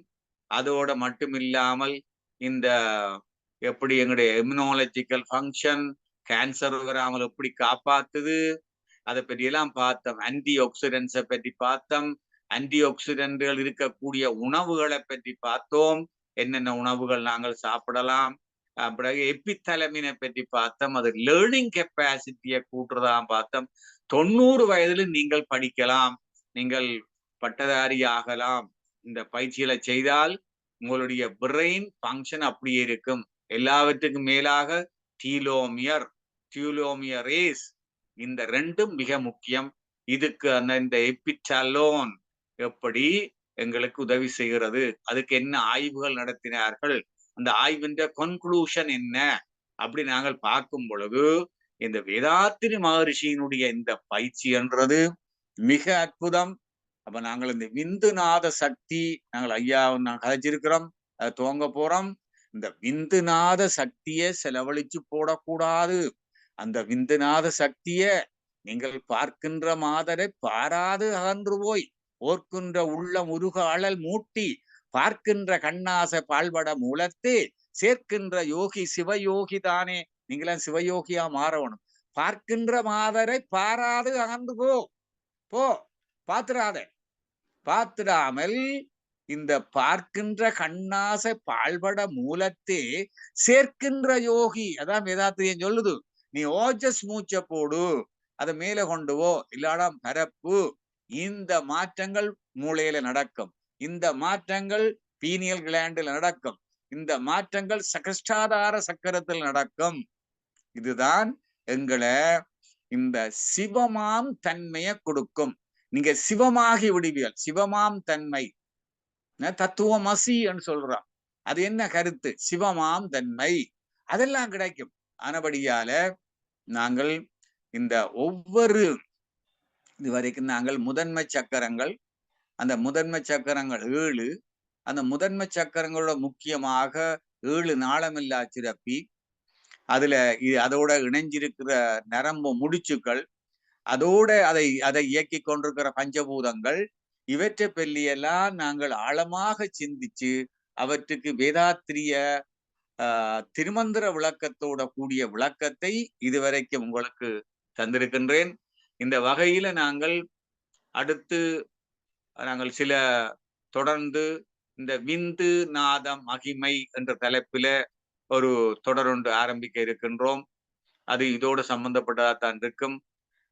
அதோட மட்டும் இல்லாமல் இந்த எப்படி எங்களுடைய இம்யூனாலஜிக்கல் ஃபங்க்ஷன், கேன்சர் வராமல் எப்படி காப்பாத்துது, அதை பற்றி எல்லாம் பார்த்தோம். ஆன்டி ஆக்சிடென்ட்ஸை பற்றி பார்த்தோம். ஆன்டி ஆக்சிடென்ட்கள் இருக்கக்கூடிய உணவுகளை பற்றி பார்த்தோம், என்னென்ன உணவுகள் நாங்கள் சாப்பிடலாம். பிறகு எபித்தலமினை பற்றி பார்த்தோம், அது லேர்னிங் கெப்பாசிட்டியை கூட்டுறதான் பார்த்தோம். 90 வயதில் நீங்கள் படிக்கலாம், நீங்கள் பட்டதாரி ஆகலாம். இந்த பயிற்சிகளை செய்தால் உங்களுடைய பிரெயின் ஃபங்க்ஷன் அப்படியே இருக்கும். எல்லாவற்றுக்கும் மேலாக டீலோமியர், டியூலோமியரேஸ், இந்த ரெண்டும் மிக முக்கியம். இதுக்கு இந்த எபிட்டலோன் எப்படி எங்களுக்கு உதவி செய்கிறது, அதுக்கு என்ன ஆய்வுகள் நடத்தினார்கள், அந்த ஆய்வின் கன்க்ளூஷன் என்ன அப்படி நாங்கள் பார்க்கும் பொழுது, இந்த வேதாத்திரி மகரிஷியினுடைய இந்த பயிற்சி என்றது மிக அற்புதம். அப்ப நாங்கள் இந்த விந்துநாத சக்தி, நாங்கள் ஐயா நாங்கள் கதைச்சிருக்கிறோம், அதை துவங்க போறோம். இந்த விந்துநாத சக்தியை செலவழிச்சு போடக்கூடாது. அந்த விந்துநாத சக்திய நீங்கள் பார்க்கின்ற மாதரை பாராது அகன்று போய் ஓர்க்கின்ற உள்ளம் உருக அழல் மூட்டி பார்க்கின்ற கண்ணாசை பால்பட மூலத்தே சேர்க்கின்ற யோகி சிவயோகி தானே. நீங்களாம் சிவயோகியா மாறணும். பார்க்கின்ற மாதரை பாராது அகன்று போ பாத்துடாத. பாத்துடாமல் இந்த பார்க்கின்ற கண்ணாசை பால்பட மூலத்தே சேர்க்கின்ற யோகி, அதான் வேதாத்திரியம் சொல்லுது. நீ ஓஜஸ் மூச்ச போடு, அதை மேல கொண்டு போ, இல்லாடா பரப்பு. இந்த மாற்றங்கள் மூளையில நடக்கும், இந்த மாற்றங்கள் பீனியல் கிளாண்டில் நடக்கும், இந்த மாற்றங்கள் சகஸ்டாதார சக்கரத்தில் நடக்கும். இதுதான் எங்களை இந்த சிவமாம் தன்மையை கொடுக்கும். நீங்க சிவமாகி விடுவீர்கள். சிவமாம் தன்மை தத்துவமசி என்று சொல்றான். அது என்ன கருத்து? சிவமாம் தன்மை, அதெல்லாம் கிடைக்கும். ஆனபடியால நாங்கள் இந்த ஒவ்வொரு இதுவரைக்கும் நாங்கள் முதன்மை சக்கரங்கள், அந்த முதன்மை சக்கரங்கள் 7, அந்த முதன்மை சக்கரங்களோட முக்கியமாக 7 நாளமில்லா சுரப்பி, அதுல அதோட இணைஞ்சிருக்கிற நரம்பு முடிச்சுக்கள், அதோட அதை இயக்கி கொண்டிருக்கிற பஞ்சபூதங்கள், இவற்றை பற்றியெல்லாம் நாங்கள் ஆழமாக சிந்திச்சு அவற்றுக்கு வேதாத்திரிய திருமந்திர விளக்கத்தோட கூடிய விளக்கத்தை இதுவரைக்கும் உங்களுக்கு தந்திருக்கின்றேன். இந்த வகையில நாங்கள் அடுத்து சில தொடர்ந்து இந்த விந்து நாதம் மகிமை என்ற தலைப்பில ஒரு தொடர் ஒன்று ஆரம்பிக்க இருக்கின்றோம். அது இதோடு சம்பந்தப்பட்டதான் இருக்கும்.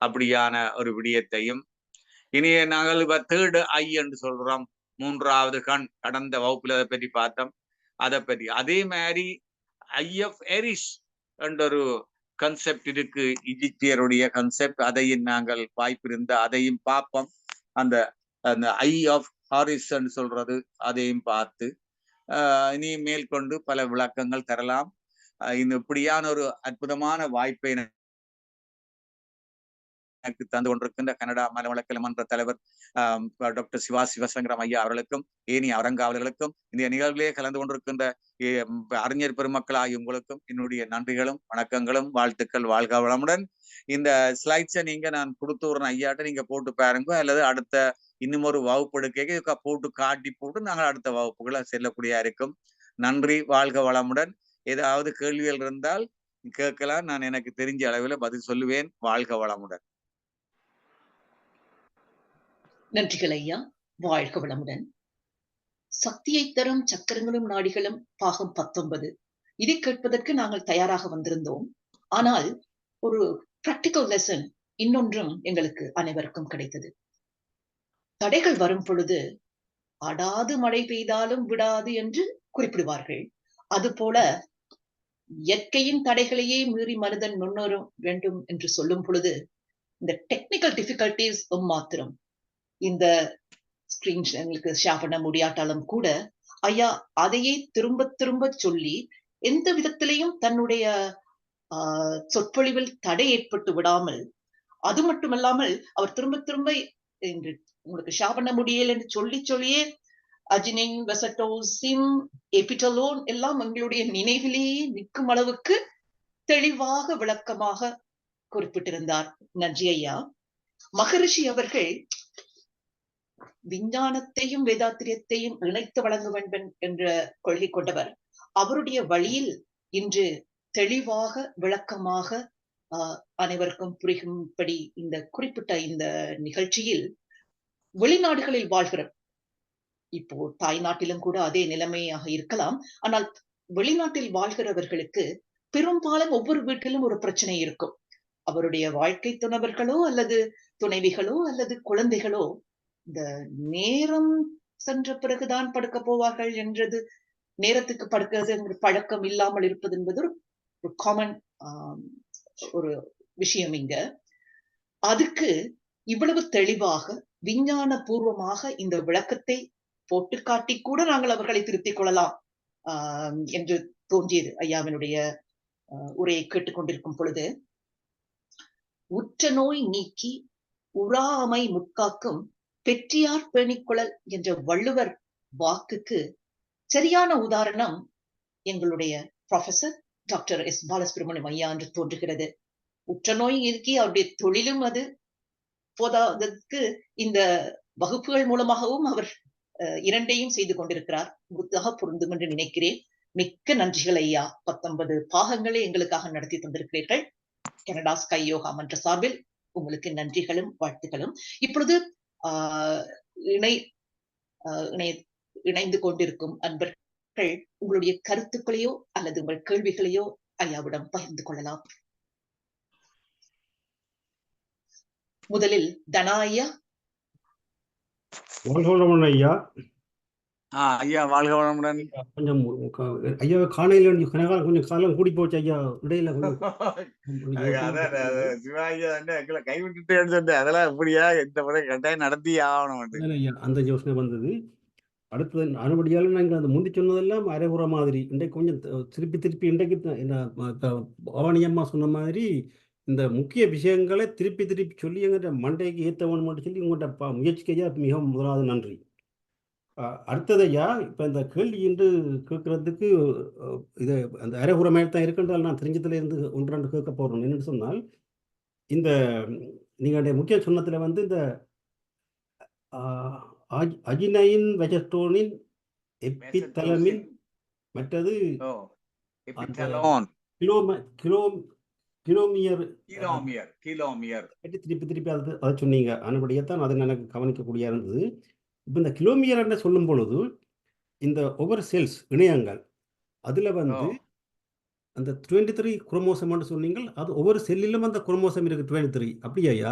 அப்படியான ஒரு விடயத்தையும் இனிய நாங்கள் தேர்டு ஐ என்று சொல்றோம், 3வது கண். கடந்த வகுப்புல அதை பற்றி பார்த்தோம். அதை பற்றி அதே மாதிரி ஐஎஃப் எரிஷ் என்ற ஒரு கன்செப்ட் இருக்கு, இஜிப்தியருடைய கன்செப்ட். அதையும் நாங்கள் வாய்ப்பு இருந்தா அதையும் பார்ப்போம். அந்த ஐ ஆஃப் ஹாரிஸ் சொல்றது, அதையும் பார்த்து இனி மேற்கொண்டு பல விளக்கங்கள் தரலாம். இப்படியான ஒரு அற்புதமான வாய்ப்பை எனக்கு தந்து கொண்டிருக்கின்ற கனடா மலவளக்கல மன்ற தலைவர் டாக்டர் சிவா சிவசங்கரம் ஐயா அவர்களுக்கும் ஏனைய அரங்காவலர்களுக்கும் இந்த நிகழ்விலே கலந்து கொண்டிருக்கின்ற அறிஞர் பெருமக்கள் ஆகிய உங்களுக்கும் என்னுடைய நன்றிகளும் வணக்கங்களும் வாழ்த்துக்கள். வாழ்க வளமுடன். இந்த ஸ்லைட்ஸை நீங்க நான் கொடுத்து ஒரு ஐயாட்ட நீங்க போட்டு பாருங்க, அல்லது அடுத்த இன்னும் ஒரு வகுப்பு எடுக்க போட்டு காட்டி போட்டு நாங்கள் அடுத்த வகுப்புகளை செல்லக்கூடிய இருக்கும். நன்றி. வாழ்க வளமுடன். ஏதாவது கேள்விகள் இருந்தால் கேட்கலாம். நான் எனக்கு தெரிஞ்ச அளவில் பதில் சொல்லுவேன். வாழ்க வளமுடன். நன்றிகள் ஐயா. வாழ்க வளமுடன். சக்தியை தரும் சக்கரங்களும் நாடிகளும் பாகம் 19 இதை கேட்பதற்கு நாங்கள் தயாராக வந்திருந்தோம். ஆனால் ஒரு பிராக்டிக்கல் லெசன் இன்னொன்றும் எங்களுக்கு அனைவருக்கும் கிடைத்தது. தடைகள் வரும் பொழுது அடாது மழை பெய்தாலும் விடாது என்று குறிப்பிடுவார்கள். அதுபோல இயற்கையின் தடைகளையே மீறி மனிதன் முன்னேற வேண்டும் என்று சொல்லும் பொழுது இந்த டெக்னிக்கல் டிஃபிகல்டிஸ் மாத்திரம் இந்த ஸ்கிரீன் எங்களுக்கு ஷேர் பண்ண முடியாட்டாலும் கூட ஐயா அதையே திரும்ப திரும்ப சொல்லி எந்த விதத்திலையும் தன்னுடைய சொற்பொழிவில் தடை ஏற்பட்டு விடாமல், அது மட்டுமல்லாமல் அவர் திரும்ப திரும்ப என்று உங்களுக்கு ஷேர் பண்ண முடியல என்று சொல்லியே அஜினின், வெசட்டோசின், எபிட்டலோன் எல்லாம் எங்களுடைய நினைவிலேயே நிற்கும் அளவுக்கு தெளிவாக விளக்கமாக குறிப்பிட்டிருந்தார். நன்றி ஐயா. மகரிஷி அவர்கள் விஞ்ஞானத்தையும் வேதாத்திரியத்தையும் இணைத்து வழங்க வேண்டும் என்ற கொள்கை கொண்டவர். அவருடைய வழியில் இன்று தெளிவாக விளக்கமாக அனைவருக்கும் புரியும்படி இந்த குறிப்பிட்ட இந்த நிகழ்ச்சியில் வெளிநாடுகளில் வாழ்கிற, இப்போ தாய்நாட்டிலும் கூட அதே நிலைமையாக இருக்கலாம், ஆனால் வெளிநாட்டில் வாழ்கிறவர்களுக்கு பெரும்பாலும் ஒவ்வொரு வீட்டிலும் ஒரு பிரச்சனை இருக்கும். அவருடைய வாழ்க்கை துணைவர்களோ அல்லது துணைவிகளோ அல்லது குழந்தைகளோ இந்த நேரம் சென்ற பிறகுதான் படுக்க போவார்கள் என்றது, நேரத்துக்கு படுக்கிறது பழக்கம் இல்லாமல் இருப்பது என்பது ஒரு காமன் ஒரு விஷயம். இங்க அதுக்கு இவ்வளவு தெளிவாக விஞ்ஞான பூர்வமாக இந்த விளக்கத்தை போட்டு காட்டி கூட நாங்கள் அவர்களை திருத்திக் கொள்ளலாம் என்று தோன்றியது ஐயாவினுடைய உரையை கேட்டுக்கொண்டிருக்கும் பொழுது. உற்ற நோய் நீக்கி உறாமை முற்காக்கும் பெற்றியார் பேணிக்குழல் என்ற வள்ளுவர் வாக்குக்கு சரியான உதாரணம் எங்களுடைய ப்ரொஃபசர் டாக்டர் எஸ் பாலசுப்ரமணியம் ஐயா என்று தோன்றுகிறது. உற்ற நோய் நீக்கி அவருடைய தொழிலும் அது போதாதற்கு இந்த வகுப்புகள் மூலமாகவும் அவர் இரண்டையும் செய்து கொண்டிருக்கிறார். முழுதாக பொருந்தும் என்று நினைக்கிறேன். மிக்க நன்றிகள் ஐயா. 19 பாகங்களை எங்களுக்காக நடத்தி தந்திருக்கிறீர்கள். கனடா ஸ்கை யோகா மன்ற சார்பில் உங்களுக்கு நன்றிகளும் வாழ்த்துக்களும். இப்பொழுது இணைந்து கொண்டிருக்கும் அன்பர்கள் உங்களுடைய கருத்துக்களையோ அல்லது உங்கள் கேள்விகளையோ ஐயாவிடம் பகிர்ந்து கொள்ளலாம். முதலில் தனா ஐயா. ஐயா. ஐயா வாழ்க வளமுடன். கொஞ்சம் ஐயா காலையில கொஞ்சம் காலம் கூடி போச்சு ஐயா. இடையில சிவாஜி எங்களை கைவிட்டுட்டு அதெல்லாம் எப்படியா இந்த முறை கட்டாயம் நடத்தி ஆகணும் ஐயா. அந்த யோசனை வந்தது. அடுத்தது அறுபடியாலும் நாங்கள் அந்த முந்தி சொன்னதெல்லாம் அரைகுற மாதிரி. இன்றைக்கு கொஞ்சம் திருப்பி இன்றைக்கு பவானியம்மா சொன்ன மாதிரி இந்த முக்கிய விஷயங்களை திருப்பி சொல்லி எங்கிட்ட மண்டைக்கு ஏற்றவன் மட்டும் சொல்லி உங்கள்கிட்ட முயற்சிக்கையா மிகவும் முதலாவது நன்றி. அடுத்ததையா இப்போ இந்த கேள்வி என்று கேட்கறதுக்கு இது அந்த அரைகுறமையாக தான் இருக்கின்றால் நான் தெரிஞ்சதுல இருந்து ஒன்று கேட்க போகிறோம். என்னென்னு சொன்னால் இந்த நீங்கள் முக்கிய சொன்னத்தில் வந்து இந்த அஜினைன் வெஜஸ்டோனின் எப்பித்தலமின் மற்றது கிலோமியர் திருப்பி அதை சொன்னீங்க. அதுபடியத்தான் அதை எனக்கு கவனிக்கக்கூடிய இருந்தது. இப்போ இந்த கிலோமியர் என்ன சொல்லும் பொழுது இந்த ஒவ்வொரு செல்ஸ் இணையங்கள் அதில் வந்து அந்த 23 குரோமோசம் சொன்னீங்கள். அது ஒவ்வொரு செல்லிலும் அந்த குரோமோசம் இருக்கு 23. அப்படியா?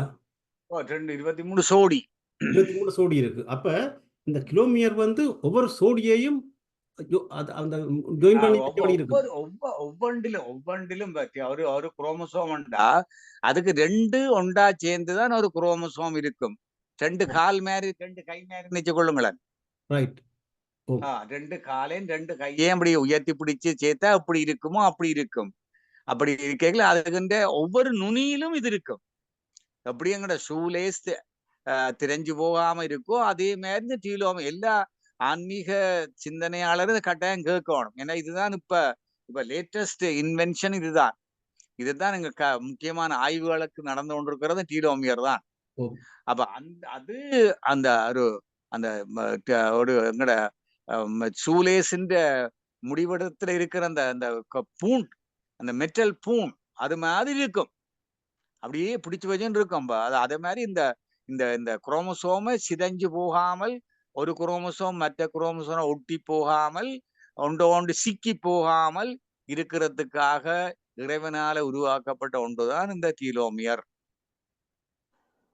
23 சோடி 23 சோடி இருக்கு. அப்ப இந்த கிலோமியர் வந்து ஒவ்வொரு சோடியையும் ஒவ்வொன்றிலும் ஒரு குரோமோசோம் உண்டா, அதுக்கு 2 ஒண்டா சேர்ந்துதான் ஒரு குரோமோசோம் இருக்கும். 2 கால் மாதிரி 2 கை மாதிரி நினைச்சு கொள்ளுங்களேன். 2 காலையும் 2 கையையும் அப்படி உயர்த்தி பிடிச்சு சேர்த்தா அப்படி இருக்குமோ அப்படி இருக்கும். அப்படி இருக்கீங்களா, அதுக்கு ஒவ்வொரு நுனியிலும் இது இருக்கும். எப்படி எங்கட ஷூலேஸ் திரைஞ்சு போகாம இருக்கோ அதே மாதிரி இந்த டீலோமியர் எல்லா ஆன்மீக சிந்தனையாளரும் இதை கட்டாயம் கேட்கணும். ஏன்னா இதுதான் இப்ப லேட்டஸ்ட் இன்வென்ஷன் இதுதான். இதுதான் எங்க முக்கியமான ஆய்வுகளுக்கு நடந்து கொண்டிருக்கிறது டீலோமியர் தான். அப்ப அது அந்த ஒரு அந்த ஒரு எங்கட ஷூலேஸின் முடிவெடுத்துல இருக்கிற அந்த பூண், அந்த மெட்டல் பூண் அது மாதிரி இருக்கும், அப்படியே பிடிச்சு வச்சுன்னு இருக்கும். அதே மாதிரி இந்த இந்த இந்த குரோமோசோமை சிதைஞ்சு போகாமல், ஒரு குரோமோசோம் மற்ற குரோமோசோமை ஒட்டி போகாமல், ஒன்று சிக்கி போகாமல் இருக்கிறதுக்காக இறைவனால உருவாக்கப்பட்ட ஒன்றுதான் இந்த டீலோமியர்.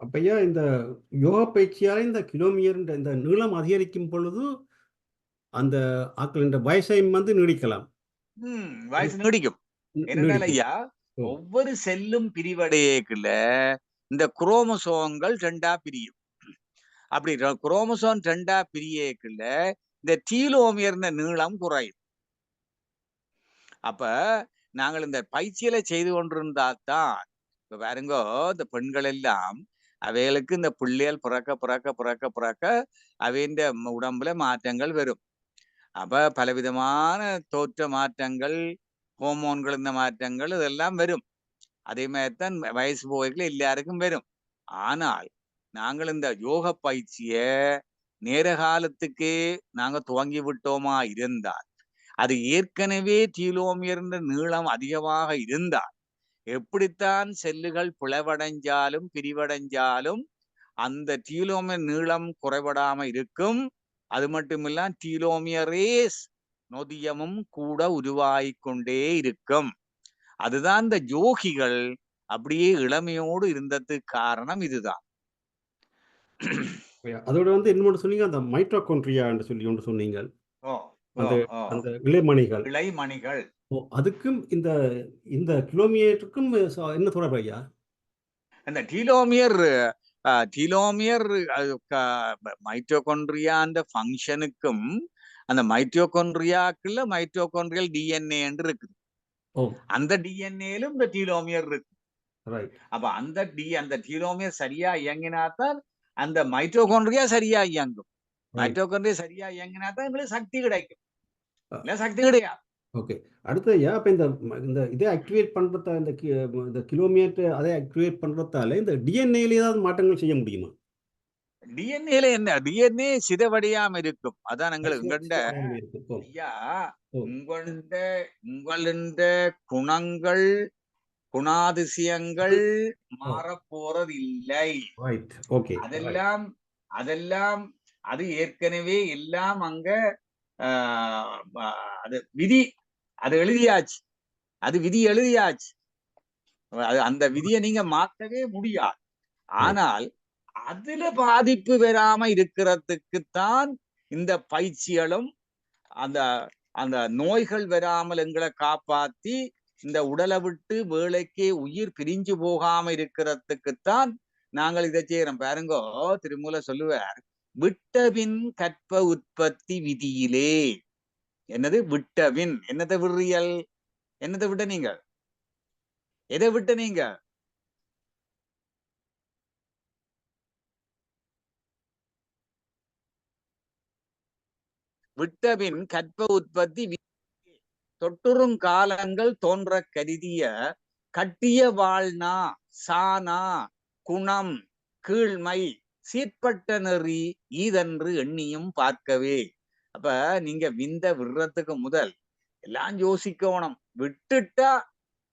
அப்பையா இந்த யோகா பயிற்சியால இந்த கிலோமியர் இந்த நீளம் அதிகரிக்கும் பொழுது அந்த ஆக்களின் வயசையும் நீடிக்கலாம். வயசு நீடிக்கும். என்னன்னா ஐயா, ஒவ்வொரு செல்லும் பிரிவடையக்குள்ள இந்த குரோமோசோம்கள் 2ஆ பிரியும். அப்படி குரோமோசோம் 2ஆ பிரியக்குள்ள இந்த டீலோமியர் நீளம் குறையும். அப்ப நாங்கள் இந்த பயிற்சியில செய்து கொண்டிருந்தால்தான், இப்ப பாருங்கோ, இந்த பெண்கள் எல்லாம் அவைகளுக்கு இந்த பிள்ளைகள் பிறக்க பிறக்க பிறக்க பிறக்க அவையின் உடம்புல மாற்றங்கள் வரும். அப்ப பலவிதமான தோற்ற மாற்றங்கள், ஹோமோன்கள், இந்த மாற்றங்கள் இதெல்லாம் வரும். அதே மாதிரிதான் வயசு போகைகள் எல்லாருக்கும் வரும். ஆனால் நாங்கள் இந்த யோக பயிற்சிய நேர காலத்துக்கே நாங்க துவங்கி விட்டோமா இருந்தால், அது ஏற்கனவே டீலோமியர் நீளம் அதிகமாக இருந்தால், எப்படித்தான் செல்லுகள் பிளவடைஞ்சாலும் பிரிவடைஞ்சாலும் அந்த டீலோமியர் நீளம் குறைபடாம இருக்கும். அது மட்டுமில்ல, டீலோமியரேஸ் நொதியமும் கூட உருவாகிக்கொண்டே இருக்கும். அதுதான் இந்த யோகிகள் அப்படியே இளமையோடு இருந்ததுக்கு காரணம் இதுதான். அதோட இன்னொன்று சொன்னீங்க, அந்த மைட்டோகாண்ட்ரியா என்று சொல்லி ஒன்று சொன்னீங்க. அந்த இளைமணிகள் அதுக்கும் இந்த இந்த கிலோமீட்டருக்கும் என்ன தொடர்பு ஐயா? அந்த டீலோமியர் மைட்டோகாண்ட்ரியா அந்த ஃபங்க்ஷனுக்கும் அந்த மைட்டோகாண்ட்ரியாக்குள்ள மைட்டோகாண்ட்ரியல் டிஎன்ஏ என்று இருக்குது. அந்த டிஎன்ஏலும் இந்த டீலோமியர் இருக்கு. அப்ப அந்த டீலோமியர் சரியா இயங்கினாத்தான் அந்த மைட்டோகாண்ட்ரியா சரியா இயங்கும். மைட்டோகாண்ட்ரியா சரியா இயங்கினாத்தான் எங்களுக்கு சக்தி கிடைக்கும். இல்ல சக்தி கிடையாது. ஓகே. அடுத்து ஐயா, அப்ப இந்த இதை ஆக்டிவேட் பண்றத இந்த கிலோமீட்டர் அதை ஆக்டிவேட் பண்றதால இந்த டிஎன்ஏல ஏதாவது மாற்றங்கள் செய்ய முடியுமா? டிஎன்ஏல என்ன, டிஎன்ஏ சிதைவடையாம இருக்கும். அதான் எங்களுக்கு ஐயா, உங்களுடைய குணங்கள், குணாதிசயங்கள் மாறப்போறதில்லை. அதெல்லாம் அது ஏற்கனவே எல்லாம் அங்க அது விதி, அது எழுதியாச்சு, அது விதி எழுதியாச்சு. அந்த விதியை நீங்க மாற்றவே முடியாது. ஆனால் அதுல பாதிப்பு வராம இருக்கிறதுக்குத்தான் இந்த பயிற்சிகளும், அந்த அந்த நோய்கள் வராமல் எங்களை காப்பாத்தி இந்த உடலை விட்டு வேலைக்கே உயிர் பிரிஞ்சு போகாம இருக்கிறதுக்குத்தான் நாங்கள் இதை செய்யறோம். பாருங்கோ, திருமூல சொல்லுவார், விட்டபின் கற்ப உற்பத்தி விதியிலே. என்னது விட்டபின்? என்னத்தை விடுறியல்? என்னத்தை விட்ட நீங்க? எதை விட்ட நீங்க? விட்டபின் கற்ப உற்பத்தி தொட்டுறும் காலங்கள் தோன்ற கருதிய கட்டிய வாழ்நா சானா குணம் கீழ்மை சீர்பட்ட நெறி ஈதென்று எண்ணியும் பார்க்கவே. அப்ப நீங்க விந்த விடுறதுக்கு முதல் எல்லாம் யோசிக்கணும். விட்டுட்டா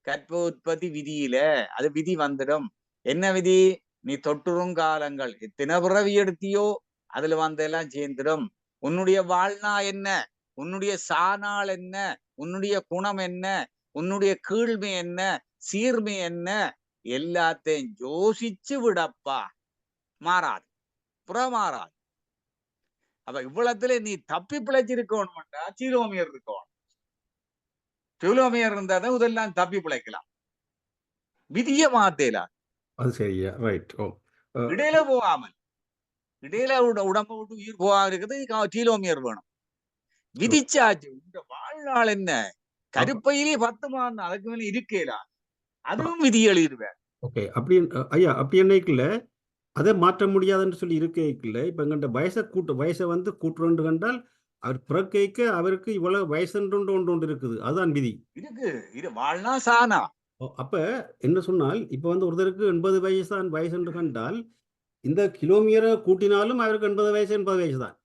கற்ப உற்பத்தி விதியில அது விதி வந்துடும். என்ன விதி? நீ தொட்டுறுங்காலங்கள் எத்தனை பிறவி எடுத்தியோ அதுல வந்தெல்லாம் சேர்ந்துடும். உன்னுடைய வாழ்நா என்ன, உன்னுடைய சாநாள் என்ன, உன்னுடைய குணம் என்ன, உன்னுடைய கீழ்மை என்ன, சீர்மை என்ன, எல்லாத்தையும் யோசிச்சு விடப்பா. மாறாது, புறமாறாது. அப்ப இவ்வளத்துல நீ தப்பி பிழைச்சிருக்கணும்டா டீலோமியர் இருக்கணும். டீலோமியர் இருந்தாதான் இதெல்லாம் தப்பி பிழைக்கலாம். விதிய மாத்தேலா. அது சரியா? ரைட். இடையில போகாமல், இடையில உடம்பு விட்டு உயிர் போகாம இருக்கிறது டீலோமியர் வேணும். விதிச்சாச்சு. இந்த வாழ்நாள் என்ன, கருப்பையிலே 10 மாதம், அதுக்கு மேல இருக்கேலா, அதுவும் விதி எழுதிடுவேன். ஓகே. அப்படி ஐயா அப்படி என்னைக்குல அதை மாற்ற முடியாதுன்னு சொல்லி இருக்கைக்குள்ள இப்போ எங்கள்கிட்ட வயசை வந்து கூட்டுறோண்டு கண்டால் அவர் பிறக்கைக்க அவருக்கு இவ்வளவு வயசுன்று ஒன்று இருக்குது. அதுதான் விதி. இருக்கு இது வாழ்னா சானா. அப்ப என்ன சொன்னால் இப்போ வந்து ஒருத்தருக்கு 80 வயசு தான் வயசு என்று கண்டால் இந்த கிலோமீட்டரை கூட்டினாலும் அவருக்கு 80 வயசு தான்.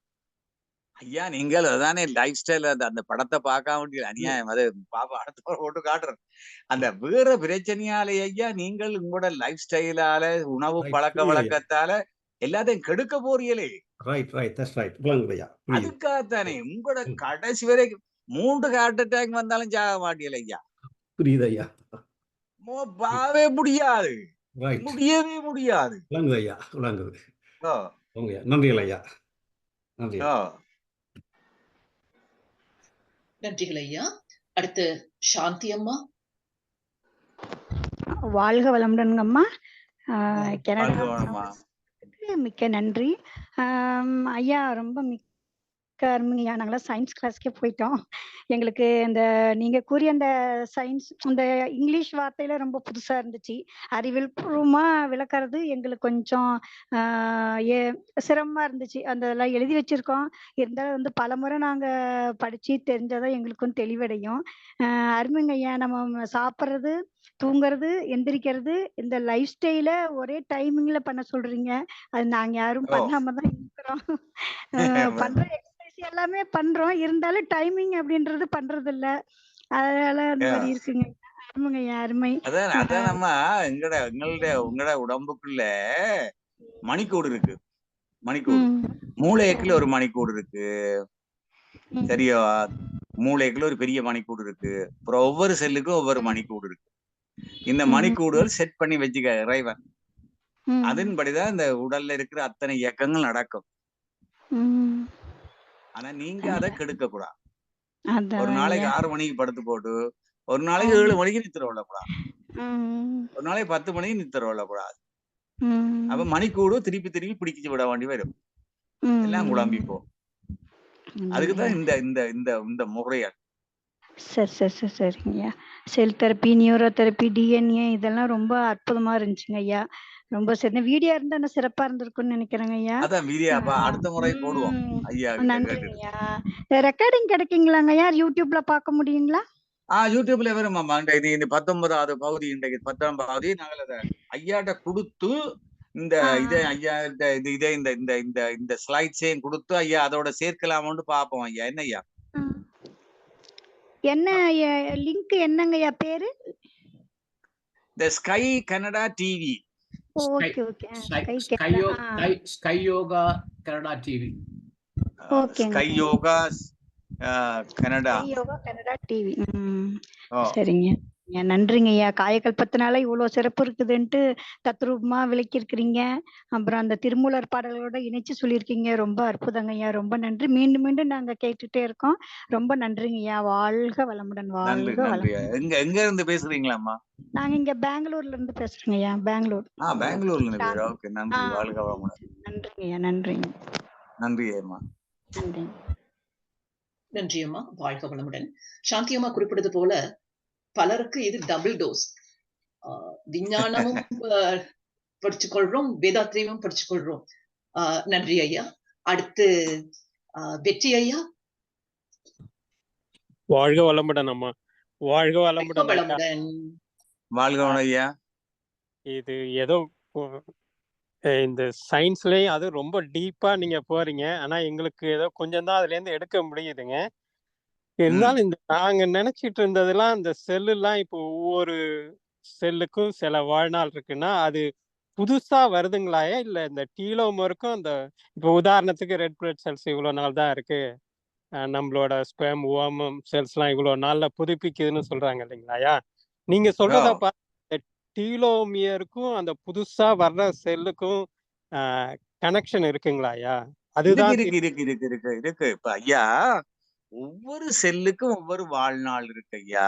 ஐயா நீங்கள் அதானே லைஃப் ஸ்டைல் அந்த படத்தை பார்க்க வேண்டிய அநியாயம். அது பாப்பா அடுத்த போட்டு காட்டுறேன். அந்த வேற பிரச்சனையால ஐயா நீங்கள் உங்களோட லைஃப் ஸ்டைலால உணவு பழக்க வழக்கத்தால எல்லாத்தையும் கெடுக்க போறீங்களே. Right that's right. அதுக்காகத்தானே உங்களோட கடைசி வரைக்கும் 3 ஹார்ட் அட்டாக் வந்தாலும் சாக மாட்டீங்களா ஐயா. புரியுது ஐயா. பாவே முடியாது, முடியவே முடியாது. ஐயா விளங்குது. நன்றிகள் ஐயா. நன்றி. நன்றிகள் ஐயா. அடுத்து சாந்தி அம்மா. வாழ்க வளமுடன் அம்மா. கனடா மிக்க நன்றி ஐயா. ரொம்ப மிக்க அருமையா. நாங்களாம் சயின்ஸ் கிளாஸ்க்கே போயிட்டோம். எங்களுக்கு இந்த நீங்க கூறிய அந்த சயின்ஸ் அந்த இங்கிலீஷ் வார்த்தையில ரொம்ப புதுசா இருந்துச்சு. அறிவியல் பூர்வமா விளக்குறது எங்களுக்கு கொஞ்சம் சிரமமா இருந்துச்சு. அந்த எல்லாம் எழுதி வச்சிருக்கோம். இருந்தாலும் வந்து பலமுறை நாங்க படிச்சு தெரிஞ்சாதான் எங்களுக்கும் தெளிவடையும். அருமைங்க ஐயா. நம்ம சாப்பிட்றது, தூங்குறது, எந்திரிக்கிறது, இந்த லைஃப் ஸ்டைல ஒரே டைமிங்ல பண்ண சொல்றீங்க. அது நாங்க யாரும் பண்ணாம தான் இருக்கிறோம். பண்ற எல்லாமே பண்றோம். இருந்தாலும் டைமிங் அப்படின்றது பண்றது இல்ல. அதனால அந்த மாதிரி இருக்குங்க. அருமைங்க ஐயா, அருமை. அதான் நம்ம உங்களோட உடம்புக்குள்ள மணிக்கூடு இருக்கு. மணிக்கூடு மூளைக்குள்ள ஒரு மணிக்கூடு இருக்கு. சரியா? மூளைக்குள்ள ஒரு பெரிய மணிக்கூடு இருக்கு. அப்புறம் ஒவ்வொரு செல்லுக்கும் ஒவ்வொரு மணிக்கூடு இருக்கு. இந்த மணிக்கூடுகள் செட் பண்ணி வச்சுக்க இறைவன். அதன்படிதான் இந்த உடல்ல இருக்கிற அத்தனை இயக்கங்கள் நடக்கும். ஆனா நீங்க அதை கெடுக்க கூடாது. ஒரு நாளைக்கு 6 மணிக்கு படுத்து போட்டு ஒரு நாளைக்கு 7 மணிக்கு நித்திர கொள்ளக்கூடாது. ஒரு நாளைக்கு 10 மணிக்கு நித்திர கொள்ளக்கூடாது. அப்ப மணிக்கூடு திருப்பி பிடிச்சு விட வேண்டி வரும். எல்லாம் குழம்பிப்போம். அதுக்குதான் இந்த முறையா. சரிங்க. செல் தெரப்பி, நியூரோ தெரப்பி, டிஎன்ஏ இதெல்லாம் ரொம்ப அற்புதமா இருந்துச்சுங்க ஐயா. ரொம்ப சரி. வீடியோ இருந்தா சிறப்பா இருந்திருக்கும்னு நினைக்கிறேங்க ஐயா. அதான் வீடியோ அடுத்த முறை போடுவோம் ஐயா. நன்றிங்க ஐயா. ரெக்கார்டிங் கிடைக்குங்களாங்க ஐயா? யூடியூப்ல பார்க்க முடியுங்களா? யூடியூப்ல வரும். இந்த 19வது பகுதி, இன்றைக்கு 10ஆம் பகுதி நாங்கள் அதை ஐயாட்ட கொடுத்து இந்த இதே ஐயா இதே இந்த ஸ்லைட்ஸையும் கொடுத்து ஐயா அதோட சேர்க்கலாமோன்னு பாப்போம் ஐயா. என்ன ஐயா? என்ன லிங்க் என்னங்க ஐயா பேரு? The Sky Canada TV. Okay. Sky Yoga Canada TV. Okay. Sky Yoga Canada. Sky Yoga Canada TV. சரிங்க. நன்றிங்க ஐயா. காயகல்பத்தினால இவ்வளவு சிறப்பு இருக்குதுன்ட்டு தத்ரூபமா விளக்கி இருக்கிறீங்க. அப்புறம் அந்த திருமூலர் பாடல்களோட இணைச்சு சொல்லியிருக்கீங்க. ரொம்ப அற்புதங்க ஐயா. ரொம்ப நன்றி. மீண்டும் நாங்க கேட்டுட்டே இருக்கோம். ரொம்ப நன்றிங்க ஐயா. வாழ்க வளமுடன். வாழ்க வளமுடன். எங்க இருந்து பேசுறீங்களாம்மா? நாங்க இங்க பெங்களூர்ல இருந்து பேசுறோங்க ஐயா. பெங்களூர். பெங்களூர்ல இருந்து. ஓகே. நன்றி. வாழ்க வளமுடன். நன்றிங்க ஐயா. நன்றிங்க. நன்றி அம்மா. நன்றி அம்மா. வாழ்க வளமுடன். சாந்தி அம்மா குறிப்பிட்டது போல பலருக்கு இது டபுள் டோஸ். விஞ்ஞானமும் படிச்சுக்கொள்றோம், வேதாத்திரியமும் படிச்சுக்கொள்றோம். நன்றி ஐயா. அடுத்து வெற்றி ஐயா. வாழ்க வளமுடன் அம்மா. வாழ்க வளமுடன். வாழ்க வளமுடன் ஐயா. இது ஏதோ இந்த சயின்ஸ்லயும் அது ரொம்ப டீப்பா நீங்க போறீங்க. ஆனா எங்களுக்கு ஏதோ கொஞ்சம் தான் அதுல இருந்து எடுக்க முடியுதுங்க. இருந்தாலும் இந்த நாங்க நினைச்சிட்டு இருந்ததெல்லாம் இந்த செல்லு எல்லாம் இப்போ ஒவ்வொரு செல்லுக்கும் சில வாழ்நாள் இருக்குன்னா அது புதுசா வருதுங்களாயா? இல்ல இந்த டீலோமருக்கும் அந்த இப்போ உதாரணத்துக்கு ரெட் பிளட் செல்ஸ் இவ்வளவு நாள் தான் இருக்கு, நம்மளோட ஸ்பெர்ம் ஓவம் செல்ஸ் எல்லாம் இவ்வளவு நாள்ல புதுப்பிக்குதுன்னு சொல்றாங்க இல்லைங்களாயா? நீங்க சொல்றத பார்த்து டீலோமியருக்கும் அந்த புதுசா வர்ற செல்லுக்கும் கனெக்ஷன் இருக்குங்களாயா? அதுதான் இருக்கு. இப்ப ஐயா ஒவ்வொரு செல்லுக்கும் ஒவ்வொரு வாழ்நாள் இருக்கு ஐயா.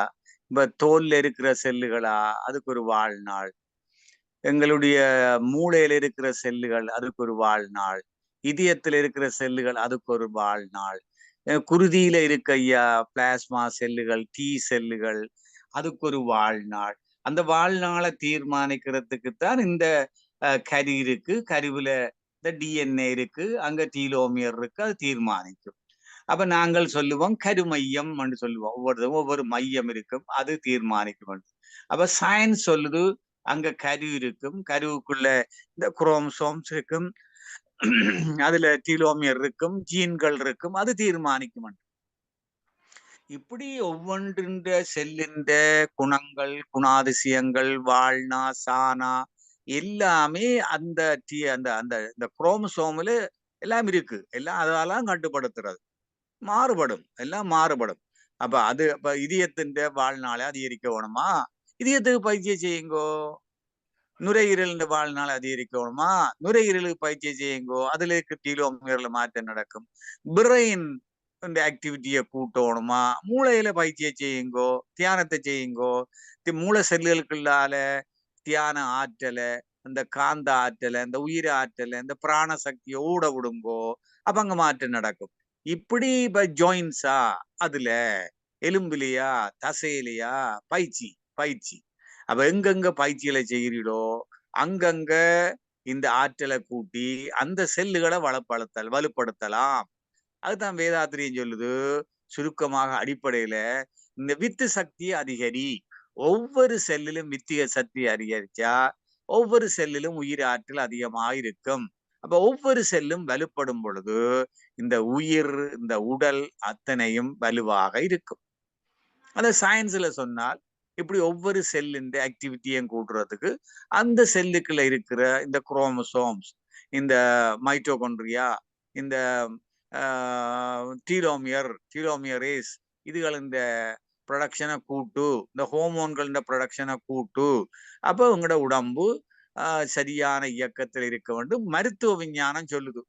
இப்ப தோல்ல இருக்கிற செல்லுகளா அதுக்கு ஒரு வாழ்நாள், எங்களுடைய மூளையில இருக்கிற செல்லுகள் அதுக்கு ஒரு வாழ்நாள், இதயத்துல இருக்கிற செல்லுகள் அதுக்கு ஒரு வாழ்நாள், குருதியில இருக்க ஐயா பிளாஸ்மா செல்லுகள், டி செல்லுகள் அதுக்கு ஒரு வாழ்நாள், அந்த வாழ்நாளை தீர்மானிக்கிறதுக்குத்தான் இந்த கரு இருக்கு. கருவுல இந்த டிஎன்ஏ இருக்கு, அங்க டீலோமியர் இருக்கு, அது தீர்மானிக்கும். அப்ப நாங்கள் சொல்லுவோம் கருமையம் சொல்லுவோம். ஒவ்வொரு மையம் இருக்கும், அது தீர்மானிக்கும். அப்ப சயின்ஸ் சொல்லுது அங்க கரு இருக்கும், கருவுக்குள்ள இந்த குரோமோசோம்ஸ் இருக்கும், அதுல டீலோமியர் இருக்கும், ஜீன்கள் இருக்கும், அது தீர்மானிக்கும். இப்படி ஒவ்வொன்றின் செல்லின் குணங்கள், குணாதிசயங்கள், வாழ்னா சானா எல்லாமே அந்த அந்த அந்த இந்த குரோமோசோம்ல எல்லாம் இருக்கு. எல்லாம் அதெல்லாம் கட்டுப்படுத்துறது. மாறுபடும், எல்லாம் மாறுபடும். அப்ப இதயத்தின் வாழ்நாளை அதிகரிக்க வேணுமா? இதயத்துக்கு பயிற்சி செய்யுங்கோ. நுரையீரல் வாழ்நாள் அதிகரிக்கணுமா? நுரையீரலுக்கு பயிற்சி செய்யுங்கோ. அதுல இருக்க டீலோமியர்ல மாற்றம் நடக்கும். பிரெயின் ஆக்டிவிட்டியை கூட்டணுமா? மூளையில பயிற்சியை செய்யுங்கோ, தியானத்தை செய்யுங்கோ. மூளை செல்லுகளுக்குள்ளால தியான ஆற்றலை, இந்த காந்த ஆற்றலை, இந்த உயிர் ஆற்றலை, இந்த பிராண சக்தியை ஊட விடுங்கோ. அப்ப அங்க மாற்றம் நடக்கும். இப்படி இப்ப ஜாயின்ஸா, அதுல எலும்புலையா, தசையிலையா, பயிற்சி. அப்ப எங்கெங்க பயிற்சிகளை செய்கிறீடோ அங்கங்க இந்த ஆற்றலை கூட்டி அந்த செல்லுகளை வலுப்படுத்தலாம். அதுதான் வேதாத்திரியம் சொல்லுது. சுருக்கமாக அடிப்படையில இந்த வித்து சக்தியை அதிகரி. ஒவ்வொரு செல்லிலும் வித்திய சக்தி அதிகரிச்சா ஒவ்வொரு செல்லிலும் உயிர் ஆற்றல் அதிகமாக இருக்கும். அப்ப ஒவ்வொரு செல்லும் வலுப்படும் பொழுது இந்த உயிர், இந்த உடல் அத்தனையும் வலுவாக இருக்கும். அத சயின்ஸ்ல சொன்னால் இப்படி ஒவ்வொரு செல்லின் ஆக்டிவிட்டியும் கூட்டுறதுக்கு அந்த செல்லுக்குள்ள இருக்கிற இந்த குரோமோசோம்ஸ், இந்த மைட்டோகாண்ட்ரியா, இந்த டீலோமியரேஸ் இதுகள் இந்த ப்ரொடக்ஷனை கூட்டு, இந்த ஹோமோன்கள் ப்ரொடக்ஷனை கூட்டு. அப்போ உங்களோட உடம்பு சரியான இயக்கத்தில் இருக்க வேண்டும். மருத்துவ விஞ்ஞானம் சொல்லுது.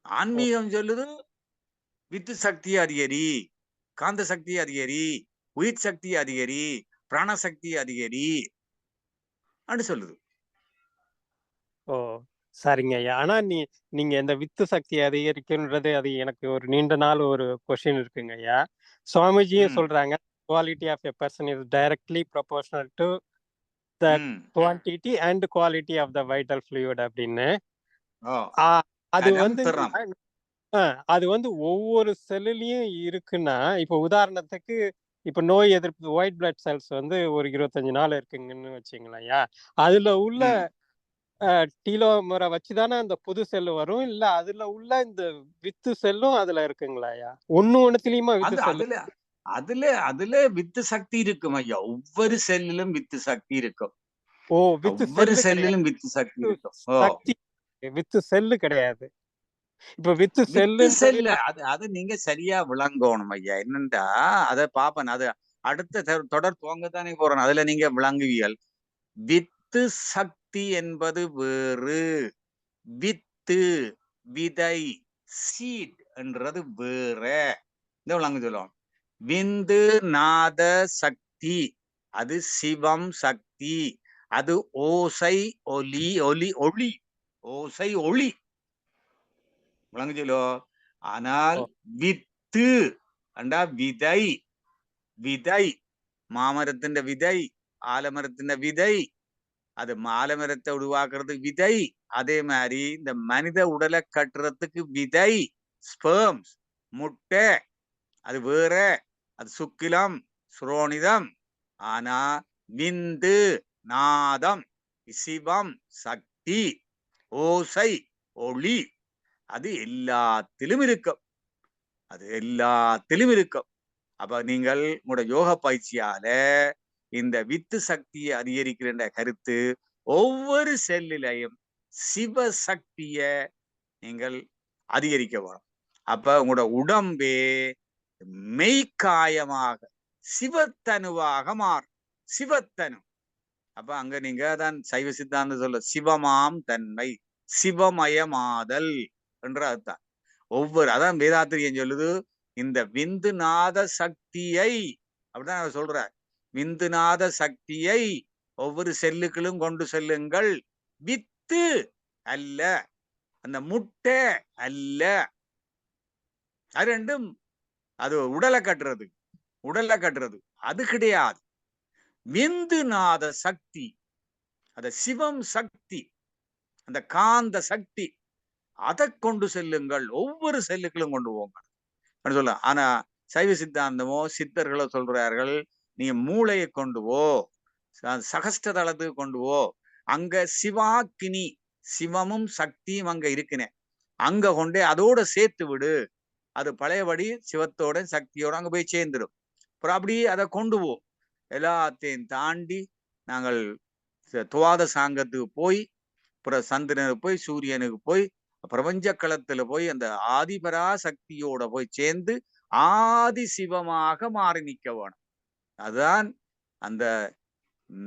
ஆன்மீகம் சொல்லுது வித்து சக்தி அதிகரி, காந்த சக்தி அதிகரி, உயிர் சக்தி அதிகரி, பிராணசக்தி அதிகரி அப்படி சொல்லுது. ஓ சரிங்க ஐயா. ஆனா நீங்க இந்த வித்து சக்தி அதிகரிக்குன்றது அது எனக்கு ஒரு நீண்ட நாள் ஒரு கொஸ்டின் இருக்குங்க ஐயா. சுவாமிஜியும் சொல்றாங்க quality of a person is directly proportional to the quantity and quality of the vital fluid அப்படின்னு. அது வந்து அது வந்து ஒவ்வொரு செல்லுலயும் இருக்குன்னா, இப்ப உதாரணத்துக்கு இப்ப நோய் எதிர்ப்பு ஒயிட் பிளட் செல்ஸ் வந்து ஒரு 25 நாள் இருக்குங்கன்னு வச்சுங்களேன்யா. அதுல உள்ள டீலோமரை வச்சுதானே அந்த புது செல்லு வரும், இல்ல அதுல உள்ள இந்த வித்து செல்லும் அதுல இருக்குங்களாயா? ஒண்ணுத்துலயுமா வித்து செல்லு? அதுல வித்து சக்தி இருக்கும் ஐயா. ஒவ்வொரு செல்லிலும் வித்து சக்தி இருக்கும். ஓ வித்து ஒவ்வொரு செல்லிலும் வித்து சக்தி இருக்கும். சக்தி வித்து செல்லு கிடையாது. இப்ப வித்து செல்லு அது நீங்க சரியா விளங்கணும் ஐயா. என்னண்டா அத பாப்பன், அது அடுத்த தொடர் துவங்கத்தானே போறோம். அதுல நீங்க விளங்குவியல். வித்து சக்தி என்பது வேறு, வித்து விதை சீட் என்றது வேற. இந்த விளங்கு சொல்லுவோம். விந்து நாத சக்தி அது சிவம் சக்தி, அது ஓசை ஒலி ஓசை ஒளி விளங்கு சொல்லோ. ஆனால் வித்து அண்டா விதை மாமரத்தின் விதை, ஆலமரத்தின் விதை, அது ஆலமரத்தை உருவாக்குறது விதை. அதே மாதிரி இந்த மனித உடலை கட்டுறதுக்கு விதை ஸ்பெர்ம்ஸ், முட்டை, அது வேற, அது சுக்கிலம் சுரோனிதம். ஆனா விந்து நாதம் சிவம் சக்தி ஓசை ஒளி அது எல்லாத்திலும் இருக்கும். அப்ப நீங்கள் உங்களோட யோக பயிற்சியால இந்த வித்து சக்தியை அதிகரிக்கிற கருத்து ஒவ்வொரு செல்லிலையும் சிவசக்திய நீங்கள் அதிகரிக்க வேணும். அப்ப உங்களோட உடம்பே மெய்காயமாக சிவத்தனுவாக மாறும். சிவத்தனு அப்ப அங்க நீங்க தான் சைவ சித்தாந்தம் சொல்ல சிவமாம் தன்மை, சிவமயமாதல் என்ற அதுதான் அதான் வேதாத்திரியம் சொல்லுது. இந்த விந்துநாத சக்தியை அப்படிதான் சொல்ற, விந்துநாத சக்தியை ஒவ்வொரு செல்லுக்களும் கொண்டு செல்லுங்கள். வித்து அல்ல, அந்த முட்டை அல்ல. அது ரெண்டும் அது உடலை கட்டுறது அது கிடையாது. விந்துநாத சக்தி, அந்த சிவம் சக்தி, அந்த காந்த சக்தி, அதை கொண்டு செல்லுங்கள், ஒவ்வொரு செல்லுக்களும் கொண்டு போங்க சொல்ல. ஆனா சைவ சித்தாந்தமோ சித்தர்களோ சொல்றார்கள், நீ மூளையை கொண்டு போ, சகஸ்டதளத்துக்கு கொண்டு போ, அங்க சிவாக்கினி, சிவமும் சக்தியும் அங்க இருக்குனே, அங்க கொண்டே அதோட சேர்த்து விடு, அது பழையபடி சிவத்தோட சக்தியோட அங்க போய் சேர்ந்துடும். அப்புறம் அப்படியே அதை கொண்டு போ. எல்லாத்தையும் தாண்டி நாங்கள் துவாத சாங்கத்துக்கு போய், அப்புறம் சந்திரனுக்கு போய், சூரியனுக்கு போய், பிரபஞ்ச களத்துல போய் அந்த ஆதிபரா சக்தியோட போய் சேர்ந்து ஆதி சிவமாக மாறி நிக்க வேணும். அதுதான் அந்த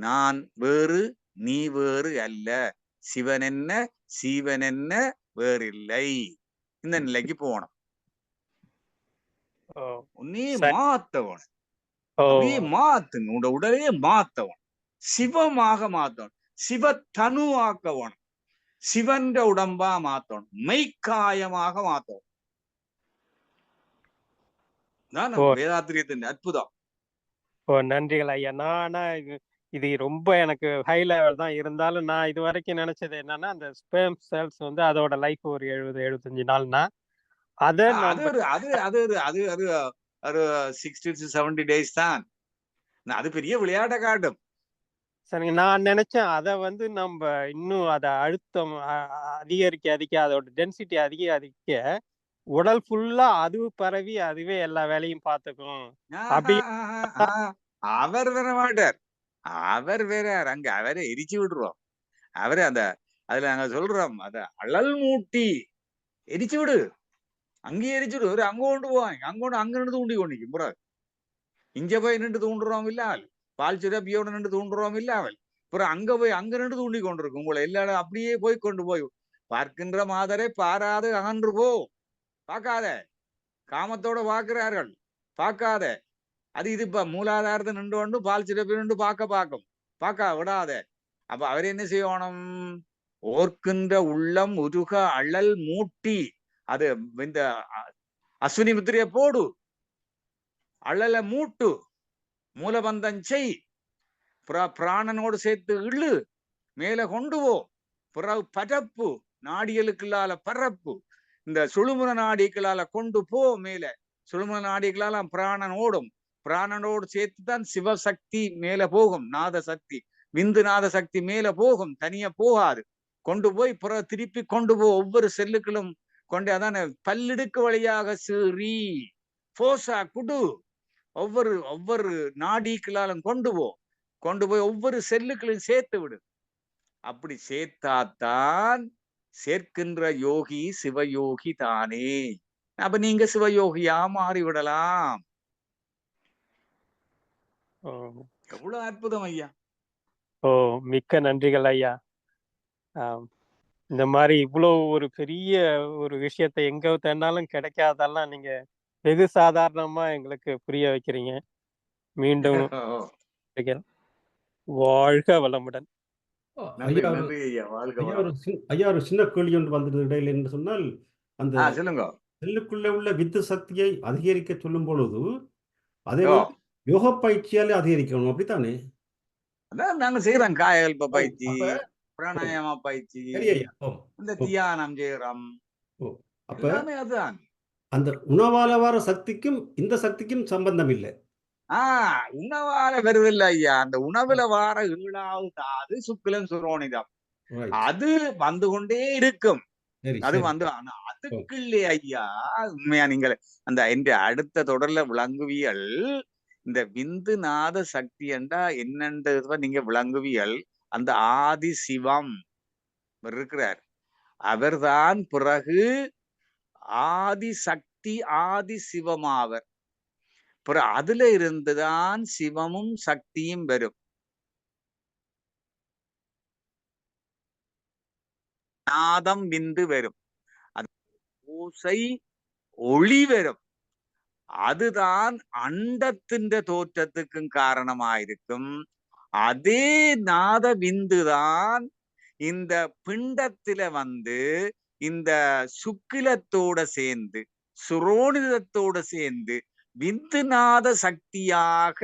நான் வேறு நீ வேறு அல்ல, சிவன் என்ன சீவன் என்ன வேறில்லை, இந்த நிலைக்கு போகணும். நீ மாத்தவன், அப்படியே மாத்தணும், உன்னோட உடலையே மாத்தவன், சிவமாக மாத்தவன், சிவத்தனு ஆக்கவன், சிவன்ற உடம்பா மாத்தணும், மெய்க்காயமாக மாத்தணும். வேதாத்திரியத்தின் அற்புதம். நன்றிகள் ஐயா. நான் இது ரொம்ப எனக்கு ஹை லெவல் தான் இருந்தாலும், நான் இது வரைக்கும் நினைச்சது என்னன்னா, அந்த ஸ்பெர்ம் செல்ஸ் வந்து அதோட லைஃப் ஒரு 70-75 நாள்னா, அது 60 to 70 days தான். அது பெரிய விளையாட்ட காட்டும். சரிங்க. நான் நினைச்சேன் அதை வந்து நம்ம இன்னும் அதை அழுத்தம் அதிகரிக்க அதோட டென்சிட்டி அதிக உடல் ஃபுல்லா அது பரவி அதுவே எல்லா வேலையும் பார்த்துக்கும். அப்படி அவர் வர மாட்டார், அவர் வேற, அங்க அவரை எரிச்சு விடுறோம். அவரே அந்த அதுல நாங்க சொல்றோம், அத அழல் மூட்டி எரிச்சு விடு, அங்கேயே எரிச்சு விடு, அங்க கொண்டு போவாங்க, அங்க நின்று தூண்டி கொண்டிக்கும். புற இங்க போய் நின்று தூண்டுறோம் இல்ல, பால் சிறப்பியோட நின்று தூண்டுறோம் இல்ல, அவள் அப்புறம் அங்க போய் அங்க நின்று தூண்டி கொண்டிருக்கும் உங்களை எல்லாரும். அப்படியே போய் கொண்டு போய் பார்க்கின்ற மாதரை பாராது அகன்று போ, பார்க்காத, காமத்தோட பார்க்கிறார்கள், பார்க்காத, அது இது இப்ப மூலாதாரத்தை நின்று கொண்டு பால் சிறப்பி நின்று பார்க்க விடாத. அப்ப அவர் என்ன செய்யணும், ஓர்க்கின்ற உள்ளம் உருக அழல் மூட்டி, அது இந்த அஸ்வினி முத்திரைய போடு, அழல மூட்டு, மூலபந்தம் செய், பிராணனோடு சேர்த்து இழு, மேல கொண்டு போ, பிறகு பரப்பு, நாடிகளுக்குள்ளால பரப்பு, இந்த சுழுமுன நாடிகளால கொண்டு போ மேல, சுழுமுன நாடிகளால பிராணன் ஓடும், பிராணனோடு சேர்த்துதான் சிவசக்தி மேல போகும், நாத சக்தி, விந்து நாத சக்தி மேல போகும், தனியா போகாது, கொண்டு போய் பிறகு திருப்பி கொண்டு போ, ஒவ்வொரு செல்லுக்களும் கொண்டு, அதான பல்லிடுக்கு வழியாக சீறி போசா குடு, ஒவ்வொரு நாடிகளாலும் கொண்டு போய் ஒவ்வொரு செல்லுக்களையும் சேர்த்து விடு. அப்படி சேர்த்தாத்தான் சேர்க்கின்ற யோகி சிவயோகி தானே. அப்ப நீங்க சிவயோகியா மாறிவிடலாம். எவ்வளவு அற்புதம் ஐயா. மிக்க நன்றிகள் ஐயா. இந்த மாதிரி இவ்வளவு ஒரு பெரிய ஒரு விஷயத்தை எங்க தேடினாலும் கிடைக்காதெல்லாம் நீங்க வெகு சாதாரணமா எங்களுக்கு புரிய வைக்கிறீங்க. மீண்டும் வாழ்க வளமுடன். ஐயா ஒரு சின்ன கேள்வி ஒன்று வந்தது இடையில என்று சொன்னால், அந்த செல்லுக்குள்ள உள்ள வித்து சக்தியை அதிகரிக்க சொல்லும் பொழுது அதை யோக பயிற்சியாலே அதிகரிக்கணும், அப்படித்தானே? அதான் நாங்க செய்யறோம், காயகல்ப பயிற்சி, பிராணாயாம பயிற்சி, இந்த தியானம் செய்யறோம். எல்லாமே அதுதான். அந்த உணவால வர சக்திக்கும் இந்த சக்திக்கும் சம்பந்தம் இல்லை. உணவால வருதில்லை ஐயா. அந்த உணவுல வார 7வது தாது சுக்கிலம் சுரோனிதம், அது வந்து கொண்டே இருக்கும். அது வந்து அதுக்கு இல்லையே ஐயா. உண்மையா நீங்கள் அந்த என்ற அடுத்த தொடர்ல விளங்குவியல், இந்த விந்து நாத சக்தி என்றா என்னன்றத நீங்க விளங்குவியல். அந்த ஆதி சிவம் இருக்கிறார், அவர்தான் பிறகு ஆதி சக்தி, ஆதி சிவமாவர். அதுல இருந்துதான் சிவமும் சக்தியும் வரும். நாதம் விந்து வரும், அது ஓசை ஒளி வரும். அதுதான் அண்டத்தின் தோற்றத்துக்கும் காரணமாயிருக்கும். அதே நாத விந்துதான் இந்த பிண்டத்தில வந்து இந்த சுக்கிலத்தோட சேர்ந்து சுரோனிதத்தோட சேர்ந்து விந்துநாத சக்தியாக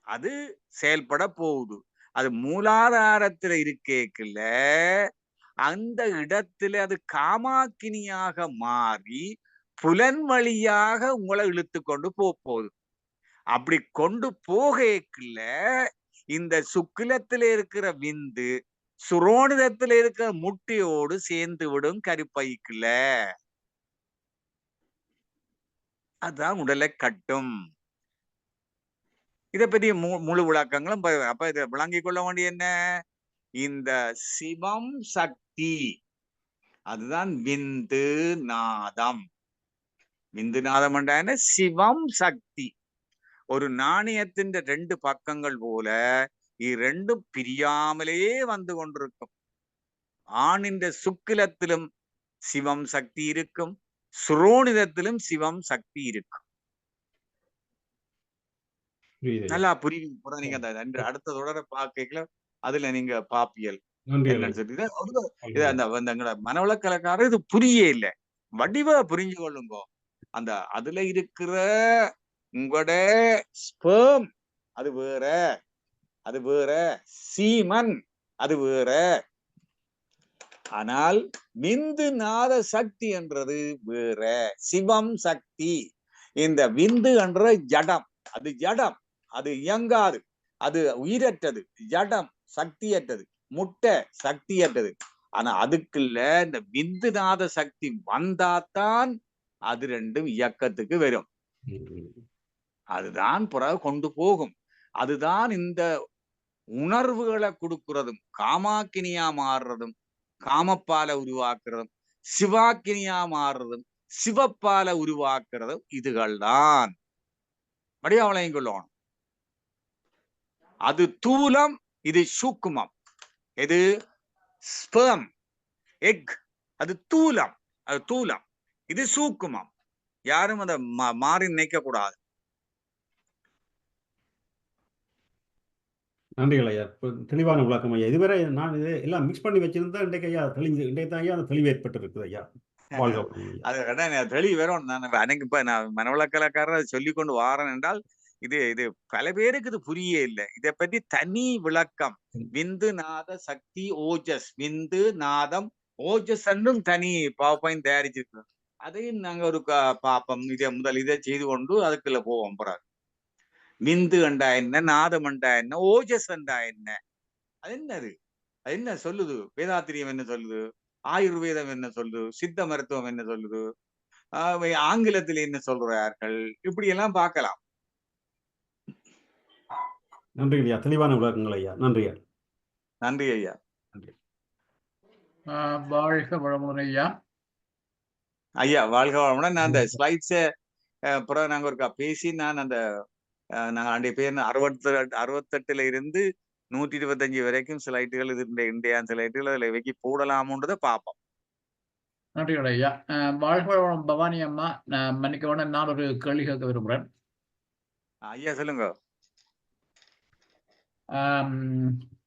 அது செயல்பட போகுது. அது மூலாதாரத்துல இருக்கேக்குல அந்த இடத்துல அது காமாக்கினியாக மாறி புலன் வழியாக உங்களை இழுத்து கொண்டு போகுது. அப்படி கொண்டு போகல இந்த சுக்கிலத்துல இருக்கிற விந்து சுரோனிதத்துல இருக்கிற முட்டையோடு சேர்ந்து விடும் கருப்பைக்குல. அதுதான் உடலை கட்டும். இதை பற்றி முழு விளக்கங்களும் அப்ப இதை விளங்கிக் கொள்ள வேண்டிய என்ன, இந்த சிவம் சக்தி அதுதான் விந்து நாதம். விந்து நாதம் என்ன, சிவம் சக்தி. ஒரு நாணயத்தின் 2 பக்கங்கள் போல இரண்டும் பிரியாமலே வந்து கொண்டிருக்கும். ஆணின் சுக்கிலத்திலும் சிவம் சக்தி இருக்கும், சுரோனிதத்திலும் சிவம் சக்தி இருக்கும். நல்லா புரியுது. நீங்க அடுத்த தொடர பார்க்கல அதுல நீங்க பாப்பியல் என்னன்னு சொல்லி அந்த மனவளக்கலக்காரர் இது புரிய இல்லை, வடிவ புரிஞ்சு கொள்ளுங்க. அந்த அதுல இருக்கிற உங்களோட ஸ்பெர்ம் அது வேற, அது வேற, சீமன் அது வேற. ஆனால் விந்து நாத சக்தி என்றது வேற, சிவம் சக்தி. இந்த விந்து என்ற ஜடம், அது ஜடம், அது இயங்காது, அது உயிரற்றது, ஜடம் சக்தியற்றது, முட்டை சக்தியற்றது. ஆனா அதுக்குள்ள இந்த விந்துநாத சக்தி வந்தாத்தான் அது ரெண்டும் இயக்கத்துக்கு வரும். அதுதான் பிறகு கொண்டு போகும். அதுதான் இந்த உணர்வுகளை கொடுக்கிறதும், காமாக்கினியா மாறுறதும், காமப்பால உருவாக்குறதும், சிவாக்கினியா மாறுறதும், சிவப்பால உருவாக்குறதும் இதுகள்தான். வடிவங்களையும் கொள்ளணும். அது தூலம், இது சூக்குமம். எது ஸ்பெர்ம் எக் அது தூலம், அது தூலம், இது சூக்குமம். யாரும் அதை மாறி நினைக்க கூடாது. நன்றிகள் ஐயா, தெளிவான விளக்கம் ஐயா. இதுவரை நான் இதை எல்லாம் மிக்ஸ் பண்ணி வச்சிருந்தா இன்றைக்கு ஐயா இன்றைக்கு தான் ஐயா அந்த தெளிவு ஏற்பட்டு இருக்குது ஐயா. அது தெளிவு வரும். நான் அன்னைக்கு இப்ப நான் மனவளக்கலக்காரர் சொல்லி கொண்டு வாரேன் என்றால் இது பல பேருக்கு இது புரிய இல்லை. இதை பற்றி தனி விளக்கம், விந்து நாத சக்தி ஓஜஸ், விந்து நாதம் ஓஜஸ் என்றும் தனி பாவப்பாயின் தயாரிச்சிருக்கோம். அதையும் நாங்க ஒரு பாப்பம் இதை செய்து கொண்டு அதுக்குள்ள போவோம். பிறகு விந்து என்றா என்ன, நாதம் என்றா என்ன, ஓஜஸ் என்றா என்ன, அது என்னது, அது என்ன சொல்லுது, வேதாத்திரியம் என்ன சொல்லுது, ஆயுர்வேதம் என்ன சொல்லுது, சித்த மருத்துவம் என்ன சொல்லுது, ஆங்கிலத்தில் என்ன சொல்றார்கள், இப்படி எல்லாம் பார்க்கலாம். நன்றி ஐயா, தெளிவான விளக்கங்கள் ஐயா. நன்றி ஐயா. நன்றி ஐயா. நன்றி. வாழ்க வளமுடன் ஐயா. ஐயா வாழ்க வளமுடன். நான் அந்த ஸ்லைட்ஸை அப்புறம் நாங்க ஒரு பேசி நான் அந்த நாங்கள் அன்றைய பேர் 68 இருந்து 125 வரைக்கும் ஸ்லைட்டுகள் இந்தியா ஸ்லைட்டுகள் அதில் வைக்கி போடலாமுன்றதை பார்ப்போம். நன்றிகள் ஐயா. வாழ்க வளமுடன் பவானி அம்மா. மன்னிக்க, நான் ஒரு கேள்வி கேட்க விரும்புகிறேன். ஐயா சொல்லுங்க.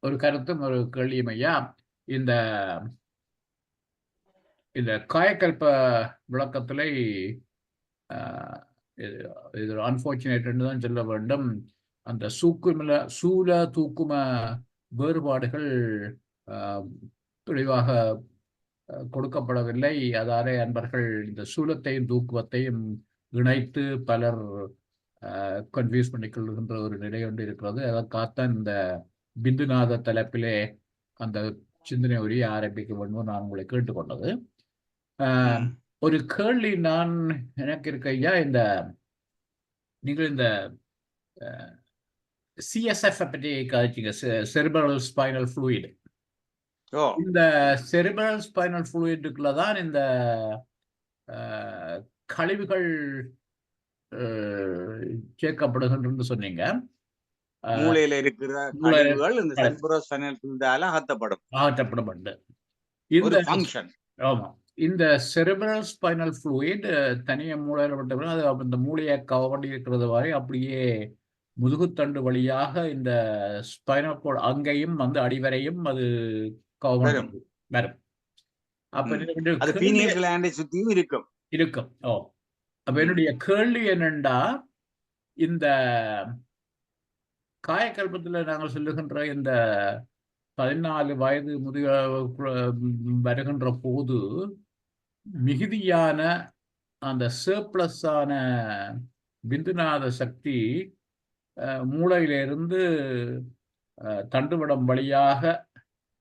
ஒரு கருத்தும் ஒரு கேள்வியும் ஐயா. இந்த காயக்கல்ப விளக்கத்திலே இது அன்பார்ச்சுனேட்னு தான் சொல்ல வேண்டும். அந்த சூல தூக்கும வேறுபாடுகள் தெளிவாக கொடுக்கப்படவில்லை. அதாலே அன்பர்கள் இந்த சூலத்தையும் தூக்குவத்தையும் இணைத்து பலர் கன்ஃபியூஸ் பண்ணிக்கொள்கின்ற ஒரு நிலை ஒன்று இருக்கிறது. அதற்காகத்தான் இந்த பிந்துநாத தலைப்பிலே அந்த சிந்தனை உரிய ஆரம்பிக்க வேண்டும் நான் உங்களை கேட்டுக்கொண்டது. ஒரு கேள்வி நான் எனக்கு இருக்க ஐயா, நீங்கள் இந்த சிஎஸ்எஃப் பற்றி கதைச்சிங்க, செரிப்ரல் ஸ்பைனல் ஃப்ளூயிட். இந்த செரிப்ரல் ஸ்பைனல் ஃப்ளூயிடுக்குள்ள தான் இந்த கழிவுகள் சேர்க்கப்படுகின்றன்னு சொன்னீங்க. மூளையில இருக்கிற கழிவுகள் இந்த செரிப்ரல் ஸ்பைனல் ஃப்ளூயிடால அகற்றப்படும். இந்த ஃபங்க்ஷன். ஆமா, இந்த செரிப்ரல் ஸ்பைனல் ஃப்ளூயிட் தனியா மூளையில விட்டப்படும். அது அந்த மூளையை கவர்ந்து இருக்கிறது வரை அப்படியே முதுகுத்தண்டு வழியாக இந்த ஸ்பைனல் கோர்டு அங்கேயும் வந்து அடிவரையும் அது கவர்ந்து வரும். அப்ப பீனியல் கிளாண்டை சுத்தியும் இருக்கும். அப்ப என்னுடைய கேள்வி என்னண்டா, இந்த காயக்கல்பத்தில் நாங்கள் சொல்லுகின்ற இந்த 14 வயது வருகின்ற போது மிகுதியான அந்த சர்ப்ளஸான பிந்துநாத சக்தி மூளையிலிருந்து தண்டுவடம் வழியாக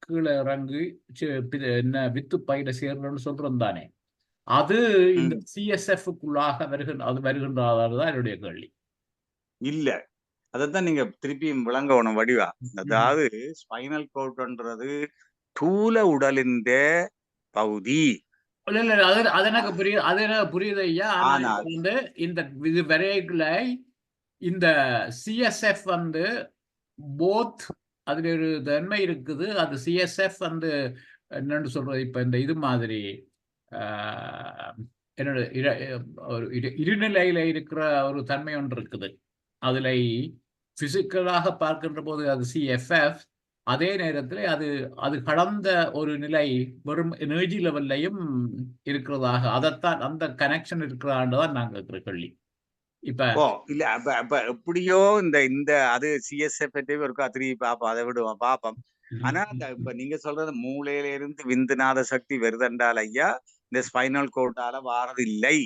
கீழே இறங்கி என்ன வித்து பயிர சேர்றன்னு சொல்றோம் தானே, அது இந்த சிஎஸ்எஃப்க்குள்ளாக வருகின்றதான் என்னுடைய கேள்வி. இல்ல, அதைத்தான் நீங்க திருப்பியும் விளங்கணும் வடிவா. அதாவது ஸ்பைனல் கோர்ட்ன்றது தூல உடலின் பகுதி. இல்ல அது எனக்கு புரியுது, அது எனக்கு புரியுது ஐயா. ஆனால் வந்து இந்த இது வரைக்குள்ள இந்த சிஎஸ்எஃப் வந்து போத் அதுல ஒரு தன்மை இருக்குது. அது சிஎஸ்எஃப் வந்து என்னன்னு சொல்றது, இப்ப இந்த இது மாதிரி என்னோட ஒரு இருநிலையில இருக்கிற ஒரு தன்மை ஒன்று இருக்குது. அதுல பிசிக்கலாக பார்க்கின்ற போது அது சிஎஃப்எஃப், அதே நேரத்தில் அது அது கடந்த ஒரு நிலை வெறும் எனர்ஜி லெவல்லையும் இருக்கிறதாக, அதைத்தான் அந்த கனெக்ஷன் இருக்கிறான்தான் நாங்க இருக்கிற கேள்வி. இப்ப இல்ல அப்ப எப்படியோ இந்த அது சிஎஸ்எஃப் ஒரு திருப்பி பாப்போம், அதை விடுவோம் பாப்போம். ஆனா இப்ப நீங்க சொல்றது மூளையில இருந்து விந்துநாத சக்தி வருதென்றால் ஐயா, இந்த ஸ்பைனல் கோர்ட்டால வாரது இல்லை,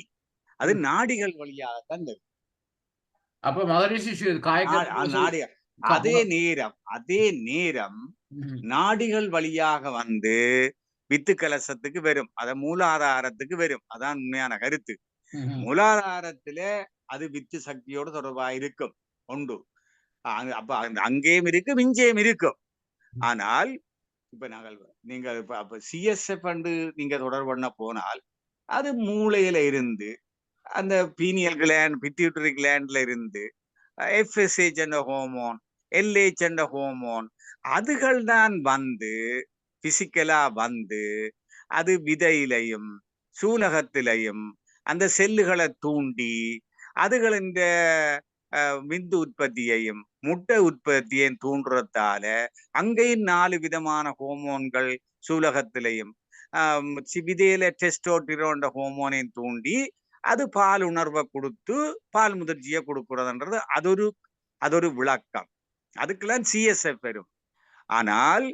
அது நாடிகள் வழியாகத்தான் வருது. அப்ப அதே நேரம் நாடிகள் வழியாக வந்து வித்து கலசத்துக்கு வரும், அத மூலாதாரத்துக்கு வரும். அதான் உண்மையான கருத்து. மூலாதாரத்துல அது வித்து சக்தியோட தொடர்பா இருக்கும் உண்டு. அப்ப அங்கேயும் இருக்கும், இங்கேயும் இருக்கும். ஆனால் இப்ப நீங்க இப்ப சிஎஸ்எஃப் நீங்க தொடர்பு பண்ண போனால் அது மூளையில இருந்து அந்த பீனியல் கிளாண்ட், பிட்யூட்டரி கிளாண்ட்ல இருந்து எஃப்எஸ்ஹெச் என்ற ஹோமோன், எல்ஹெச் என்ற ஹோமோன், அதுகள் தான் வந்து பிசிக்கலா வந்து அது விதையிலையும் சூலகத்திலையும் அந்த செல்லுகளை தூண்டி அதுகள் இந்த விந்து உற்பத்தியையும் முட்டை உற்பத்தியையும் தூண்டுறதால அங்கேயும் 4 விதமான ஹோமோன்கள் சூலகத்திலையும் விதையில டெஸ்டோஸ்டிரோன் ஹோமோனையும் தூண்டி அது பால் உணர்வை கொடுத்து பால் முதிர்ச்சியை கொடுக்கறதுன்றது அது ஒரு விளக்கம். அதுக்கெல்லாம் சிஎஸ்எஃப் வரும். ஆனால்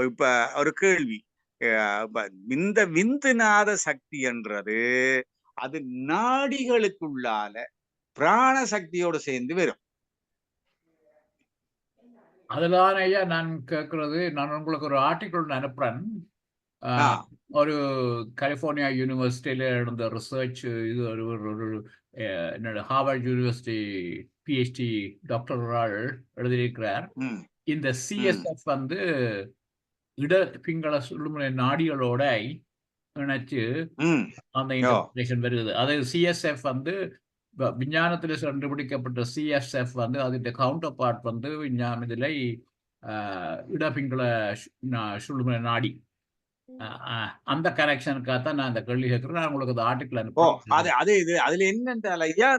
இப்ப ஒரு கேள்வி, இந்த விந்துநாத சக்தி என்றது அது நாடிகளுக்குள்ளால பிராண சக்தியோடு சேர்ந்து வரும். அதுதான் ஐயா நான் கேட்கறது. நான் உங்களுக்கு ஒரு ஆர்டிகிள் அனுப்புறேன். ஒரு கலிபோர்னியா யூனிவர்சிட்டியில நடந்த ரிசர்ச். இது ஒரு என்னோட ஹார்வர்ட் யூனிவர்சிட்டி பிஹெச்டி டாக்டர் எழுதியிருக்கிறார். இந்த சிஎஸ்எஃப் வந்து பிங்கள சுழுமுனை நாடிகளோட இணைச்சு அந்த இன்டர்பிரேஷன் வருது. அதாவது சிஎஸ்எஃப் வந்து விஞ்ஞானத்துல கண்டுபிடிக்கப்பட்ட சிஎஸ்எஃப் வந்து அதோட கவுண்டர் பார்ட் வந்து விஞ்ஞானத்துல இடபிங்கள சுழுமுனை நாடி, அந்த கரெக்ஷனுக்காகத்தான் நான் அந்த கேள்வி கேட்கிறேன். நான் உங்களுக்கு அந்த ஆர்டிகிள் அனுப்புறேன். அதுல என்னென்றால் ஐயா,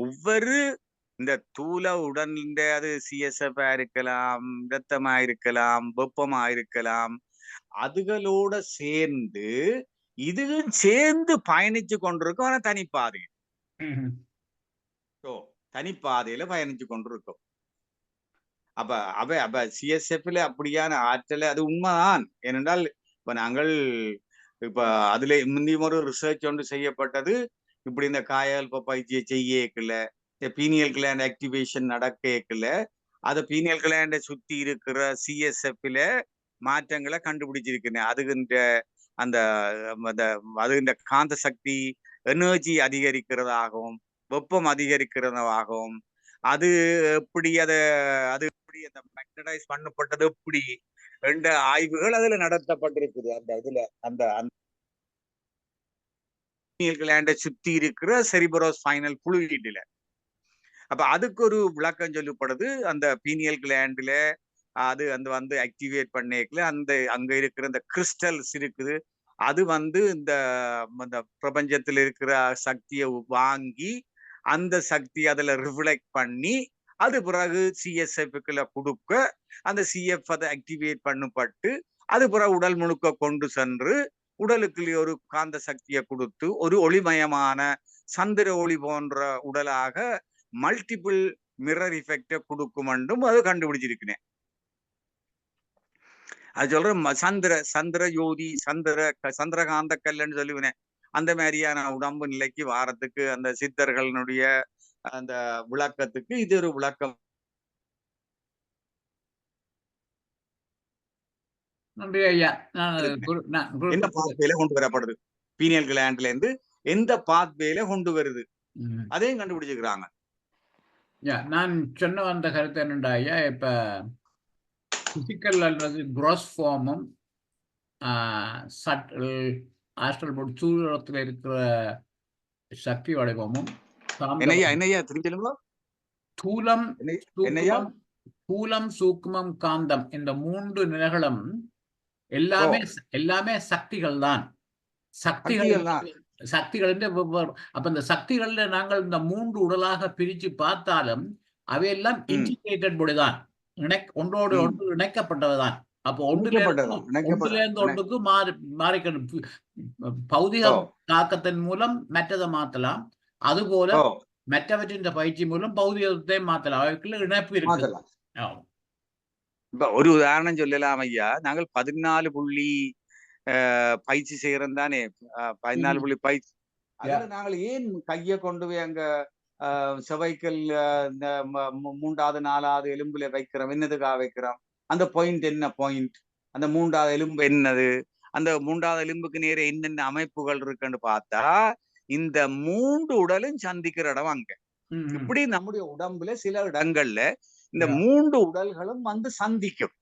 ஒவ்வொரு இந்த தூல உடல் அது சிஎஸ்எஃப் இருக்கலாம், இரத்தமா இருக்கலாம், வெப்பமா இருக்கலாம், அதுகளோட சேர்ந்து இதுவும் சேர்ந்து பயணிச்சு கொண்டிருக்கும். ஆனா தனிப்பாதையில பயணிச்சு கொண்டிருக்கும். அப்ப சிஎஸ்எஃப்ல அப்படியான ஆற்றல் அது உண்மைதான். ஏனென்றால் இப்ப நாங்கள் இப்ப அதுல முந்தியும் ஒரு ரிசர்ச் ஒன்று செய்யப்பட்டது. இப்படி இந்த காயகல்ப பயிற்சியை செய்யல, பீனியல் கிளாண்ட் ஆக்டிவேஷன் நடக்கல, அதை பீனியல் கிளாண்டை சுத்தி இருக்கிற சிஎஸ்எஃப்ல மாற்றங்களை கண்டுபிடிச்சிருக்கிறேன். அது காந்த சக்தி எனர்ஜி அதிகரிக்கிறதாகவும் வெப்பம் அதிகரிக்கிறதாகவும் அது எப்படி அந்த மேக்னடைஸ் பண்ணப்பட்டது எப்படி என்ற ஆய்வுகள் அதுல நடத்தப்பட்டிருக்குது. அந்த சுத்தி இருக்கிற செரிப்ரோஸ்பைனல் ஃப்ளூயிட்ல. அப்ப அதுக்கு ஒரு விளக்கம் சொல்லப்படுது. அந்த பீனியல் கிளாண்ட்ல அது வந்து ஆக்டிவேட் பண்ணிக்கல அங்க இருக்கிற இந்த கிறிஸ்டல்ஸ் இருக்குது. அது இந்த பிரபஞ்சத்தில் இருக்கிற சக்தியை வாங்கி அந்த சக்தி அதுல ரிஃப்ளெக்ட் பண்ணி அது பிறகு சிஎஸ்எஃப்ல கொடுக்க அந்த சிஎஃப் அதை ஆக்டிவேட் பண்ணப்பட்டு அது பிறகு உடல் முழுக்க கொண்டு சென்று உடலுக்கு ஒரு காந்த சக்தியை கொடுத்து ஒரு ஒளிமயமான சந்திர ஒளி போன்ற உடலாக மல்டிபிள் மிரர் இஃபெக்ட கொடுக்குமென்றும் அது கண்டுபிடிச்சிருக்கிறேன். அது சொல்றேன் சந்திர யோதி சந்திரகாந்த கல்லுன்னு சொல்லுவேன். அந்த மாதிரியான உடம்பு நிலைக்கு வாரத்துக்கு அந்த சித்தர்களுடைய அந்த விளக்கத்துக்கு இது ஒரு விளக்கம். நன்றி ஐயா. என்ன பாத்வேல கொண்டு வரப்படுது, பீனியல் கிளாண்ட்ல இருந்து எந்த பாத்வேல கொண்டு வருது, அதையும் கண்டுபிடிச்சுக்கிறாங்க. நான் சொன்ன வந்த கருத்து என்னண்டா ஐயா, இப்ப பிசிக்கல் அல்லது கிராஸ் ஃபார்மும் ஆஸ்ட்ரல் பாடி சூழலத்தில் இருக்கிற சக்தி வடிவமும் தூலம் சூக்குமம் காந்தம் இந்த 3 நிலைகளும் எல்லாமே சக்திகள் தான். சக்திகள் அப்ப இந்த சக்திகள்ல நாங்கள் இந்த 3 உடலாக பிரிச்சு பார்த்தாலும் அவையெல்லாம் இன்டிகிரேட்டட் பாடி தான், ஒன்றோடு ஒன்று இணைக்கப்பட்டதுதான். அப்போ ஒன்றிலிருந்து ஒன்றுக்கு மாறிக்கணும். பௌதிக தாக்கத்தின் மூலம் மற்றதை மாத்தலாம், அதுபோல மற்றவற்றின் பயிற்சி மூலம் பௌதிகத்தை மாத்தலாம். அவைக்குள்ள இணைப்பு இருக்கு. இப்ப ஒரு உதாரணம் சொல்லலாம் ஐயா, நாங்கள் 14 புள்ளி பயிற்சி செய்யறோம் தானே, 14 புள்ளி பயிற்சி. அதுல நாங்கள் ஏன் கைய கொண்டு போய் அங்க செவைக்கல் 3வது 4வது எலும்புல வைக்கிறோம்? என்னதுக்காக வைக்கிறோம்? அந்த பாயிண்ட் என்ன பாயிண்ட்? அந்த 3வது எலும்பு என்னது? அந்த 3வது எலும்புக்கு நேர என்னென்ன அமைப்புகள் இருக்குன்னு பார்த்தா இந்த 3 உடலும் சந்திக்கிற இடம் அங்க. இப்படி நம்முடைய உடம்புல சில இடங்கள்ல இந்த 3 உடல்களும் வந்து சந்திக்கும்.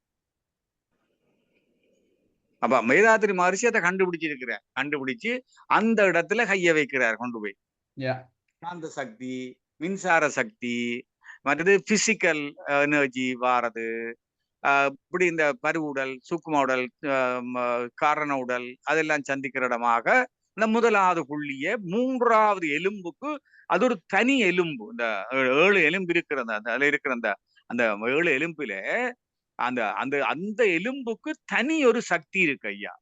அப்ப மேதாத்திரி மகரிஷி அதை கண்டுபிடிச்சு அந்த இடத்துல கைய வைக்கிறார் கொண்டு போய். காந்த சக்தி, மின்சார சக்தி, மற்றது பிசிக்கல் எனர்ஜி வாரது, இப்படி இந்த பருவுடல், சூக்கும உடல், காரண உடல் அதெல்லாம் சந்திக்கிற இடமாக இந்த 1வது புள்ளிய 3வது எலும்புக்கு அது ஒரு தனி எலும்பு. இந்த 7 எலும்பு இருக்கிறது, அதுல இருக்கிற அந்த 7 எலும்புல அந்த எலும்புக்கு தனி ஒரு சக்தி இருக்கு ஐயா.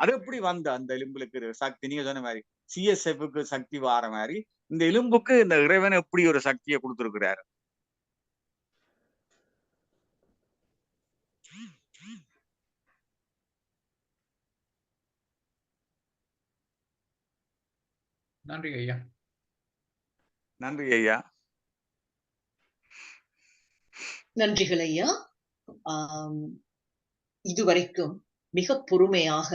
அது எப்படி வந்த அந்த எலும்புக்கு சக்தி? நீங்க சொன்ன மாதிரி சிஎஸ்எஃப்க்கு சக்தி வார மாதிரி இந்த எலும்புக்கு இந்த இறைவன் எப்படி ஒரு சக்தியை கொடுத்திருக்கிறாரு? நன்றி ஐயா. நன்றி ஐயா. நன்றிகள் ஐயா. இதுவரைக்கும் மிக பொறுமையாக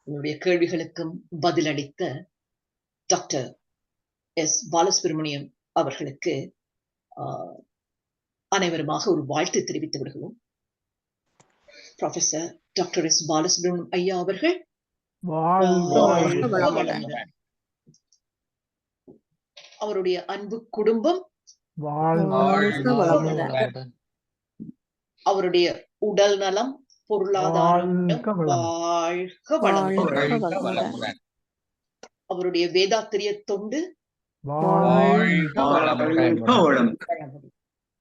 என்னுடைய கேள்விகளுக்கும் பதிலளித்த டாக்டர் எஸ் பாலசுப்ரமணியம் அவர்களுக்கு அனைவருமாக ஒரு வாழ்த்து தெரிவித்து விடுகிறோம். ப்ரொஃபசர் டாக்டர் எஸ் பாலசுப்ரமணியம் ஐயா அவர்கள் அவருடைய அன்பு குடும்பம், அவருடைய உடல் நலம், பொருளாதாரம் வாழ்க வளமுடன், அவருடைய வேதாத்திரிய தொண்டு